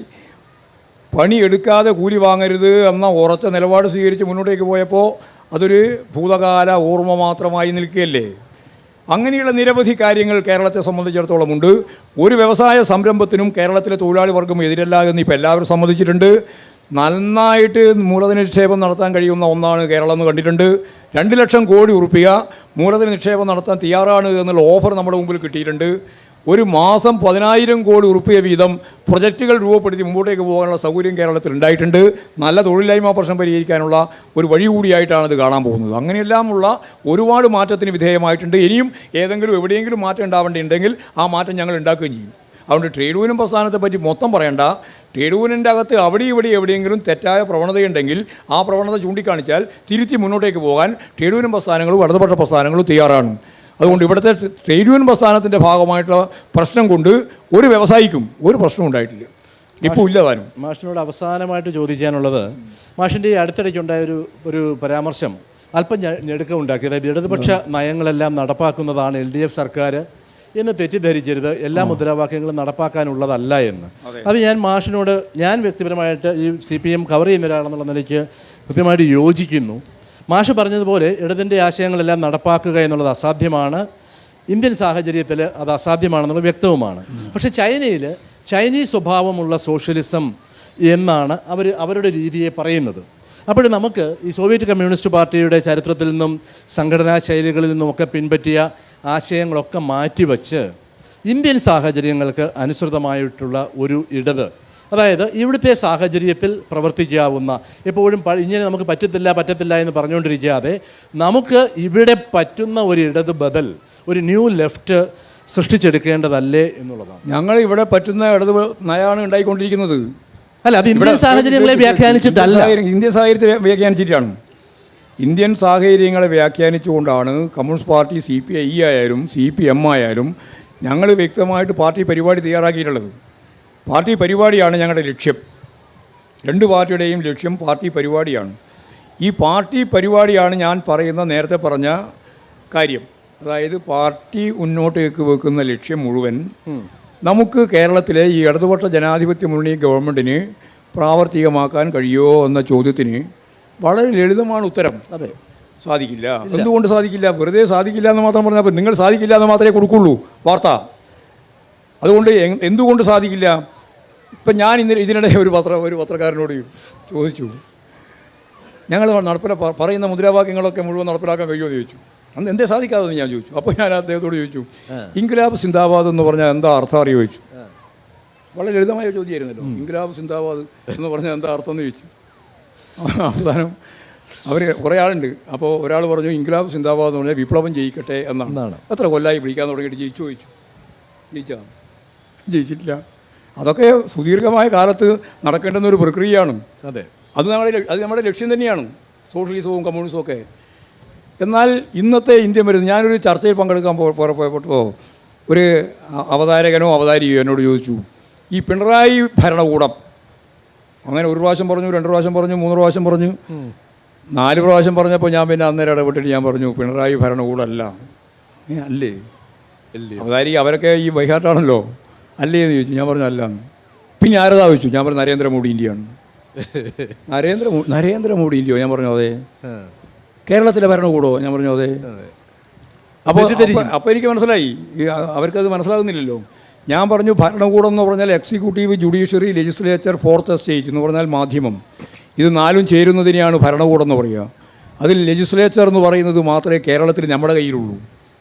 പണിയെടുക്കാതെ കൂലി വാങ്ങരുത് എന്ന ഉറച്ച നിലപാട് സ്വീകരിച്ച് മുന്നോട്ടേക്ക് പോയപ്പോൾ അതൊരു ഭൂതകാല ഓർമ്മ മാത്രമായി നിൽക്കുകയല്ലേ? അങ്ങനെയുള്ള നിരവധി കാര്യങ്ങൾ കേരളത്തെ സംബന്ധിച്ചിടത്തോളം ഉണ്ട്. ഒരു വ്യവസായ സംരംഭത്തിനും കേരളത്തിലെ തൊഴിലാളി വർഗം എതിരല്ല എന്ന് ഇപ്പോൾ എല്ലാവരും സമ്മതിച്ചിട്ടുണ്ട്. നന്നായിട്ട് മൂലധന നിക്ഷേപം നടത്താൻ കഴിയുന്ന ഒന്നാണ് കേരളം എന്ന് കണ്ടിട്ടുണ്ട്. 2 ലക്ഷം കോടി ഉറുപ്പിക മൂലധന നിക്ഷേപം നടത്താൻ തയ്യാറാണ് എന്നുള്ള ഓഫർ നമ്മുടെ മുമ്പിൽ കിട്ടിയിട്ടുണ്ട്. ഒരു മാസം 10,000 കോടി ഉറുപ്പിക വീതം പ്രൊജക്റ്റുകൾ രൂപപ്പെടുത്തി മുമ്പോട്ടേക്ക് പോകാനുള്ള സൗകര്യം കേരളത്തിൽ ഉണ്ടായിട്ടുണ്ട്. നല്ല തൊഴിലില്ലായ്മ പ്രശ്നം പരിഹരിക്കാനുള്ള ഒരു വഴി കൂടിയായിട്ടാണ് ഇത് കാണാൻ പോകുന്നത്. അങ്ങനെയെല്ലാമുള്ള ഒരുപാട് മാറ്റത്തിന് വിധേയമായിട്ടുണ്ട്. ഇനിയും ഏതെങ്കിലും എവിടെയെങ്കിലും മാറ്റം ഉണ്ടാവേണ്ടിയുണ്ടെങ്കിൽ ആ മാറ്റം ഞങ്ങൾ ഉണ്ടാക്കുകയും ചെയ്യും. അതുകൊണ്ട് ട്രേഡ് യൂണിയൻ പ്രസ്ഥാനത്തെ പറ്റി മൊത്തം പറയണ്ട. ട്രേഡ് യൂണിയൻ്റെ അകത്ത് അവിടെ എവിടെയെങ്കിലും തെറ്റായ പ്രവണതയുണ്ടെങ്കിൽ ആ പ്രവണത ചൂണ്ടിക്കാണിച്ചാൽ തിരുത്തി മുന്നോട്ടേക്ക് പോകാൻ ട്രേഡ് യൂണിയൻ പ്രസ്ഥാനങ്ങളും ഇടതുപക്ഷ പ്രസ്ഥാനങ്ങളും തയ്യാറാണ്. അതുകൊണ്ട് ഇവിടുത്തെ ട്രേഡ് യൂണിയൻ പ്രസ്ഥാനത്തിൻ്റെ ഭാഗമായിട്ടുള്ള പ്രശ്നം കൊണ്ട് ഒരു വ്യവസായിക്കും ഒരു പ്രശ്നം ഉണ്ടായിട്ടില്ല, ഇപ്പോൾ ഇല്ല താനും. മാഷിനോട് അവസാനമായിട്ട് ചോദിക്കാനുള്ളത്, മാഷിൻ്റെ ഈ അടുത്തിടയ്ക്കുണ്ടായ ഒരു പരാമർശം അല്പം ഞെടുക്കമുണ്ടാക്കി. അതായത് ഇടതുപക്ഷ നയങ്ങളെല്ലാം നടപ്പാക്കുന്നതാണ് LDF സർക്കാർ എന്ന് തെറ്റിദ്ധരിക്കരുത്, എല്ലാ മുദ്രാവാക്യങ്ങളും നടപ്പാക്കാനുള്ളതല്ല എന്ന്. അത് ഞാൻ വ്യക്തിപരമായിട്ട് ഈ CPM കവർ ചെയ്യുന്ന ഒരാളെന്നുള്ള നിലയ്ക്ക് കൃത്യമായിട്ട് യോജിക്കുന്നു. മാഷ് പറഞ്ഞതുപോലെ ഇടതിൻ്റെ ആശയങ്ങളെല്ലാം നടപ്പാക്കുക എന്നുള്ളത് അസാധ്യമാണ്. ഇന്ത്യൻ സാഹചര്യത്തിൽ അത് അസാധ്യമാണെന്നുള്ളത് വ്യക്തവുമാണ്. പക്ഷേ ചൈനീസ് സ്വഭാവമുള്ള സോഷ്യലിസം എന്നാണ് അവരുടെ രീതിയെ പറയുന്നത്. അപ്പോൾ നമുക്ക് ഈ സോവിയറ്റ് കമ്മ്യൂണിസ്റ്റ് പാർട്ടിയുടെ ചരിത്രത്തിൽ നിന്നും സംഘടനാ ശൈലികളിൽ നിന്നുമൊക്കെ പിൻപറ്റിയ ആശയങ്ങളൊക്കെ മാറ്റിവെച്ച് ഇന്ത്യൻ സാഹചര്യങ്ങൾക്ക് അനുസൃതമായിട്ടുള്ള ഒരു ഇടത്, അതായത് ഇവിടുത്തെ സാഹചര്യത്തിൽ പ്രവർത്തിക്കാവുന്ന, എപ്പോഴും ഇങ്ങനെ നമുക്ക് പറ്റത്തില്ല എന്ന് പറഞ്ഞുകൊണ്ടിരിക്കാതെ നമുക്ക് ഇവിടെ പറ്റുന്ന ഒരു ഇടത് ബദൽ, ഒരു ന്യൂ ലെഫ്റ്റ് സൃഷ്ടിച്ചെടുക്കേണ്ടതല്ലേ എന്നുള്ളതാണ്. ഞങ്ങൾ ഇവിടെ പറ്റുന്ന ഇടത് നയമാണ് ഉണ്ടായിക്കൊണ്ടിരിക്കുന്നത്. അല്ല, അത് ഇന്ത്യൻ സാഹചര്യങ്ങളെ വ്യാഖ്യാനിച്ചിട്ടല്ല, ഇന്ത്യൻ സാഹചര്യത്തെ വ്യാഖ്യാനിച്ചിട്ടാണ്. ഇന്ത്യൻ സാഹചര്യങ്ങളെ വ്യാഖ്യാനിച്ചുകൊണ്ടാണ് കമ്മ്യൂണിസ്റ്റ് പാർട്ടി CPI ആയാലും CPM ആയാലും ഞങ്ങൾ വ്യക്തമായിട്ട് പാർട്ടി പരിപാടി തയ്യാറാക്കിയിട്ടുള്ളത്. പാർട്ടി പരിപാടിയാണ് ഞങ്ങളുടെ ലക്ഷ്യം. രണ്ട് പാർട്ടിയുടെയും ലക്ഷ്യം പാർട്ടി പരിപാടിയാണ്. ഈ പാർട്ടി പരിപാടിയാണ് ഞാൻ പറയുന്ന നേരത്തെ പറഞ്ഞ കാര്യം. അതായത് പാർട്ടി മുന്നോട്ടേക്ക് വെക്കുന്ന ലക്ഷ്യം മുഴുവൻ നമുക്ക് കേരളത്തിലെ ഈ ഇടതുപക്ഷ ജനാധിപത്യ മുന്നണി ഗവൺമെൻറ്റിന് പ്രാവർത്തികമാക്കാൻ കഴിയുമോ എന്ന ചോദ്യത്തിന് വളരെ ലളിതമാണ് ഉത്തരം. അതെ, സാധിക്കില്ല. എന്തുകൊണ്ട് സാധിക്കില്ല? വെറുതെ സാധിക്കില്ല എന്ന് മാത്രം പറഞ്ഞപ്പോൾ നിങ്ങൾ സാധിക്കില്ല എന്ന് മാത്രമേ കൊടുക്കുള്ളൂ വാർത്ത. അതുകൊണ്ട് എന്തുകൊണ്ട് സാധിക്കില്ല? ഇപ്പം ഞാൻ ഇതിനിടെ ഒരു പത്രക്കാരനോട് ചോദിച്ചു, ഞങ്ങൾ പറയുന്ന മുദ്രാവാക്യങ്ങളൊക്കെ മുഴുവൻ നടപ്പിലാക്കാൻ കഴിയുമോ എന്ന് ചോദിച്ചു. അന്ന് എന്തേ സാധിക്കാതെന്ന് ഞാൻ ചോദിച്ചു. അപ്പോൾ ഞാൻ അദ്ദേഹത്തോട് ചോദിച്ചു, ഇൻക്ലാബ് സിന്ദാബാദ് എന്ന് പറഞ്ഞാൽ എന്താ അർത്ഥം അറിയോ ചോദിച്ചു. വളരെ ലളിതമായ ചോദ്യമായിരുന്നല്ലോ. ഇൻക്ലാബ് സിന്ദാബാദ് എന്ന് പറഞ്ഞാൽ എന്താ അർത്ഥം എന്ന് ചോദിച്ചു. അവസാനം അവർ കുറേ ആളുണ്ട്. അപ്പോൾ ഒരാൾ പറഞ്ഞു ഇൻക്ലാബ് സിന്ദാബാദ് എന്ന് പറഞ്ഞാൽ വിപ്ലവം ജയിക്കട്ടെ എന്നാണ്. എത്ര കൊല്ലായി വിളിക്കാൻ തുടങ്ങിയിട്ട് ജയിച്ചാ? ജയിച്ചിട്ടില്ല. അതൊക്കെ സുദീർഘമായ കാലത്ത് നടക്കേണ്ടുന്ന ഒരു പ്രക്രിയയാണ്. അതെ, അത് നമ്മുടെ ലക്ഷ്യം തന്നെയാണ്, സോഷ്യലിസവും കമ്മ്യൂണിസവും ഒക്കെ. എന്നാൽ ഇന്നത്തെ ഇന്ത്യ വരുന്നത്, ഞാനൊരു ചർച്ചയിൽ പങ്കെടുക്കാൻ പോയപ്പോൾ ഒരു അവതാരകനോ അവതാരികയോ എന്നോട് ചോദിച്ചു, ഈ പിണറായി ഭരണകൂടം അങ്ങനെ ഒരു പ്രാവശ്യം പറഞ്ഞു, 2 പ്രാവശ്യം പറഞ്ഞു, 3 പ്രാവശ്യം പറഞ്ഞു, 4 പ്രാവശ്യം പറഞ്ഞപ്പോൾ ഞാൻ പിന്നെ അന്നേരം ഇടപെട്ടിട്ട് ഞാൻ പറഞ്ഞു പിണറായി ഭരണകൂടമല്ല. അല്ലേ അവതാരിക അവരൊക്കെ ഈ വൈകാട്ടാണല്ലോ, അല്ലേ എന്ന് ചോദിച്ചു. ഞാൻ പറഞ്ഞു അല്ല. പിന്നെ ആരതാ ചോദിച്ചു. ഞാൻ പറഞ്ഞു നരേന്ദ്രമോദി ഇന്ത്യയാണ്. നരേന്ദ്രമോദി ഇന്ത്യയോ? ഞാൻ പറഞ്ഞു അതെ. കേരളത്തിലെ ഭരണകൂടമോ? ഞാൻ പറഞ്ഞു അതെ. അപ്പോൾ എനിക്ക് മനസ്സിലായി, അവർക്കത് മനസ്സിലാകുന്നില്ലല്ലോ. ഞാൻ പറഞ്ഞു ഭരണകൂടം എന്ന് പറഞ്ഞാൽ executive, judiciary, legislature, fourth estate എന്ന് പറഞ്ഞാൽ മാധ്യമം, ഇത് 4ഉം ചേരുന്നതിനെയാണ് ഭരണകൂടം എന്ന് പറയുക. അതിൽ ലെജിസ്ലേച്ചർ എന്ന് പറയുന്നത് മാത്രമേ കേരളത്തിൽ നമ്മുടെ കയ്യിലുള്ളൂ,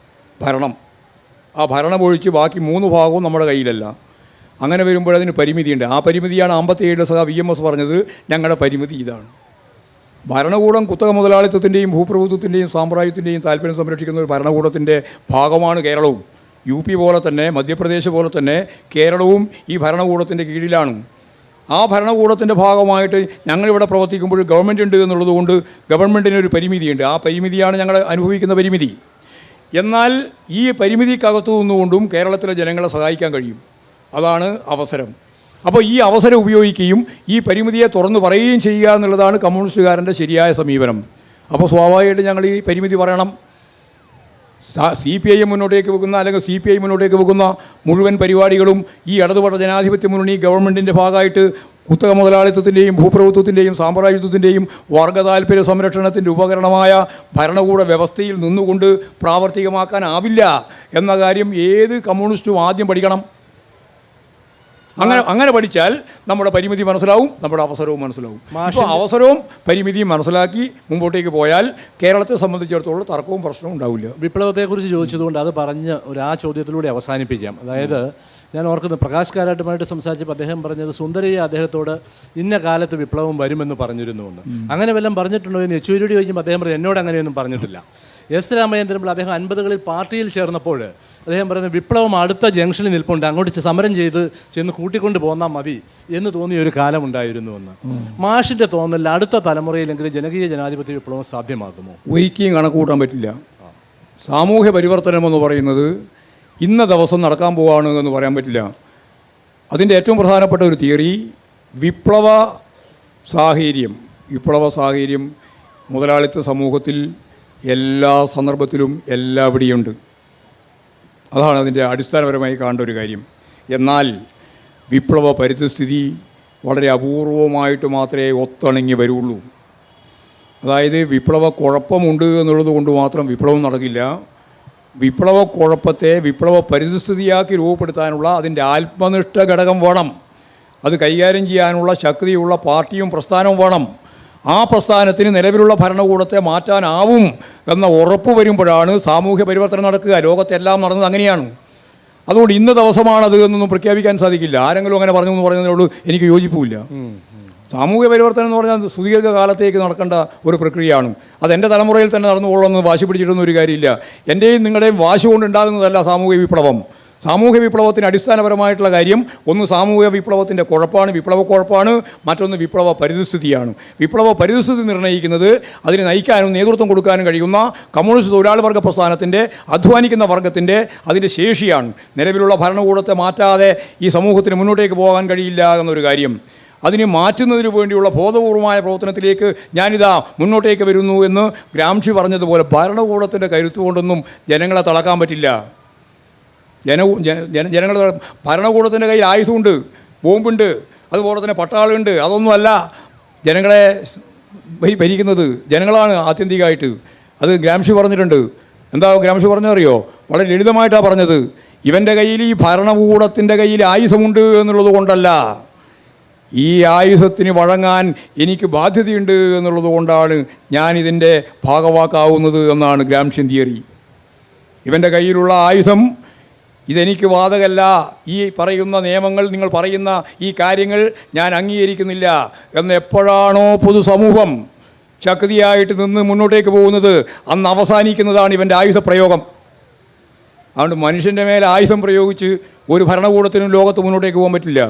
ഭരണം. ആ ഭരണം ഒഴിച്ച് ബാക്കി 3 ഭാഗവും നമ്മുടെ കയ്യിലല്ല. അങ്ങനെ വരുമ്പോൾ അതിന് പരിമിതിയുണ്ട്. ആ പരിമിതിയാണ് 57 സഹ VMS പറഞ്ഞത്, ഞങ്ങളുടെ പരിമിതി ഇതാണ്. ഭരണകൂടം കുത്തക മുതലാളിത്തത്തിൻ്റെയും ഭൂപ്രഭുത്വത്തിൻ്റെയും സാമ്രാജ്യത്തിൻ്റെയും താല്പര്യം സംരക്ഷിക്കുന്ന ഒരു ഭരണകൂടത്തിൻ്റെ ഭാഗമാണ് കേരളവും. UP പോലെ തന്നെ മധ്യപ്രദേശ് പോലെ തന്നെ കേരളവും ഈ ഭരണകൂടത്തിൻ്റെ കീഴിലാണ്. ആ ഭരണകൂടത്തിൻ്റെ ഭാഗമായിട്ട് ഞങ്ങളിവിടെ പ്രവർത്തിക്കുമ്പോൾ ഗവൺമെൻറ് ഉണ്ട് എന്നുള്ളത് കൊണ്ട് ഗവൺമെൻറ്റിനൊരു പരിമിതിയുണ്ട്. ആ പരിമിതിയാണ് ഞങ്ങൾ അനുഭവിക്കുന്ന പരിമിതി. എന്നാൽ ഈ പരിമിതിക്കകത്തു നിന്നുകൊണ്ടും കേരളത്തിലെ ജനങ്ങളെ സഹായിക്കാൻ കഴിയും. അതാണ് അവസരം. അപ്പോൾ ഈ അവസരം ഉപയോഗിക്കുകയും ഈ പരിമിതിയെ തുറന്നു പറയുകയും ചെയ്യുക എന്നുള്ളതാണ് കമ്മ്യൂണിസ്റ്റുകാരൻ്റെ ശരിയായ സമീപനം. അപ്പോൾ സ്വാഭാവികമായിട്ട് ഞങ്ങൾ ഈ പരിമിതി പറയണം. CPI മുന്നോട്ടേക്ക് വെക്കുന്ന അല്ലെങ്കിൽ CPI മുന്നോട്ടേക്ക് വെക്കുന്ന മുഴുവൻ പരിപാടികളും ഈ ഇടതുപക്ഷ ജനാധിപത്യ മുന്നണി ഗവൺമെൻറ്റിൻ്റെ ഭാഗമായിട്ട് കുത്തക മുതലാളിത്തത്തിൻ്റെയും ഭൂപ്രഭുത്വത്തിൻ്റെയും സാമ്രാജ്യത്വത്തിൻ്റെയും വർഗ താല്പര്യ സംരക്ഷണത്തിൻ്റെ ഉപകരണമായ ഭരണകൂട വ്യവസ്ഥയിൽ നിന്നുകൊണ്ട് പ്രാവർത്തികമാക്കാനാവില്ല എന്ന കാര്യം ഏത് കമ്മ്യൂണിസ്റ്റും ആദ്യം പഠിക്കണം. അങ്ങനെ പഠിച്ചാൽ നമ്മുടെ പരിമിതി മനസ്സിലാവും, നമ്മുടെ അവസരവും മനസ്സിലാവും. അപ്പോൾ അവസരവും പരിമിതിയും മനസ്സിലാക്കി മുമ്പോട്ടേക്ക് പോയാൽ കേരളത്തെ സംബന്ധിച്ചിടത്തോളം തർക്കവും പ്രശ്നവും ഉണ്ടാവില്ല. വിപ്ലവത്തെക്കുറിച്ച് ചോദിച്ചതുകൊണ്ട് അത് പറഞ്ഞ് ആ ചോദ്യത്തിലൂടെ അവസാനിപ്പിക്കാം. അതായത് ഞാൻ ഓർക്കുന്നത് പ്രകാശ് കാരാട്ടുമായിട്ട് സംസാരിച്ചപ്പോൾ അദ്ദേഹം പറഞ്ഞത് സുന്ദരയെ അദ്ദേഹത്തോട് ഇന്ന കാലത്ത് വിപ്ലവം വരുമെന്ന് പറഞ്ഞിരുന്നുവെന്ന്. അങ്ങനെ വല്ലതും പറഞ്ഞിട്ടുണ്ടോ എന്ന് യെച്ചൂരിയോട് ചോദിക്കുമ്പോൾ അദ്ദേഹം പറഞ്ഞു എന്നോട് അങ്ങനെയൊന്നും പറഞ്ഞിട്ടില്ല. എസ് രാമചന്ദ്രൻ പിള്ള അദ്ദേഹം 50കളിൽ പാർട്ടിയിൽ ചേർന്നപ്പോൾ അദ്ദേഹം പറയുന്നത് വിപ്ലവം അടുത്ത ജംഗ്ഷനിൽ നിൽപ്പുണ്ട്, അങ്ങോട്ട് സമരം ചെയ്ത് ചെന്ന് കൂട്ടിക്കൊണ്ട് പോന്നാൽ മതി എന്ന് തോന്നിയ ഒരു കാലമുണ്ടായിരുന്നുവെന്ന്. മാഷിൻ്റെ തോന്നലിൽ അടുത്ത തലമുറയിലെങ്കിലും ജനകീയ ജനാധിപത്യ വിപ്ലവം സാധ്യമാകുമോ? ഒരിക്കലും കണക്ക് കൂട്ടാൻ പറ്റില്ല. സാമൂഹ്യ പരിവർത്തനം എന്ന് പറയുന്നത് ഇന്ന ദിവസം നടക്കാൻ പോവാണ് എന്ന് പറയാൻ പറ്റില്ല. അതിൻ്റെ ഏറ്റവും പ്രധാനപ്പെട്ട ഒരു തിയറി വിപ്ലവ സാഹചര്യം മുതലാളിത്ത സമൂഹത്തിൽ എല്ലാ സന്ദർഭത്തിലും എല്ലാവിടെയുണ്ട്. അതാണ് അതിൻ്റെ അടിസ്ഥാനപരമായി കാണേണ്ട ഒരു കാര്യം. എന്നാൽ വിപ്ലവ പരിസ്ഥിതി വളരെ അപൂർവമായിട്ട് മാത്രമേ ഒത്തിണങ്ങി വരുള്ളൂ. അതായത് വിപ്ലവ കുഴപ്പമുണ്ട് എന്നുള്ളത് കൊണ്ട് മാത്രം വിപ്ലവം നടക്കില്ല. വിപ്ലവ കുഴപ്പത്തെ വിപ്ലവ പരിസ്ഥിതിയാക്കി രൂപപ്പെടുത്താനുള്ള അതിൻ്റെ ആത്മനിഷ്ഠ ഘടകം വേണം. അത് കൈകാര്യം ചെയ്യാനുള്ള ശക്തിയുള്ള പാർട്ടിയും പ്രസ്ഥാനവും വേണം. ആ പ്രസ്ഥാനത്തിന് നിലവിലുള്ള ഭരണകൂടത്തെ മാറ്റാനാവും എന്ന ഉറപ്പ് വരുമ്പോഴാണ് സാമൂഹ്യ പരിവർത്തനം നടക്കുക. ലോകത്തെല്ലാം നടന്നത് അങ്ങനെയാണ്. അതുകൊണ്ട് ഇന്ന ദിവസമാണത് എന്നൊന്നും പ്രഖ്യാപിക്കാൻ സാധിക്കില്ല. ആരെങ്കിലും അങ്ങനെ പറഞ്ഞു എന്ന് പറയുന്നതിനോട് എനിക്ക് യോജിപ്പില്ല. സാമൂഹ്യ പരിവർത്തനം എന്ന് പറഞ്ഞാൽ സുദീർഘകാലത്തേക്ക് നടക്കേണ്ട ഒരു പ്രക്രിയയാണ്. അതെൻ്റെ തലമുറയിൽ തന്നെ നടന്നുകൊള്ളുമെന്ന് വാശി പിടിച്ചിട്ടൊന്നും ഒരു കാര്യമില്ല. എൻ്റെയും നിങ്ങളുടെയും വാശി കൊണ്ടുണ്ടാകുന്നതല്ല സാമൂഹ്യ വിപ്ലവം. സാമൂഹ്യ വിപ്ലവത്തിന് അടിസ്ഥാനപരമായിട്ടുള്ള കാര്യം ഒന്ന് സാമൂഹ്യ വിപ്ലവത്തിൻ്റെ കുഴപ്പമാണ്, വിപ്ലവക്കുഴപ്പമാണ്. മറ്റൊന്ന് വിപ്ലവ പരിതസ്ഥിതിയാണ്. വിപ്ലവ പരിതസ്ഥിതി നിർണ്ണയിക്കുന്നത് അതിന് നയിക്കാനും നേതൃത്വം കൊടുക്കാനും കഴിയുന്ന കമ്മ്യൂണിസ്റ്റ് തൊഴിലാളി വർഗ പ്രസ്ഥാനത്തിൻ്റെ, അധ്വാനിക്കുന്ന വർഗത്തിൻ്റെ അതിൻ്റെ ശേഷിയാണ്. നിലവിലുള്ള ഭരണകൂടത്തെ മാറ്റാതെ ഈ സമൂഹത്തിന് മുന്നോട്ടേക്ക് പോകാൻ കഴിയില്ല എന്നൊരു കാര്യം. അതിനെ മാറ്റുന്നതിന് വേണ്ടിയുള്ള ബോധപൂർവമായ പ്രവർത്തനത്തിലേക്ക് ഞാനിതാ മുന്നോട്ടേക്ക് വരുന്നു എന്ന് ഗ്രാംഷി പറഞ്ഞതുപോലെ ഭരണകൂടത്തിൻ്റെ കരുത്ത് കൊണ്ടൊന്നും ജനങ്ങളെ തളക്കാൻ പറ്റില്ല. ജനങ്ങൾ ഭരണകൂടത്തിൻ്റെ കയ്യിൽ ആയുധമുണ്ട്, ബോംബുണ്ട്, അതുപോലെ തന്നെ പട്ടാളുണ്ട്. അതൊന്നുമല്ല ജനങ്ങളെ ഭരിക്കുന്നത്, ജനങ്ങളാണ് ആത്യന്തികമായിട്ട്. അത് ഗ്രാംഷി പറഞ്ഞിട്ടുണ്ട്. എന്താ ഗ്രാംഷി പറഞ്ഞറിയോ? വളരെ ലളിതമായിട്ടാണ് പറഞ്ഞത്. ഇവൻ്റെ കയ്യിൽ, ഈ ഭരണകൂടത്തിൻ്റെ കയ്യിൽ ആയുധമുണ്ട് എന്നുള്ളത് കൊണ്ടല്ല, ഈ ആയുധത്തിന് വഴങ്ങാൻ എനിക്ക് ബാധ്യതയുണ്ട് എന്നുള്ളത് കൊണ്ടാണ് ഞാനിതിൻ്റെ ഭാഗവാക്കാവുന്നത് എന്നാണ് ഗ്രാംഷ്യൻ തിയറി. ഇവൻ്റെ കയ്യിലുള്ള ആയുധം ഇതെനിക്ക് ബാധകമല്ല, ഈ പറയുന്ന നിയമങ്ങൾ, നിങ്ങൾ പറയുന്ന ഈ കാര്യങ്ങൾ ഞാൻ അംഗീകരിക്കുന്നില്ല എന്ന് എപ്പോഴാണോ പൊതുസമൂഹം ശക്തിയായിട്ട് നിന്ന് മുന്നോട്ടേക്ക് പോകുന്നത് അന്ന് അവസാനിക്കുന്നതാണ് ഇവൻ്റെ ആയുധപ്രയോഗം. അതുകൊണ്ട് മനുഷ്യൻ്റെ മേലെ ആയുധം പ്രയോഗിച്ച് ഒരു ഭരണകൂടത്തിനും ലോകത്ത് മുന്നോട്ടേക്ക് പോകാൻ പറ്റില്ല.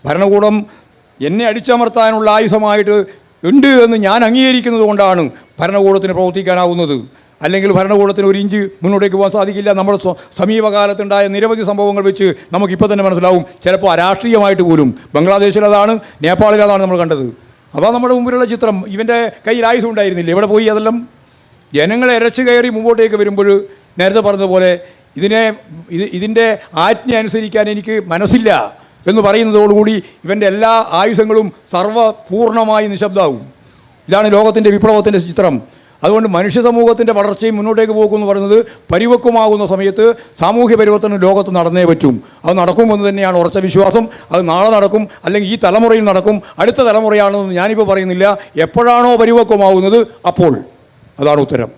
ഭരണകൂടം എന്നെ അടിച്ചമർത്താനുള്ള ആയുധമായിട്ട് ഉണ്ട് എന്ന് ഞാൻ അംഗീകരിക്കുന്നത് കൊണ്ടാണ് ഭരണകൂടത്തിന് പ്രവർത്തിക്കാനാവുന്നത്. അല്ലെങ്കിൽ ഭരണകൂടത്തിന് ഒരു ഇഞ്ച് മുന്നോട്ടേക്ക് പോകാൻ സാധിക്കില്ല. നമ്മുടെ സമീപകാലത്തുണ്ടായ നിരവധി സംഭവങ്ങൾ വെച്ച് നമുക്കിപ്പോൾ തന്നെ മനസ്സിലാവും. ചിലപ്പോൾ അരാഷ്ട്രീയമായിട്ട് പോലും ബംഗ്ലാദേശിലതാണ്, നേപ്പാളിലതാണ് നമ്മൾ കണ്ടത്. അതാണ് നമ്മുടെ മുമ്പിലുള്ള ചിത്രം. ഇവൻ്റെ കയ്യിൽ ആയുധം ഉണ്ടായിരുന്നില്ല, എവിടെ പോയി അതെല്ലാം? ജനങ്ങളെ ഇരച്ചു കയറി മുമ്പോട്ടേക്ക് വരുമ്പോൾ നേരത്തെ പറഞ്ഞതുപോലെ ഇതിൻ്റെ ആജ്ഞ അനുസരിക്കാൻ എനിക്ക് മനസ്സില്ല എന്ന് പറയുന്നതോടുകൂടി ഇവൻ്റെ എല്ലാ ആയുധങ്ങളും സർവ്വപൂർണ്ണമായി നിശബ്ദമാവും. ഇതാണ് ലോകത്തിൻ്റെ വിപ്ലവത്തിൻ്റെ ചിത്രം. അതുകൊണ്ട് മനുഷ്യ സമൂഹത്തിൻ്റെ വളർച്ചയും മുന്നോട്ടേക്ക് പോകുമെന്ന് പറയുന്നത് പരിപക്വമാകുന്ന സമയത്ത് സാമൂഹ്യ പരിവർത്തനം ലോകത്ത് നടന്നേ പറ്റും. അത് നടക്കുമെന്ന് തന്നെയാണ് ഉറച്ച വിശ്വാസം. അത് നാളെ നടക്കും, അല്ലെങ്കിൽ ഈ തലമുറയിൽ നടക്കും. അടുത്ത തലമുറയാണെന്ന് ഞാനിപ്പോൾ പറയുന്നില്ല. എപ്പോഴാണോ പരിപക്വമാകുന്നത് അപ്പോൾ. അതാണ് ഉത്തരം.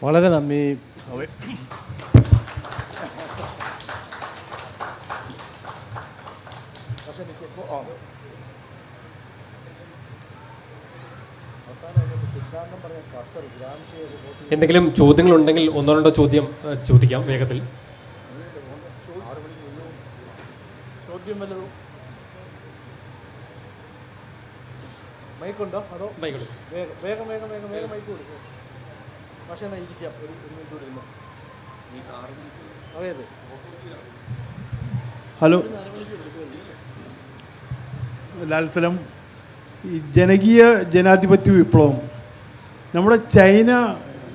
വളരെ നന്ദി. എന്തെങ്കിലും ചോദ്യങ്ങളുണ്ടെങ്കിൽ ഒന്നോ രണ്ടോ ചോദ്യം ചോദിക്കാം വേഗത്തിൽ. മൈക്കുണ്ടോ? അതോ മൈക്കുണ്ട്. വേഗം മൈക്ക് കൊടുക്കും. പക്ഷേ എന്നാൽ ഇരിക്കാം, ഒരു മിനിറ്റ് കൂടി ഇരുന്നു. അതെ. ഹലോ, ലാൽസലം. ഈ ജനകീയ ജനാധിപത്യ വിപ്ലവം നമ്മുടെ ചൈന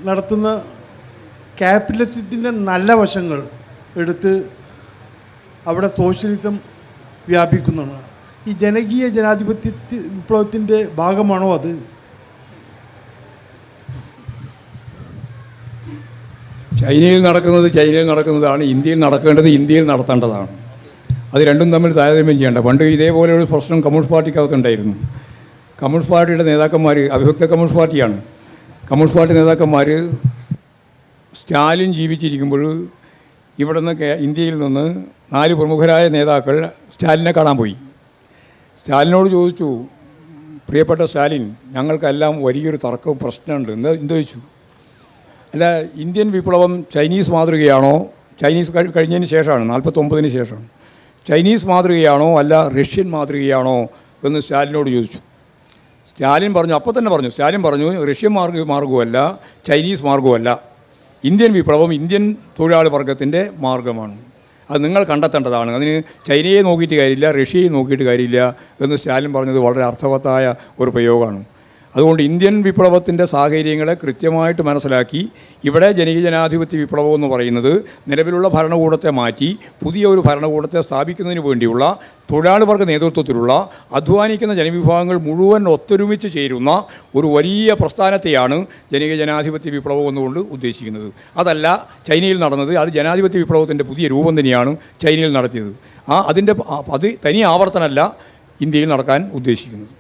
നടത്തുന്ന ക്യാപിറ്റലിസത്തിൻ്റെ നല്ല വശങ്ങൾ എടുത്ത് അവിടെ സോഷ്യലിസം വ്യാപിക്കുന്നതാണ്. ഈ ജനകീയ ജനാധിപത്യ വിപ്ലവത്തിൻ്റെ ഭാഗമാണോ അത്? ചൈനയിൽ നടക്കുന്നതാണ്, ഇന്ത്യയിൽ നടക്കേണ്ടത് ഇന്ത്യയിൽ നടത്തേണ്ടതാണ്. അത് രണ്ടും തമ്മിൽ താരതമ്യം ചെയ്യേണ്ട. പണ്ട് ഇതേപോലെയൊരു പ്രശ്നം കമ്മ്യൂണിസ്റ്റ് പാർട്ടിക്കകത്തുണ്ടായിരുന്നു. കമ്മ്യൂണിസ്റ്റ് പാർട്ടിയുടെ നേതാക്കന്മാർ, അവിഭക്ത കമ്മ്യൂണിസ്റ്റ് പാർട്ടിയാണ്, കമ്മ്യൂണിസ്റ്റ് പാർട്ടി നേതാക്കന്മാർ സ്റ്റാലിൻ ജീവിച്ചിരിക്കുമ്പോൾ ഇവിടെ നിന്ന് ഇന്ത്യയിൽ നിന്ന് 4 പ്രമുഖരായ നേതാക്കൾ സ്റ്റാലിനെ കാണാൻ പോയി. സ്റ്റാലിനോട് ചോദിച്ചു, പ്രിയപ്പെട്ട സ്റ്റാലിൻ, ഞങ്ങൾക്കെല്ലാം വലിയൊരു തർക്കവും പ്രശ്നമുണ്ട്. എന്ത് ചോദിച്ചു? അല്ല, ഇന്ത്യൻ വിപ്ലവം ചൈനീസ് മാതൃകയാണോ? ചൈനീസ് കഴിഞ്ഞതിന് ശേഷമാണ്, 49-ന് ശേഷം. ചൈനീസ് മാതൃകയാണോ അല്ല റഷ്യൻ മാതൃകയാണോ എന്ന് സ്റ്റാലിനോട് ചോദിച്ചു. സ്റ്റാലിൻ പറഞ്ഞു, അപ്പോൾ തന്നെ പറഞ്ഞു, സ്റ്റാലിൻ പറഞ്ഞു, റഷ്യൻ മാർഗവുമല്ല ചൈനീസ് മാർഗവുമല്ല, ഇന്ത്യൻ വിപ്ലവം ഇന്ത്യൻ തൊഴിലാളി വർഗത്തിൻ്റെ മാർഗമാണ്. അത് നിങ്ങൾ കണ്ടെത്തേണ്ടതാണ്. അതിന് ചൈനയെ നോക്കിയിട്ട് കാര്യമില്ല, റഷ്യയെ നോക്കിയിട്ട് കാര്യമില്ല എന്ന് സ്റ്റാലിൻ പറഞ്ഞത് വളരെ അർത്ഥവത്തായ ഒരു പ്രയോഗമാണ്. അതുകൊണ്ട് ഇന്ത്യൻ വിപ്ലവത്തിൻ്റെ സാഹചര്യങ്ങളെ കൃത്യമായിട്ട് മനസ്സിലാക്കി ഇവിടെ ജനകീയ ജനാധിപത്യ വിപ്ലവം എന്ന് പറയുന്നത് നിലവിലുള്ള ഭരണകൂടത്തെ മാറ്റി പുതിയ ഒരു ഭരണകൂടത്തെ സ്ഥാപിക്കുന്നതിന് വേണ്ടിയുള്ള തൊഴിലാളി വർഗ നേതൃത്വത്തിലുള്ള അധ്വാനിക്കുന്ന ജനവിഭാഗങ്ങൾ മുഴുവൻ ഒത്തൊരുമിച്ച് ചേരുന്ന ഒരു വലിയ പ്രസ്ഥാനത്തെയാണ് ജനകീയ ജനാധിപത്യ വിപ്ലവം എന്നുകൊണ്ട് ഉദ്ദേശിക്കുന്നത്. അതല്ല ചൈനയിൽ നടന്നത്. അത് ജനാധിപത്യ വിപ്ലവത്തിൻ്റെ പുതിയ രൂപം തന്നെയാണ് ചൈനയിൽ നടത്തിയത്. അത് തനി ആവർത്തനമല്ല ഇന്ത്യയിൽ നടക്കാൻ ഉദ്ദേശിക്കുന്നത്.